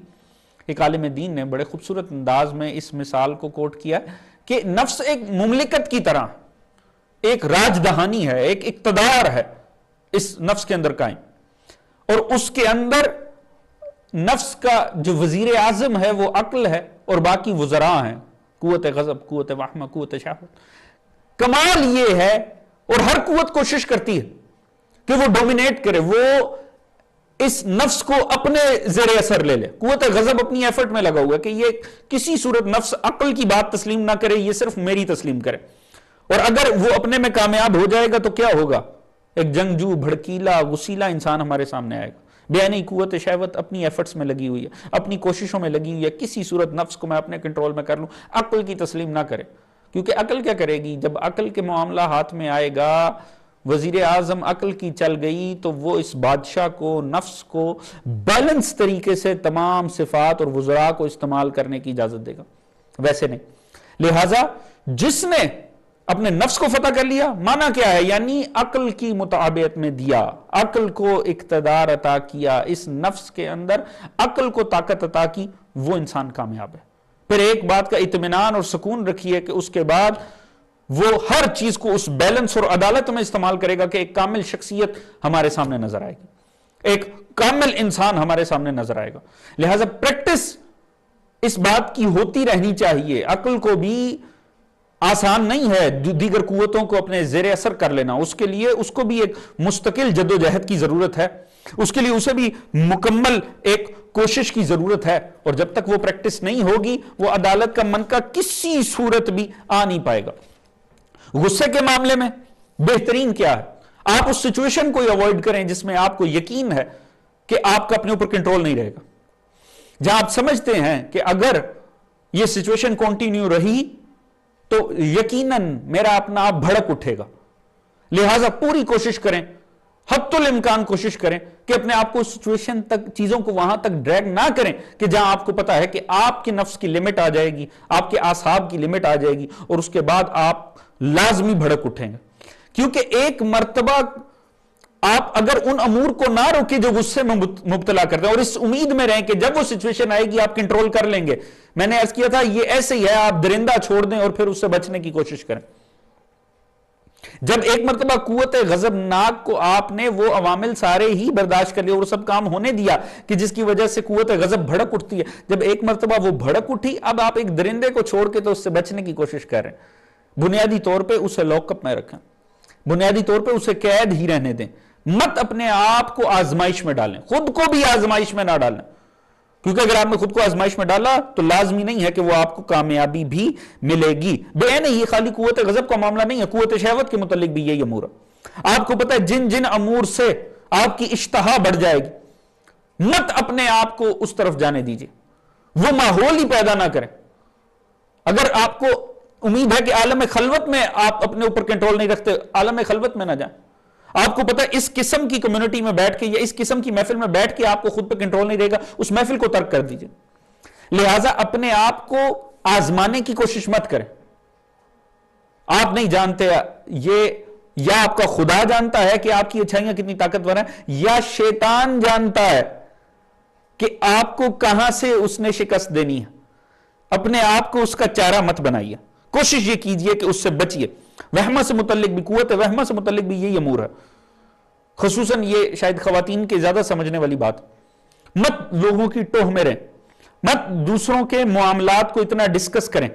ایک عالم دین نے بڑے خوبصورت انداز میں اس مثال کو کوٹ کیا کہ نفس ایک مملکت کی طرح، ایک راج دہانی ہے، ایک اقتدار ہے اس نفس کے اندر قائم، اور اس کے اندر نفس کا جو وزیر اعظم ہے وہ عقل ہے اور باقی وزراء ہیں، قوت غضب، قوت وہمہ، قوت شہوت. کمال یہ ہے، اور ہر قوت کوشش کرتی ہے کہ وہ ڈومینیٹ کرے، وہ اس نفس کو اپنے زیر اثر لے لے. قوت غضب اپنی ایفرٹ میں لگا ہوا ہے کہ یہ کسی صورت نفس عقل کی بات تسلیم نہ کرے، یہ صرف میری تسلیم کرے. اور اگر وہ اپنے میں کامیاب ہو جائے گا تو کیا ہوگا؟ ایک جنگجو، بھڑکیلا، غسیلا انسان ہمارے سامنے آئے گا. بیانی قوت شہوت اپنی ایفرٹس میں لگی ہوئی ہے، اپنی کوششوں میں لگی ہوئی ہے، کسی صورت نفس کو میں اپنے کنٹرول میں کر لوں، عقل کی تسلیم نہ کرے. کیونکہ عقل کیا کرے گی؟ جب عقل کے معاملہ ہاتھ میں آئے گا، وزیر اعظم عقل کی چل گئی، تو وہ اس بادشاہ کو، نفس کو بیلنس طریقے سے تمام صفات اور وزراء کو استعمال کرنے کی اجازت دے گا، ویسے نہیں. لہٰذا جس نے اپنے نفس کو فتح کر لیا، معنی کیا ہے؟ یعنی عقل کی مطابعت میں دیا، عقل کو اقتدار عطا کیا، اس نفس کے اندر عقل کو طاقت عطا کی، وہ انسان کامیاب ہے. پھر ایک بات کا اطمینان اور سکون رکھیے کہ اس کے بعد وہ ہر چیز کو اس بیلنس اور عدالت میں استعمال کرے گا کہ ایک کامل شخصیت ہمارے سامنے نظر آئے گی، ایک کامل انسان ہمارے سامنے نظر آئے گا. لہٰذا پریکٹس اس بات کی ہوتی رہنی چاہیے. عقل کو بھی آسان نہیں ہے دیگر قوتوں کو اپنے زیر اثر کر لینا، اس کے لیے اس کو بھی ایک مستقل جدوجہد کی ضرورت ہے، اس کے لیے اسے بھی مکمل ایک کوشش کی ضرورت ہے. اور جب تک وہ پریکٹس نہیں ہوگی، وہ عدالت کا منکا کسی صورت بھی آ نہیں پائے گا. غصے کے معاملے میں بہترین کیا ہے؟ آپ اس سچویشن کو اوائڈ کریں جس میں آپ کو یقین ہے کہ آپ کا اپنے اوپر کنٹرول نہیں رہے گا، جہاں آپ سمجھتے ہیں کہ اگر یہ سچویشن کنٹینیو رہی تو یقیناً میرا اپنا آپ بھڑک اٹھے گا. لہٰذا پوری کوشش کریں، حد الامکان کوشش کریں کہ اپنے آپ کو سچویشن تک، چیزوں کو وہاں تک ڈریگ نہ کریں کہ جہاں آپ کو پتا ہے کہ آپ کے نفس کی لمٹ آ جائے گی، آپ کے اعصاب کی لمٹ آ جائے گی، اور اس کے بعد آپ لازمی بھڑک اٹھیں گے. کیونکہ ایک مرتبہ آپ اگر ان امور کو نہ روکیں جو غصے میں مبتلا کرتے ہیں، اور اس امید میں رہیں کہ جب وہ سچویشن آئے گی آپ کنٹرول کر لیں گے. میں نے عرض کیا تھا یہ ایسے ہی ہے، آپ درندہ چھوڑ دیں اور پھر اس سے بچنے کی کوشش کریں. جب ایک مرتبہ قوت غضب ناک کو آپ نے وہ عوامل سارے ہی برداشت کر لیے اور سب کام ہونے دیا کہ جس کی وجہ سے قوت غضب بھڑک اٹھتی ہے، جب ایک مرتبہ وہ بھڑک اٹھی، اب آپ ایک درندے کو چھوڑ کے تو اس سے بچنے کی کوشش کر رہے ہیں. بنیادی طور پہ اسے لاک اپ میں رکھیں، بنیادی طور پہ اسے قید ہی رہنے دیں. مت اپنے آپ کو آزمائش میں ڈالیں، خود کو بھی آزمائش میں نہ ڈالیں، کیونکہ اگر آپ نے خود کو آزمائش میں ڈالا تو لازمی نہیں ہے کہ وہ آپ کو کامیابی بھی ملے گی. بے نہیں، یہ خالی قوت غضب کا معاملہ نہیں ہے، قوت شہوت کے متعلق بھی یہی امور ہے. آپ کو پتہ ہے جن جن امور سے آپ کی اشتہا بڑھ جائے گی، مت اپنے آپ کو اس طرف جانے دیجیے، وہ ماحول ہی پیدا نہ کریں. اگر آپ کو امید ہے کہ عالم خلوت میں آپ اپنے اوپر کنٹرول نہیں رکھتے، عالم خلوت میں نہ جائیں. آپ کو پتہ ہے اس قسم کی کمیونٹی میں بیٹھ کے یا اس قسم کی محفل میں بیٹھ کے آپ کو خود پہ کنٹرول نہیں رہے گا، اس محفل کو ترک کر دیجئے. لہٰذا اپنے آپ کو آزمانے کی کوشش مت کریں. آپ نہیں جانتے، یہ یا آپ کا خدا جانتا ہے کہ آپ کی اچھائیاں کتنی طاقتور ہیں، یا شیطان جانتا ہے کہ آپ کو کہاں سے اس نے شکست دینی ہے. اپنے آپ کو اس کا چارہ مت بنائیے، کوشش یہ کیجئے کہ اس سے بچیے. وہمہ سے متعلق بھی، قوت وہمہ سے متعلق بھی یہی امور ہے، خصوصاً یہ شاید خواتین کے زیادہ سمجھنے والی بات. مت لوگوں کی ٹوہ میں رہیں، مت دوسروں کے معاملات کو اتنا ڈسکس کریں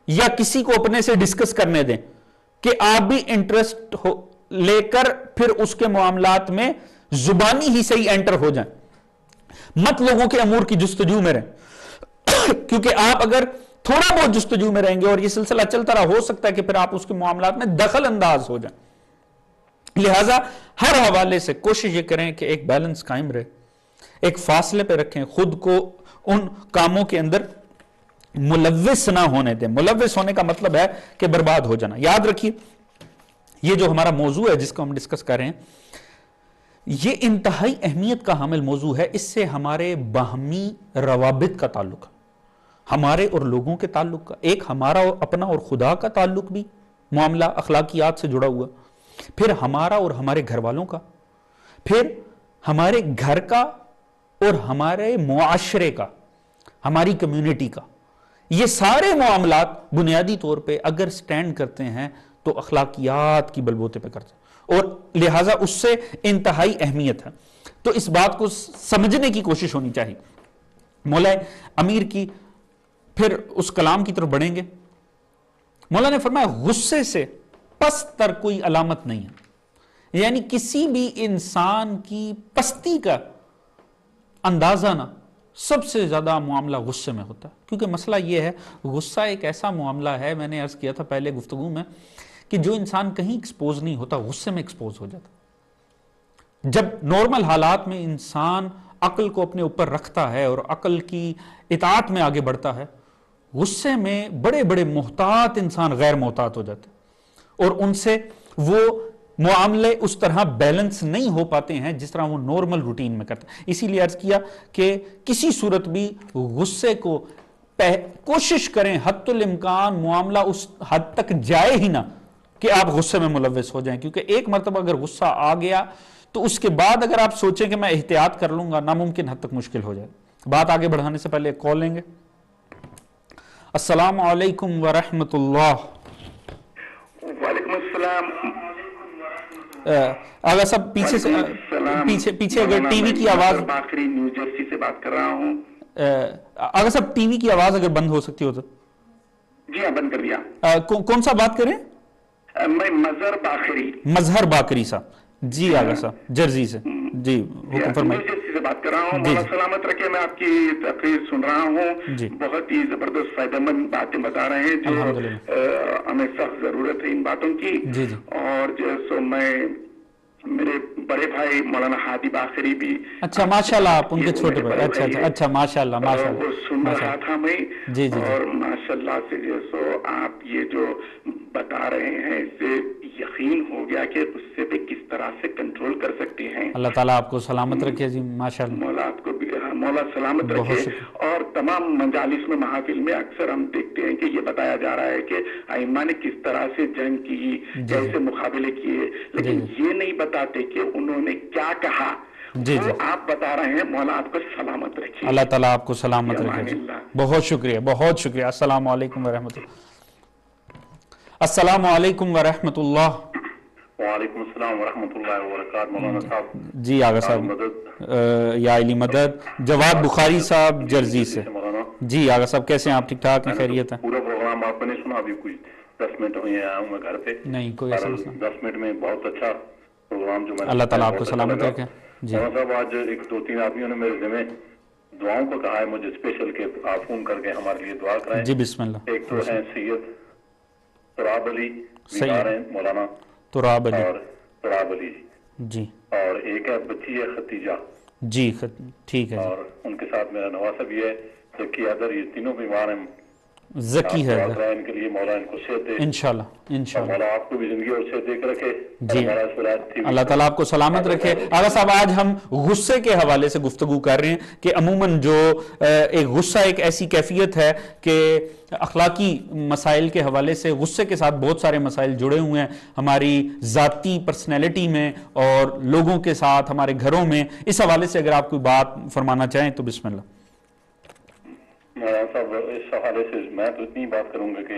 یا کسی کو اپنے سے ڈسکس کرنے دیں کہ آپ بھی انٹرسٹ لے کر پھر اس کے معاملات میں زبانی ہی صحیح انٹر ہو جائیں. مت لوگوں کے امور کی جستجو میں رہیں، کیونکہ آپ اگر تھوڑا بہت جستجو میں رہیں گے اور یہ سلسلہ چلتا رہا، ہو سکتا ہے کہ پھر آپ اس کے معاملات میں دخل انداز ہو جائیں. لہٰذا ہر حوالے سے کوشش یہ کریں کہ ایک بیلنس قائم رہے، ایک فاصلے پہ رکھیں، خود کو ان کاموں کے اندر ملوث نہ ہونے دیں. ملوث ہونے کا مطلب ہے کہ برباد ہو جانا. یاد رکھیے یہ جو ہمارا موضوع ہے جس کو ہم ڈسکس کر رہے ہیں، یہ انتہائی اہمیت کا حامل موضوع ہے. اس سے ہمارے باہمی روابط کا تعلق ہے، ہمارے اور لوگوں کے تعلق کا، ایک ہمارا اور اپنا اور خدا کا تعلق بھی معاملہ اخلاقیات سے جڑا ہوا، پھر ہمارا اور ہمارے گھر والوں کا، پھر ہمارے گھر کا اور ہمارے معاشرے کا، ہماری کمیونٹی کا. یہ سارے معاملات بنیادی طور پہ اگر سٹینڈ کرتے ہیں تو اخلاقیات کی بلبوتے پہ کرتے ہیں، اور لہٰذا اس سے انتہائی اہمیت ہے. تو اس بات کو سمجھنے کی کوشش ہونی چاہیے. مولا امیر کی پھر اس کلام کی طرف بڑھیں گے. مولا نے فرمایا غصے سے پست تر کوئی علامت نہیں ہے، یعنی کسی بھی انسان کی پستی کا اندازہ نہ سب سے زیادہ معاملہ غصے میں ہوتا ہے. کیونکہ مسئلہ یہ ہے، غصہ ایک ایسا معاملہ ہے، میں نے عرض کیا تھا پہلے گفتگو میں، کہ جو انسان کہیں ایکسپوز نہیں ہوتا غصے میں ایکسپوز ہو جاتا. جب نارمل حالات میں انسان عقل کو اپنے اوپر رکھتا ہے اور عقل کی اطاعت میں آگے بڑھتا ہے، غصے میں بڑے بڑے محتاط انسان غیر محتاط ہو جاتے اور ان سے وہ معاملے اس طرح بیلنس نہیں ہو پاتے ہیں جس طرح وہ نارمل روٹین میں کرتے ہیں. اسی لیے عرض کیا کہ کسی صورت بھی غصے کو کوشش کریں حد الامکان معاملہ اس حد تک جائے ہی نہ کہ آپ غصے میں ملوث ہو جائیں. کیونکہ ایک مرتبہ اگر غصہ آ گیا تو اس کے بعد اگر آپ سوچیں کہ میں احتیاط کر لوں گا، ناممکن حد تک مشکل ہو جائے. بات آگے بڑھانے سے پہلے ایک کال لیں گے. السلام علیکم ورحمۃ اللہ. وعلیکم السلام. آغا صاحب پیچھے اگر ٹی وی کی آواز، باقری نیو جرسی سے بات کر رہا ہوں. آغا صاحب ٹی وی کی آواز اگر بند ہو سکتی ہو تو. جی ہاں بند کر دیا. کون سا بات کریں؟ میں مظہر باقری. مظہر باقری صاحب. جی آغا صاحب جرسی سے. جی حکم فرمائیے. نیو جرسی سے بات کر رہا ہوں. مولا سلامت رکھے. میں آپ کی تقریر سن رہا ہوں. بہت ہی زبردست فائدہ مند باتیں بتا رہے ہیں جو ہمیں سخت ضرورت ہے ان باتوں کی. اور جو سو میں میرے بڑے بھائی مولانا ہادی باقری بھی. اچھا ماشاءاللہ آپ ان کے چھوٹے بھائی. اچھا ماشاءاللہ وہ سن رہا تھا میں. اور ماشاءاللہ سے جو سو آپ یہ جو بتا رہے ہیں اس سے یقین ہو گیا کہ اس سے بھی کس طرح سے کنٹرول کر سکتے ہیں. اللہ تعالیٰ آپ کو سلامت رکھے. جی ماشاءاللہ. مولا آپ کو بھی مولا سلامت رکھے. اور تمام مجالس میں محافل میں اکثر ہم دیکھتے ہیں کہ یہ بتایا جا رہا ہے کہ ائمہ نے کس طرح سے جنگ کی، کیسے مقابلے کیے، لیکن یہ نہیں بتاتے کہ انہوں نے کیا کہا. وہ آپ بتا رہے ہیں. مولا آپ کو سلامت رکھے. اللہ تعالیٰ آپ کو سلامت رکھے. بہت شکریہ بہت شکریہ. السلام علیکم ورحمۃ اللہ. السلام علیکم ورحمۃ اللہ. وعلیکم السلام ورحمۃ اللہ وبرکاتہ. مولانا صاحب. جی آغا صاحب. یا علی مدد. جواد بخاری صاحب جرزی سے. جی آغا صاحب کیسے ہیں آپ؟ ٹھیک ٹھاک ہیں؟ خیریت ہے؟ پورا پروگرام آپ نے سنا. ابھی کچھ 10 منٹ ہوئے ہیں، آیا ہوں میں گھر پہ. نہیں کوئی ایسا مسئلہ. 10 منٹ میں بہت اچھا پروگرام جو میں نے. اللہ تعالیٰ آپ کو سلامت رکھے. جی مولانا صاحب آج 2-3 آدمیوں نے میرے ذمہ دعاؤں کو کہا ہے مجھے اسپیشل کہ آپ فون کر کے ہمارے لیے دعا کرائیں. جی بسم اللہ. ایک تو ہیں سید تراب علی، بیمار ہیں مولانا تراب علی. اور تراب علی جی. اور ایک ہے بچی ہے ختیجہ. جی ٹھیک ہے. اور ان کے ساتھ میرا نواسا بھی ہے ذکی حیدر. یہ تینوں بیمار ہیں. ذکی حیدر ان کے لیے مولا ان کو صحت دے انشاءاللہ. انشاءاللہ مولا آپ کو بھی زندگی اور صحت دے کے رکھے. جی اللہ تعالیٰ آپ کو سلامت رکھے. آغا صاحب آج ہم غصے کے حوالے سے گفتگو کر رہے ہیں کہ عموماً جو ایک غصہ ایک ایسی کیفیت ہے کہ اخلاقی مسائل کے حوالے سے غصے کے ساتھ بہت سارے مسائل جڑے ہوئے ہیں ہماری ذاتی پرسنالٹی میں اور لوگوں کے ساتھ ہمارے گھروں میں. اس حوالے سے اگر آپ کوئی بات فرمانا چاہیں تو بسم اللہ. مولانا صاحب اس حوالے سے میں تو اتنی بات کروں گا کہ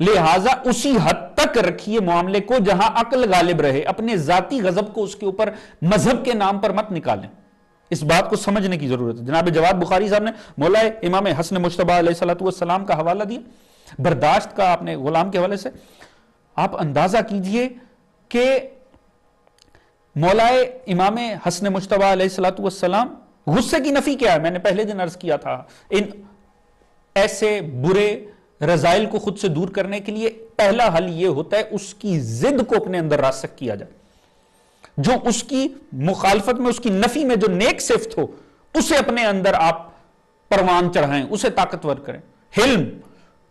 لہٰذا اسی حد تک رکھیے معاملے کو جہاں عقل غالب رہے، اپنے ذاتی غضب کو اس کے اوپر مذہب کے نام پر مت نکالیں. اس بات کو سمجھنے کی ضرورت ہے. جناب جواد بخاری صاحب نے مولا امام حسن مجتبی علیہ السلام کا حوالہ دیا برداشت کا اپنے غلام کے حوالے سے. آپ اندازہ کیجئے کہ مولا امام حسن مجتبی علیہ السلام غصے کی نفی کیا ہے. میں نے پہلے دن عرض کیا تھا ان ایسے برے رذائل کو خود سے دور کرنے کے لیے پہلا حل یہ ہوتا ہے اس کی ضد کو اپنے اندر راسخ کیا جائے. جو اس کی مخالفت میں، اس کی نفی میں جو نیک صفت ہو اسے اپنے اندر آپ پروان چڑھائیں، اسے طاقتور کریں. حلم،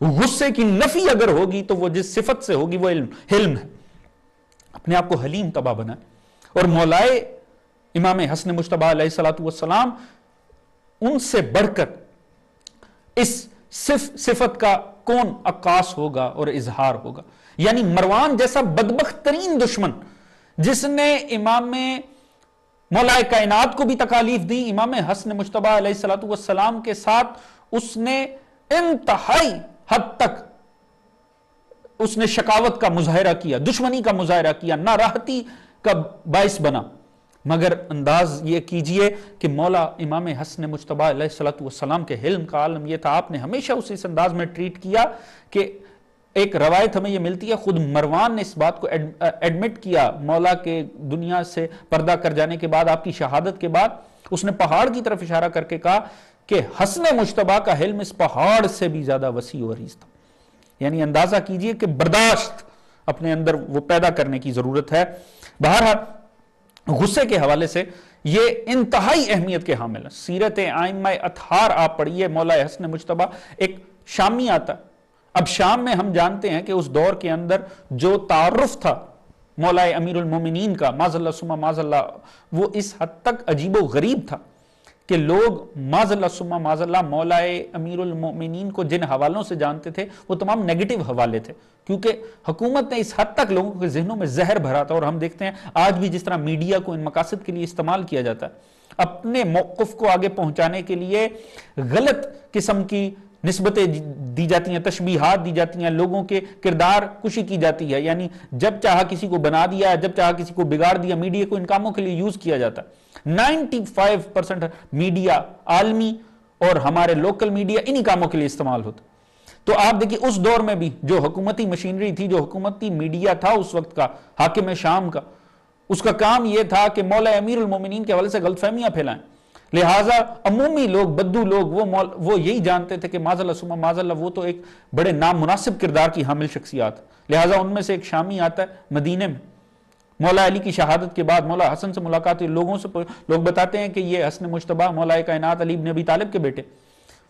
غصے کی نفی اگر ہوگی تو وہ جس صفت سے ہوگی وہ حلم ہے. اپنے آپ کو حلیم طبع بنائیں. اور مولائے امام حسن مجتبی علیہ السلام ان سے بڑھ کر اس صفت کا کون عکاس ہوگا اور اظہار ہوگا. یعنی مروان جیسا بدبخت ترین دشمن جس نے امام مولا کائنات کو بھی تکالیف دی، امام حسن مجتبی علیہ السلام کے ساتھ اس نے انتہائی حد تک اس نے شقاوت کا مظاہرہ کیا، دشمنی کا مظاہرہ کیا، ناراحتی کا باعث بنا. مگر انداز یہ کیجئے کہ مولا امام حسن مجتبی علیہ السلام کے حلم کا عالم یہ تھا، آپ نے ہمیشہ اس انداز میں ٹریٹ کیا کہ ایک روایت ہمیں یہ ملتی ہے، خود مروان نے اس بات کو ایڈمٹ کیا مولا کے دنیا سے پردہ کر جانے کے بعد، آپ کی شہادت کے بعد اس نے پہاڑ کی طرف اشارہ کر کے کہا کہ حسن مجتبی کا حلم اس پہاڑ سے بھی زیادہ وسیع و عریض تھا. یعنی اندازہ کیجئے کہ برداشت اپنے اندر وہ پیدا کرنے کی ضرورت ہے. بہرحال غصے کے حوالے سے یہ انتہائی اہمیت کے حامل ہے. سیرت ائمہ اطہار آپ پڑھیے، مولا حسن مجتبی ایک شامی آتا. اب شام میں ہم جانتے ہیں کہ اس دور کے اندر جو تعارف تھا مولا امیر المومنین کا معاذ اللہ ثم معاذ اللہ، وہ اس حد تک عجیب و غریب تھا کہ لوگ معاذ اللہ ثم معاذ اللہ مولا امیر المومنین کو جن حوالوں سے جانتے تھے وہ تمام نیگیٹو حوالے تھے، کیونکہ حکومت نے اس حد تک لوگوں کے ذہنوں میں زہر بھرا تھا. اور ہم دیکھتے ہیں آج بھی جس طرح میڈیا کو ان مقاصد کے لیے استعمال کیا جاتا ہے، اپنے موقف کو آگے پہنچانے کے لیے غلط قسم کی نسبتیں دی جاتی ہیں، تشبیہات دی جاتی ہیں، لوگوں کے کردار کشی کی جاتی ہے. یعنی جب چاہا کسی کو بنا دیا، جب چاہا کسی کو بگاڑ دیا. میڈیا کو ان کاموں کے لیے یوز کیا جاتا ہے. 95% میڈیا عالمی اور ہمارے لوکل میڈیا انہی کاموں کے لیے استعمال ہوتا. تو آپ دیکھیں اس دور میں بھی جو حکومتی مشینری تھی، جو حکومتی میڈیا تھا اس وقت کا حاکم شام کا، اس کا کام یہ تھا کہ مولا امیر المومنین کے حوالے سے غلط فہمیاں پھیلائیں. لہٰذا عمومی لوگ، بدو لوگ وہ یہی جانتے تھے کہ معاذ اللہ ثم معاذ اللہ وہ تو ایک بڑے نامناسب کردار کی حامل شخصیات. لہٰذا ان میں سے ایک شامی آتا ہے مدینے میں، مولا علی کی شہادت کے بعد مولا حسن سے ملاقات ہوئی. لوگ بتاتے ہیں کہ یہ حسن مجتبی مولا کائنات علی بن ابی طالب کے بیٹے.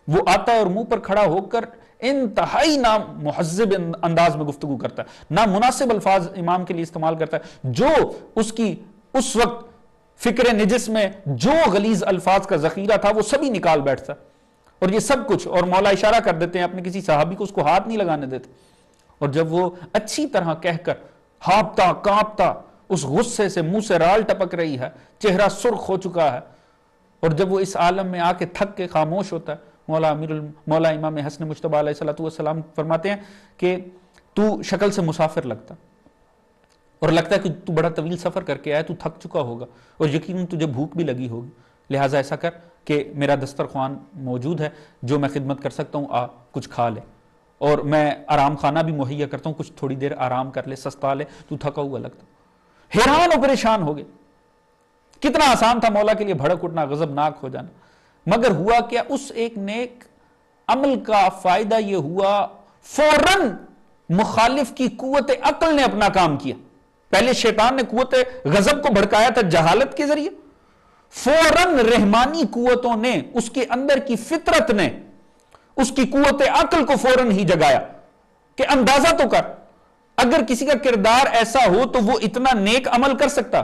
وہ آتا ہے اور منہ پر کھڑا ہو کر انتہائی نامہذب انداز میں گفتگو کرتا ہے، نامناسب الفاظ امام کے لیے استعمال کرتا ہے. جو اس کی اس وقت فکر نجس میں جو غلیظ الفاظ کا ذخیرہ تھا وہ سبھی نکال بیٹھتا. اور یہ سب کچھ، اور مولا اشارہ کر دیتے ہیں اپنے کسی صحابی کو اس کو ہاتھ نہیں لگانے دیتے. اور جب وہ اچھی طرح کہہ کر ہانپتا کانپتا اس غصے سے منہ سے رال ٹپک رہی ہے، چہرہ سرخ ہو چکا ہے، اور جب وہ اس عالم میں آ کے تھک کے خاموش ہوتا ہے، مولا امام حسن مجتبی علیہ السلام فرماتے ہیں کہ تو شکل سے مسافر لگتا اور لگتا ہے کہ تو بڑا طویل سفر کر کے آیا، تو تھک چکا ہوگا اور یقیناً تجھے بھوک بھی لگی ہوگی. لہٰذا ایسا کر کہ میرا دسترخوان موجود ہے، جو میں خدمت کر سکتا ہوں آ کچھ کھا لے، اور میں آرام خانہ بھی مہیا کرتا ہوں، کچھ تھوڑی دیر آرام کر لے، سستا لے، تو تھکا ہوا لگتا. حیران و پریشان ہو گئے. کتنا آسان تھا مولا کے لیے بھڑک اٹھنا، غضبناک ہو جانا. مگر ہوا کیا؟ اس ایک نیک عمل کا فائدہ یہ ہوا فوراً مخالف کی قوت عقل نے اپنا کام کیا. پہلے شیطان نے قوت غضب کو بھڑکایا تھا جہالت کے ذریعے، فوراً رحمانی قوتوں نے، اس کے اندر کی فطرت نے اس کی قوت عقل کو فوراً ہی جگایا کہ اندازہ تو کر، اگر کسی کا کردار ایسا ہو تو وہ اتنا نیک عمل کر سکتا.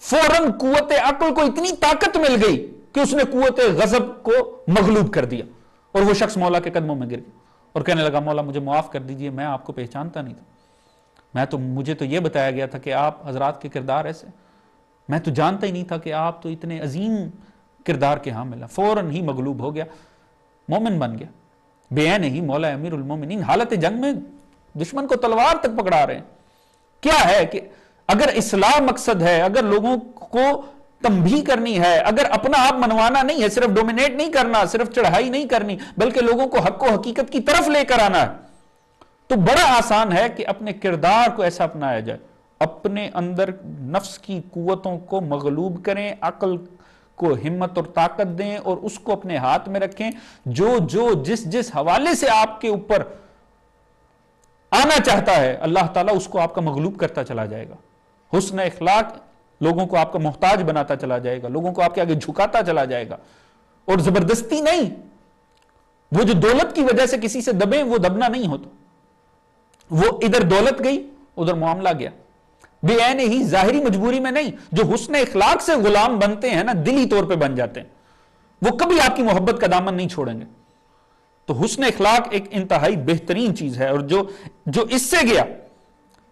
فوراً قوت عقل کو اتنی طاقت مل گئی کہ اس نے قوت غضب کو مغلوب کر دیا، اور وہ شخص مولا کے قدموں میں گر گیا اور کہنے لگا مولا مجھے معاف کر دیجئے، میں آپ کو پہچانتا نہیں تھا، مجھے تو یہ بتایا گیا تھا کہ آپ حضرات کے کردار ایسے، میں تو جانتا ہی نہیں تھا کہ آپ تو اتنے عظیم کردار کے حامل ہیں. فوراً ہی مغلوب ہو گیا، مومن بن گیا. بے عین ہی مولا امیر المومنین حالت جنگ میں دشمن کو تلوار تک پکڑا رہے ہیں. کیا ہے کہ اگر اصلاح مقصد ہے، اگر لوگوں کو تنبیہ کرنی ہے، اگر اپنا آپ منوانا نہیں ہے، صرف ڈومینیٹ نہیں کرنا، صرف چڑھائی نہیں کرنی، بلکہ لوگوں کو حق و حقیقت کی طرف لے کر آنا ہے، تو بڑا آسان ہے کہ اپنے کردار کو ایسا اپنایا جائے، اپنے اندر نفس کی قوتوں کو مغلوب کریں، عقل کو ہمت اور طاقت دیں اور اس کو اپنے ہاتھ میں رکھیں. جو جس حوالے سے آپ کے اوپر آنا چاہتا ہے اللہ تعالیٰ اس کو آپ کا مغلوب کرتا چلا جائے گا. حسن اخلاق لوگوں کو آپ کا محتاج بناتا چلا جائے گا، لوگوں کو آپ کے آگے جھکاتا چلا جائے گا، اور زبردستی نہیں. وہ جو دولت کی وجہ سے کسی سے دبیں وہ دبنا نہیں ہوتا، وہ ادھر دولت گئی ادھر معاملہ گیا. بے عین ہی ظاہری مجبوری میں نہیں. جو حسن اخلاق سے غلام بنتے ہیں نا دلی طور پہ بن جاتے ہیں، وہ کبھی آپ کی محبت کا دامن نہیں چھوڑیں گے. تو حسن اخلاق ایک انتہائی بہترین چیز ہے، اور جو اس سے گیا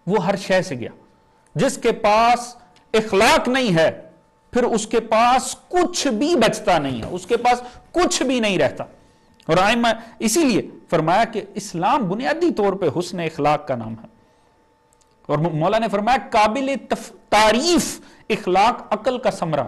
وہ ہر شے سے گیا. جس کے پاس اخلاق نہیں ہے پھر اس کے پاس کچھ بھی بچتا نہیں ہے، اس کے پاس کچھ بھی نہیں رہتا. اور آئمہ اسی لیے فرمایا کہ اسلام بنیادی طور پہ حسن اخلاق کا نام ہے. اور مولا نے فرمایا قابل تعریف اخلاق عقل کا ثمرہ،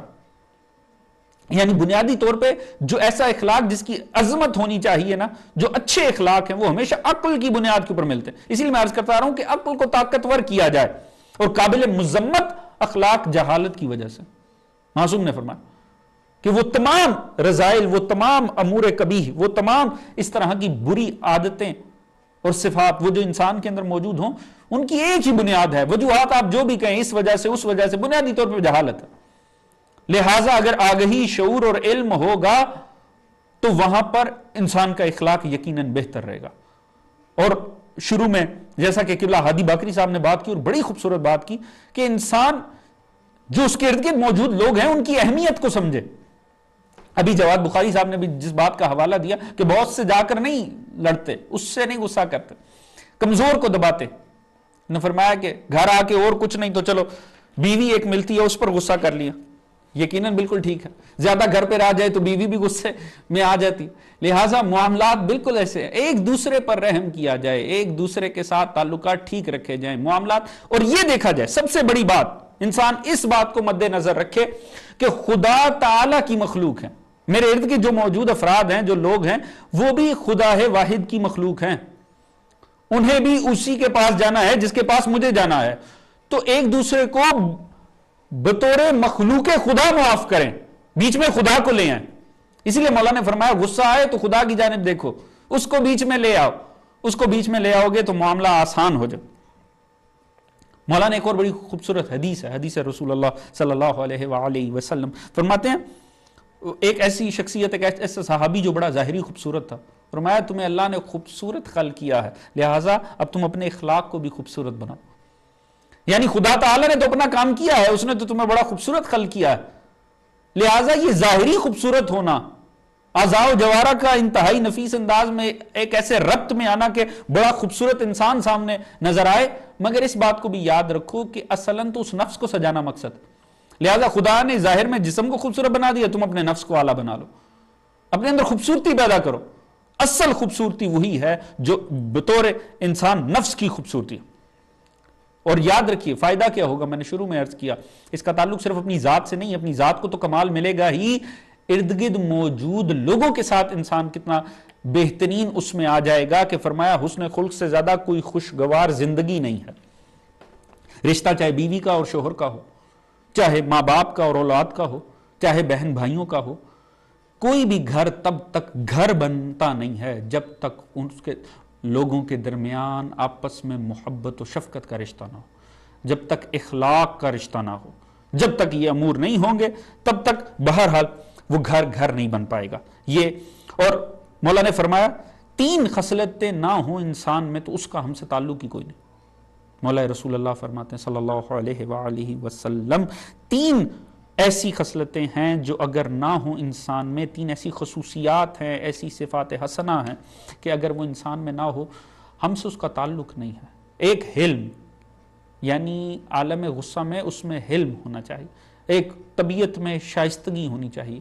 یعنی بنیادی طور پہ جو ایسا اخلاق جس کی عظمت ہونی چاہیے نا، جو اچھے اخلاق ہیں وہ ہمیشہ عقل کی بنیاد کے اوپر ملتے ہیں. اسی لیے میں عرض کرتا رہا ہوں کہ عقل کو طاقتور کیا جائے. اور قابل مذمت اخلاق جہالت کی وجہ سے. معصوم نے فرمایا کہ وہ تمام رذائل، وہ تمام امور قبیح، وہ تمام اس طرح کی بری عادتیں اور صفات وہ جو انسان کے اندر موجود ہوں، ان کی ایک ہی بنیاد ہے. وجوہات آپ جو بھی کہیں، اس وجہ سے اس وجہ سے، بنیادی طور پر جہالت ہے. لہٰذا اگر آگہی، شعور اور علم ہوگا تو وہاں پر انسان کا اخلاق یقیناً بہتر رہے گا. اور شروع میں جیسا کہ قبلہ ہادی باقری صاحب نے بات کی اور بڑی خوبصورت بات کی کہ انسان جو اس کے ارد گرد موجود لوگ ہیں ان کی اہمیت کو سمجھے. ابھی جواد بخاری صاحب نے بھی جس بات کا حوالہ دیا کہ بہت سے جا کر نہیں لڑتے، اس سے نہیں غصہ کرتے، کمزور کو دباتے. نے فرمایا کہ گھر آ کے اور کچھ نہیں تو چلو بیوی ایک ملتی ہے اس پر غصہ کر لیا، یقیناً بالکل ٹھیک ہے. زیادہ گھر پہ آ جائے تو بیوی بھی غصے میں آ جاتی. لہٰذا معاملات بالکل ایسے ہیں، ایک دوسرے پر رحم کیا جائے، ایک دوسرے کے ساتھ تعلقات ٹھیک رکھے جائیں معاملات. اور یہ دیکھا جائے سب سے بڑی بات، انسان اس بات کو مد نظر رکھے کہ خدا تعالی کی مخلوق ہے. میرے ارد گرد جو موجود افراد ہیں، جو لوگ ہیں، وہ بھی خدا واحد کی مخلوق ہیں. انہیں بھی اسی کے پاس جانا ہے جس کے پاس مجھے جانا ہے. تو ایک دوسرے کو بطور مخلوق خدا معاف کریں، بیچ میں خدا کو لے آئیں. اسی لیے مولا نے فرمایا غصہ آئے تو خدا کی جانب دیکھو، اس کو بیچ میں لے آؤ. اس کو بیچ میں لے آؤ گے تو معاملہ آسان ہو جائے. مولا نے ایک اور بڑی خوبصورت حدیث ہے، حدیث رسول اللہ صلی اللہ علیہ وآلہ وسلم. فرماتے ہیں ایک ایسی شخصیت، ایک ایسا صحابی جو بڑا ظاہری خوبصورت تھا، فرمایا تمہیں اللہ نے خوبصورت خلق کیا ہے، لہٰذا اب تم اپنے اخلاق کو بھی خوبصورت بناؤ. یعنی خدا تعالی نے تو اپنا کام کیا ہے، اس نے تو تمہیں بڑا خوبصورت خلق کیا ہے، لہٰذا یہ ظاہری خوبصورت ہونا، اعضاء و جوارح کا انتہائی نفیس انداز میں ایک ایسے ربط میں آنا کہ بڑا خوبصورت انسان سامنے نظر آئے، مگر اس بات کو بھی یاد رکھو کہ اصلاً تو اس نفس کو سجانا مقصد. لہٰذا خدا نے ظاہر میں جسم کو خوبصورت بنا دیا، تم اپنے نفس کو اعلیٰ بنا لو، اپنے اندر خوبصورتی پیدا کرو. اصل خوبصورتی وہی ہے جو بطور انسان نفس کی خوبصورتی. اور یاد رکھیے فائدہ کیا ہوگا، میں نے شروع میں عرض کیا، اس کا تعلق صرف اپنی ذات سے نہیں، اپنی ذات کو تو کمال ملے گا ہی، ارد گرد موجود لوگوں کے ساتھ انسان کتنا بہترین اس میں آ جائے گا کہ فرمایا حسن خلق سے زیادہ کوئی خوشگوار زندگی نہیں ہے. رشتہ چاہے بیوی کا اور شوہر کا ہو، چاہے ماں باپ کا اور اولاد کا ہو، چاہے بہن بھائیوں کا ہو، کوئی بھی گھر تب تک گھر بنتا نہیں ہے جب تک اس کے لوگوں کے درمیان آپس میں محبت و شفقت کا رشتہ نہ ہو، جب تک اخلاق کا رشتہ نہ ہو. جب تک یہ امور نہیں ہوں گے تب تک بہرحال وہ گھر نہیں بن پائے گا. یہ اور مولا نے فرمایا 3 خصلتیں نہ ہوں انسان میں تو اس کا ہم سے تعلق ہی کوئی نہیں. مولا رسول اللہ فرماتے ہیں صلی اللہ علیہ وآلہ وسلم 3 ایسی خصلتیں ہیں جو اگر نہ ہوں انسان میں، 3 ایسی خصوصیات ہیں، ایسی صفات حسنہ ہیں کہ اگر وہ انسان میں نہ ہو ہم سے اس کا تعلق نہیں ہے. ایک حلم، یعنی عالم غصہ میں اس میں حلم ہونا چاہیے. ایک طبیعت میں شائستگی ہونی چاہیے.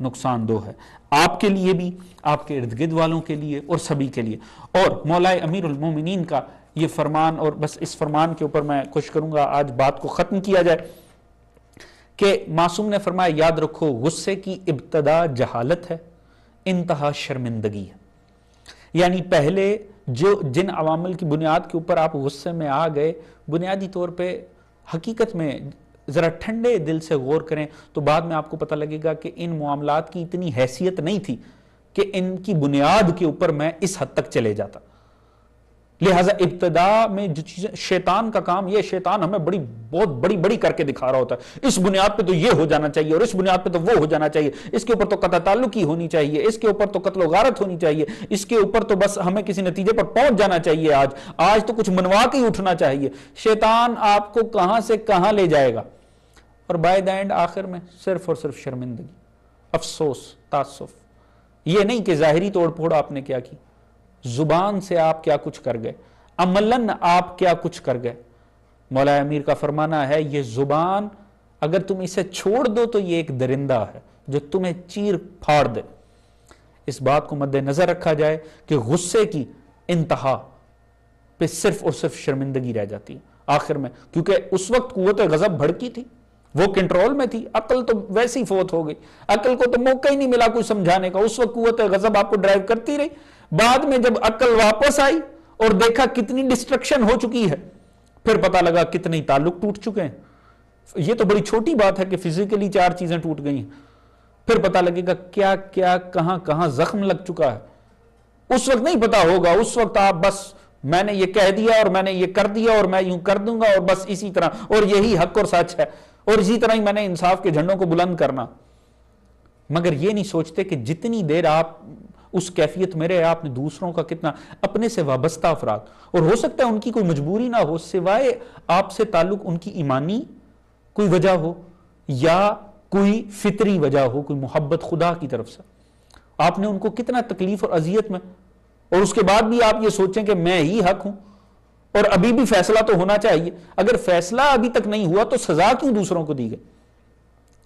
نقصان دہ ہے، آپ کے لیے بھی، آپ کے ارد گرد والوں کے لیے اور سبھی کے لیے۔ اور مولا امیر المومنین کا یہ فرمان، اور بس اس فرمان کے اوپر میں کوشش کروں گا آج بات کو ختم کیا جائے، کہ معصوم نے فرمایا یاد رکھو غصے کی ابتدا جہالت ہے، انتہا شرمندگی ہے۔ یعنی پہلے جن عوامل کی بنیاد کے اوپر آپ غصے میں آ گئے، بنیادی طور پہ حقیقت میں ذرا ٹھنڈے دل سے غور کریں تو بعد میں آپ کو پتہ لگے گا کہ ان معاملات کی اتنی حیثیت نہیں تھی کہ ان کی بنیاد کے اوپر میں اس حد تک چلے جاتا۔ لہٰذا ابتدا میں جو چیزیں شیطان کا کام، یہ شیطان ہمیں بہت بڑی کر کے دکھا رہا ہوتا ہے، اس بنیاد پہ تو یہ ہو جانا چاہیے اور اس بنیاد پہ تو وہ ہو جانا چاہیے، اس کے اوپر تو قطع تعلق ہی ہونی چاہیے، اس کے اوپر تو قتل و غارت ہونی چاہیے، اس کے اوپر تو بس ہمیں کسی نتیجے پر پہنچ جانا چاہیے، آج تو کچھ منوا کے ہی اٹھنا چاہیے۔ شیطان آپ کو کہاں سے کہاں لے جائے گا، اور بائی دا اینڈ آخر میں صرف اور صرف شرمندگی، افسوس، تاسف۔ یہ نہیں کہ ظاہری توڑ پھوڑ آپ نے کیا کی، زبان سے آپ کیا کچھ کر گئے، عملاً آپ کیا کچھ کر گئے۔ مولا امیر کا فرمانا ہے یہ زبان اگر تم اسے چھوڑ دو تو یہ ایک درندہ ہے جو تمہیں چیر پھاڑ دے۔ اس بات کو مد نظر رکھا جائے کہ غصے کی انتہا پہ صرف اور صرف شرمندگی رہ جاتی ہے آخر میں، کیونکہ اس وقت قوت غضب بھڑکی تھی، وہ کنٹرول میں تھی، عقل تو ویسی فوت ہو گئی، عقل کو تو موقع ہی نہیں ملا کوئی سمجھانے کا، اس وقت قوت غضب آپ کو ڈرائیو کرتی رہی۔ بعد میں جب عقل واپس آئی اور دیکھا کتنی ڈسٹرکشن ہو چکی ہے، پھر پتا لگا کتنے تعلق ٹوٹ چکے ہیں۔ یہ تو بڑی چھوٹی بات ہے کہ فزیکلی 4 چیزیں ٹوٹ گئی ہیں، پھر پتا لگے گا کیا کیا کہاں کہاں زخم لگ چکا ہے۔ اس وقت نہیں پتا ہوگا، اس وقت آپ بس میں نے یہ کہہ دیا اور میں نے یہ کر دیا اور میں یوں کر دوں گا اور بس اسی طرح، اور یہی حق اور سچ ہے اور اسی طرح ہی میں نے انصاف کے جھنڈوں کو بلند کرنا۔ مگر یہ نہیں سوچتے کہ جتنی دیر آپ اس کیفیت میں رہے، آپ نے دوسروں کا کتنا، اپنے سے وابستہ افراد، اور ہو سکتا ہے ان کی کوئی مجبوری نہ ہو، سوائے آپ سے تعلق ان کی ایمانی کوئی وجہ ہو یا کوئی فطری وجہ ہو، کوئی محبت خدا کی طرف سے، آپ نے ان کو کتنا تکلیف اور اذیت میں، اور اس کے بعد بھی آپ یہ سوچیں کہ میں ہی حق ہوں اور ابھی بھی فیصلہ تو ہونا چاہیے۔ اگر فیصلہ ابھی تک نہیں ہوا تو سزا کیوں دوسروں کو دی گئی؟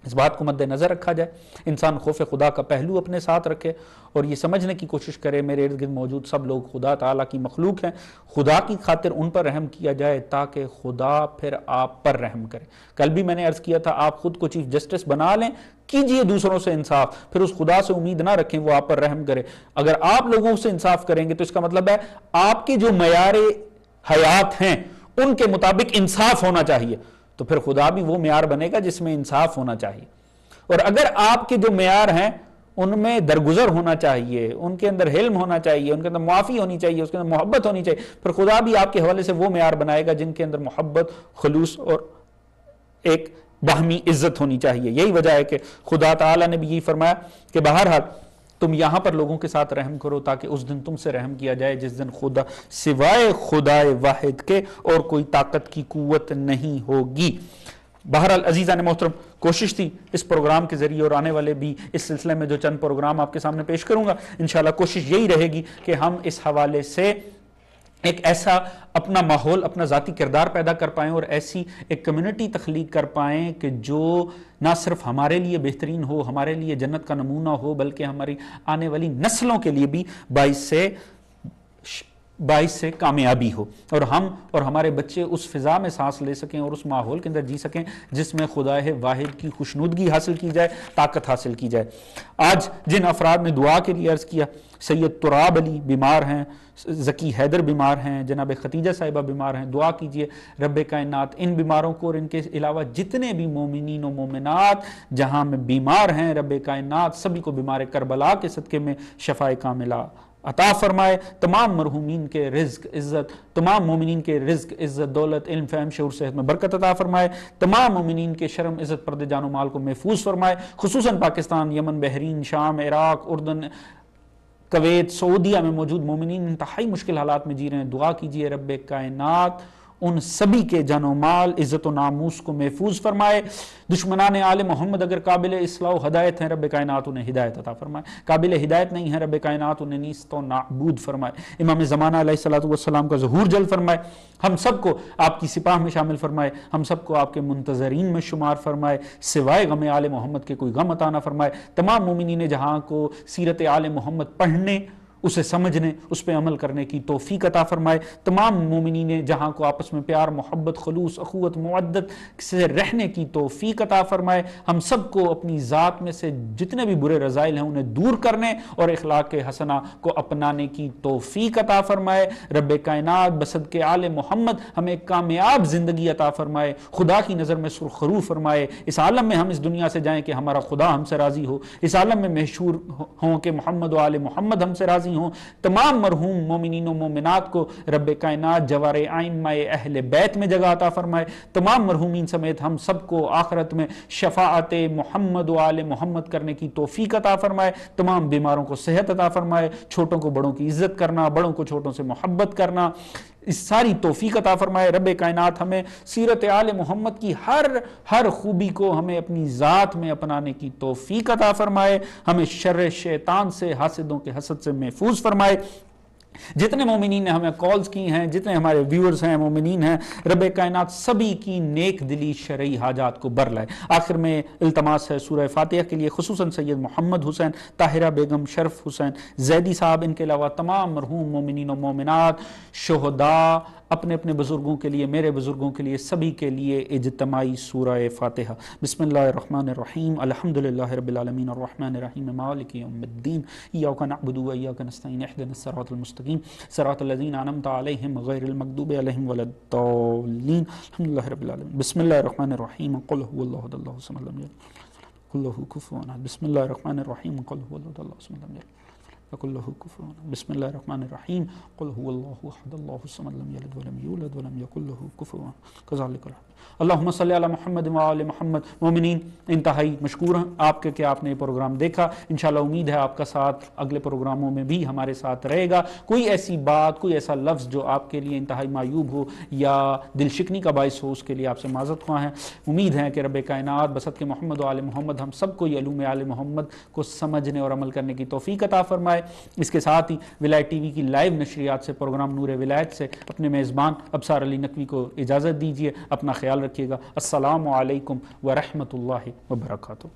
اس بات کو مد نظر رکھا جائے، انسان خوف خدا کا پہلو اپنے ساتھ رکھے اور یہ سمجھنے کی کوشش کرے میرے ارد گرد موجود سب لوگ خدا تعالیٰ کی مخلوق ہیں، خدا کی خاطر ان پر رحم کیا جائے تاکہ خدا پھر آپ پر رحم کرے۔ کل بھی میں نے عرض کیا تھا، آپ خود کو چیف جسٹس بنا لیں، کیجئے دوسروں سے انصاف، پھر اس خدا سے امید نہ رکھیں وہ آپ پر رحم کرے۔ اگر آپ لوگوں سے انصاف کریں گے تو اس کا مطلب ہے آپ کے جو معیار حیات ہیں ان کے مطابق انصاف ہونا چاہیے، تو پھر خدا بھی وہ معیار بنے گا جس میں انصاف ہونا چاہیے۔ اور اگر آپ کے جو معیار ہیں ان میں درگزر ہونا چاہیے، ان کے اندر حلم ہونا چاہیے، ان کے اندر معافی ہونی چاہیے، اس کے اندر محبت ہونی چاہیے، پھر خدا بھی آپ کے حوالے سے وہ معیار بنائے گا جن کے اندر محبت، خلوص اور ایک باہمی عزت ہونی چاہیے۔ یہی وجہ ہے کہ خدا تعالیٰ نے بھی یہی فرمایا کہ بہرحال تم یہاں پر لوگوں کے ساتھ رحم کرو تاکہ اس دن تم سے رحم کیا جائے جس دن خدا سوائے خدا واحد کے اور کوئی طاقت کی قوت نہیں ہوگی۔ بہرحال عزیزان محترم، کوشش تھی اس پروگرام کے ذریعے اور آنے والے بھی اس سلسلے میں جو چند پروگرام آپ کے سامنے پیش کروں گا، انشاءاللہ کوشش یہی رہے گی کہ ہم اس حوالے سے ایک ایسا اپنا ماحول، اپنا ذاتی کردار پیدا کر پائیں اور ایسی ایک کمیونٹی تخلیق کر پائیں کہ جو نہ صرف ہمارے لیے بہترین ہو، ہمارے لیے جنت کا نمونہ ہو، بلکہ ہماری آنے والی نسلوں کے لیے بھی باعث سے کامیابی ہو، اور ہم اور ہمارے بچے اس فضا میں سانس لے سکیں اور اس ماحول کے اندر جی سکیں جس میں خدا واحد کی خوشنودگی حاصل کی جائے، طاقت حاصل کی جائے۔ آج جن افراد نے دعا کے لیے عرض کیا، سید تراب علی بیمار ہیں، ذکی حیدر بیمار ہیں، جناب ختیجہ صاحبہ بیمار ہیں، دعا کیجئے رب کائنات ان بیماروں کو اور ان کے علاوہ جتنے بھی مومنین و مومنات جہاں میں بیمار ہیں، رب کائنات سبھی کو بیمار کربلا کے صدقے میں شفائے کاملہ عطا فرمائے، تمام مرحومین کے رزق عزت، تمام مومنین کے رزق عزت دولت علم فہم شعور صحت میں برکت عطا فرمائے، تمام مومنین کے شرم عزت پردے جان و مال کو محفوظ فرمائے، خصوصاً پاکستان، یمن، بحرین، شام، عراق، اردن، کویت، سعودیہ میں موجود مومنین انتہائی مشکل حالات میں جی رہے ہیں۔ دعا کیجئے رب کائنات ان سبھی کے جان و مال عزت و ناموس کو محفوظ فرمائے. دشمنان آل محمد اگر قابل اصلاح و ہدایت ہیں رب کائنات انہیں ہدایت عطا فرمائے، قابل ہدایت نہیں ہے رب کائنات انہیں نیست و نابود فرمائے. امام زمانہ علیہ السلام کا ظہور جلد فرمائے، ہم سب کو آپ کی سپاہ میں شامل فرمائے، ہم سب کو آپ کے منتظرین میں شمار فرمائے، سوائے غم آل محمد کے کوئی غم عطا نہ فرمائے. تمام مومنین جہاں کو سیرت آل محمد پڑھنے، اسے سمجھنے، اس پہ عمل کرنے کی توفیق عطا فرمائے. تمام مومنین جہاں کو آپس میں پیار، محبت، خلوص، اخوت، مودت سے رہنے کی توفیق عطا فرمائے. ہم سب کو اپنی ذات میں سے جتنے بھی برے رذائل ہیں انہیں دور کرنے اور اخلاق حسنہ کو اپنانے کی توفیق عطا فرمائے. رب کائنات بصدقے آل محمد ہمیں کامیاب زندگی عطا فرمائے، خدا کی نظر میں سرخرو فرمائے. اس عالم میں ہم اس دنیا سے جائیں کہ ہمارا خدا ہم سے راضی ہو، اس عالم میں مشہور ہوں کہ محمد و آل محمد ہم سے راضی ہوں. تمام مرحوم مومنین و مومنات کو رب کائنات جوار ائمہ اہل بیت میں جگہ عطا فرمائے. تمام مرحومین سمیت ہم سب کو آخرت میں شفاعت محمد و آل محمد کرنے کی توفیق عطا فرمائے. تمام بیماروں کو صحت عطا فرمائے، چھوٹوں کو بڑوں کی عزت کرنا، بڑوں کو چھوٹوں سے محبت کرنا، اس ساری توفیق عطا فرمائے. رب کائنات ہمیں سیرت آل محمد کی ہر خوبی کو ہمیں اپنی ذات میں اپنانے کی توفیق عطا فرمائے. ہمیں شر شیطان سے، حاسدوں کے حسد سے محفوظ فرمائے. جتنے مومنین نے ہمیں کالز کی ہیں، جتنے ہمارے ویورز ہیں، مومنین ہیں، رب کائنات سبھی کی نیک دلی شرعی حاجات کو بر لائے. آخر میں التماس ہے سورہ فاتحہ کے لیے خصوصاً سید محمد حسین، طاہرہ بیگم، شرف حسین زیدی صاحب، ان کے علاوہ تمام مرحوم مومنین و مومنات، شہداء، اپنے اپنے بزرگوں کے لیے، میرے بزرگوں کے لیے، سبھی کے لیے اجتماعی سورہ فاتحہ. بسم اللہ الرحمن الرحیم. الحمدللہ رب العالمین الرحمن الرحیم مالک یوم الدین. ایاک نعبد و ایاک نستعین. اهدنا الصراط المستقیم صراط الذین انعمت علیہم غیر المغضوب علیہم ولا الضالین. الحمدللہ رب العالمین. بسم اللہ الرحمن الرحیم. قل هو اللہ احد اللہ الصمد لم یلد قل له کفوا احد. بسم اللہ الرحمن الرحیم. قل هو اللہ احد اللہ الصمد لم یلد وقل له كفوا احد. بسم الله الرحمن الرحيم. قل هو الله احد الله الصمد لم يلد ولم يولد ولم يكن له كفوا احد. كذلك اللہم صلی علی محمد وعلی محمد. مومنین انتہائی مشکور ہیں آپ کے کہ آپ نے یہ پروگرام دیکھا. انشاءاللہ امید ہے آپ کا ساتھ اگلے پروگراموں میں بھی ہمارے ساتھ رہے گا. کوئی ایسی بات، کوئی ایسا لفظ جو آپ کے لیے انتہائی معیوب ہو یا دل شکنی کا باعث ہو، اس کے لیے آپ سے معذرت خواہ ہیں. امید ہے کہ رب کائنات بصدقے محمد و آل محمد ہم سب کو یہ علوم آل محمد کو سمجھنے اور عمل کرنے کی توفیق عطا فرمائے. اس کے ساتھ ہی ولایت ٹی وی کی لائیو نشریات سے، پروگرام نور ولایت سے اپنے میزبان ابصار علی نقوی کو اجازت دیجیے. اپنا خیال رکھیے گا. السلام علیکم ورحمۃ اللہ وبرکاتہ.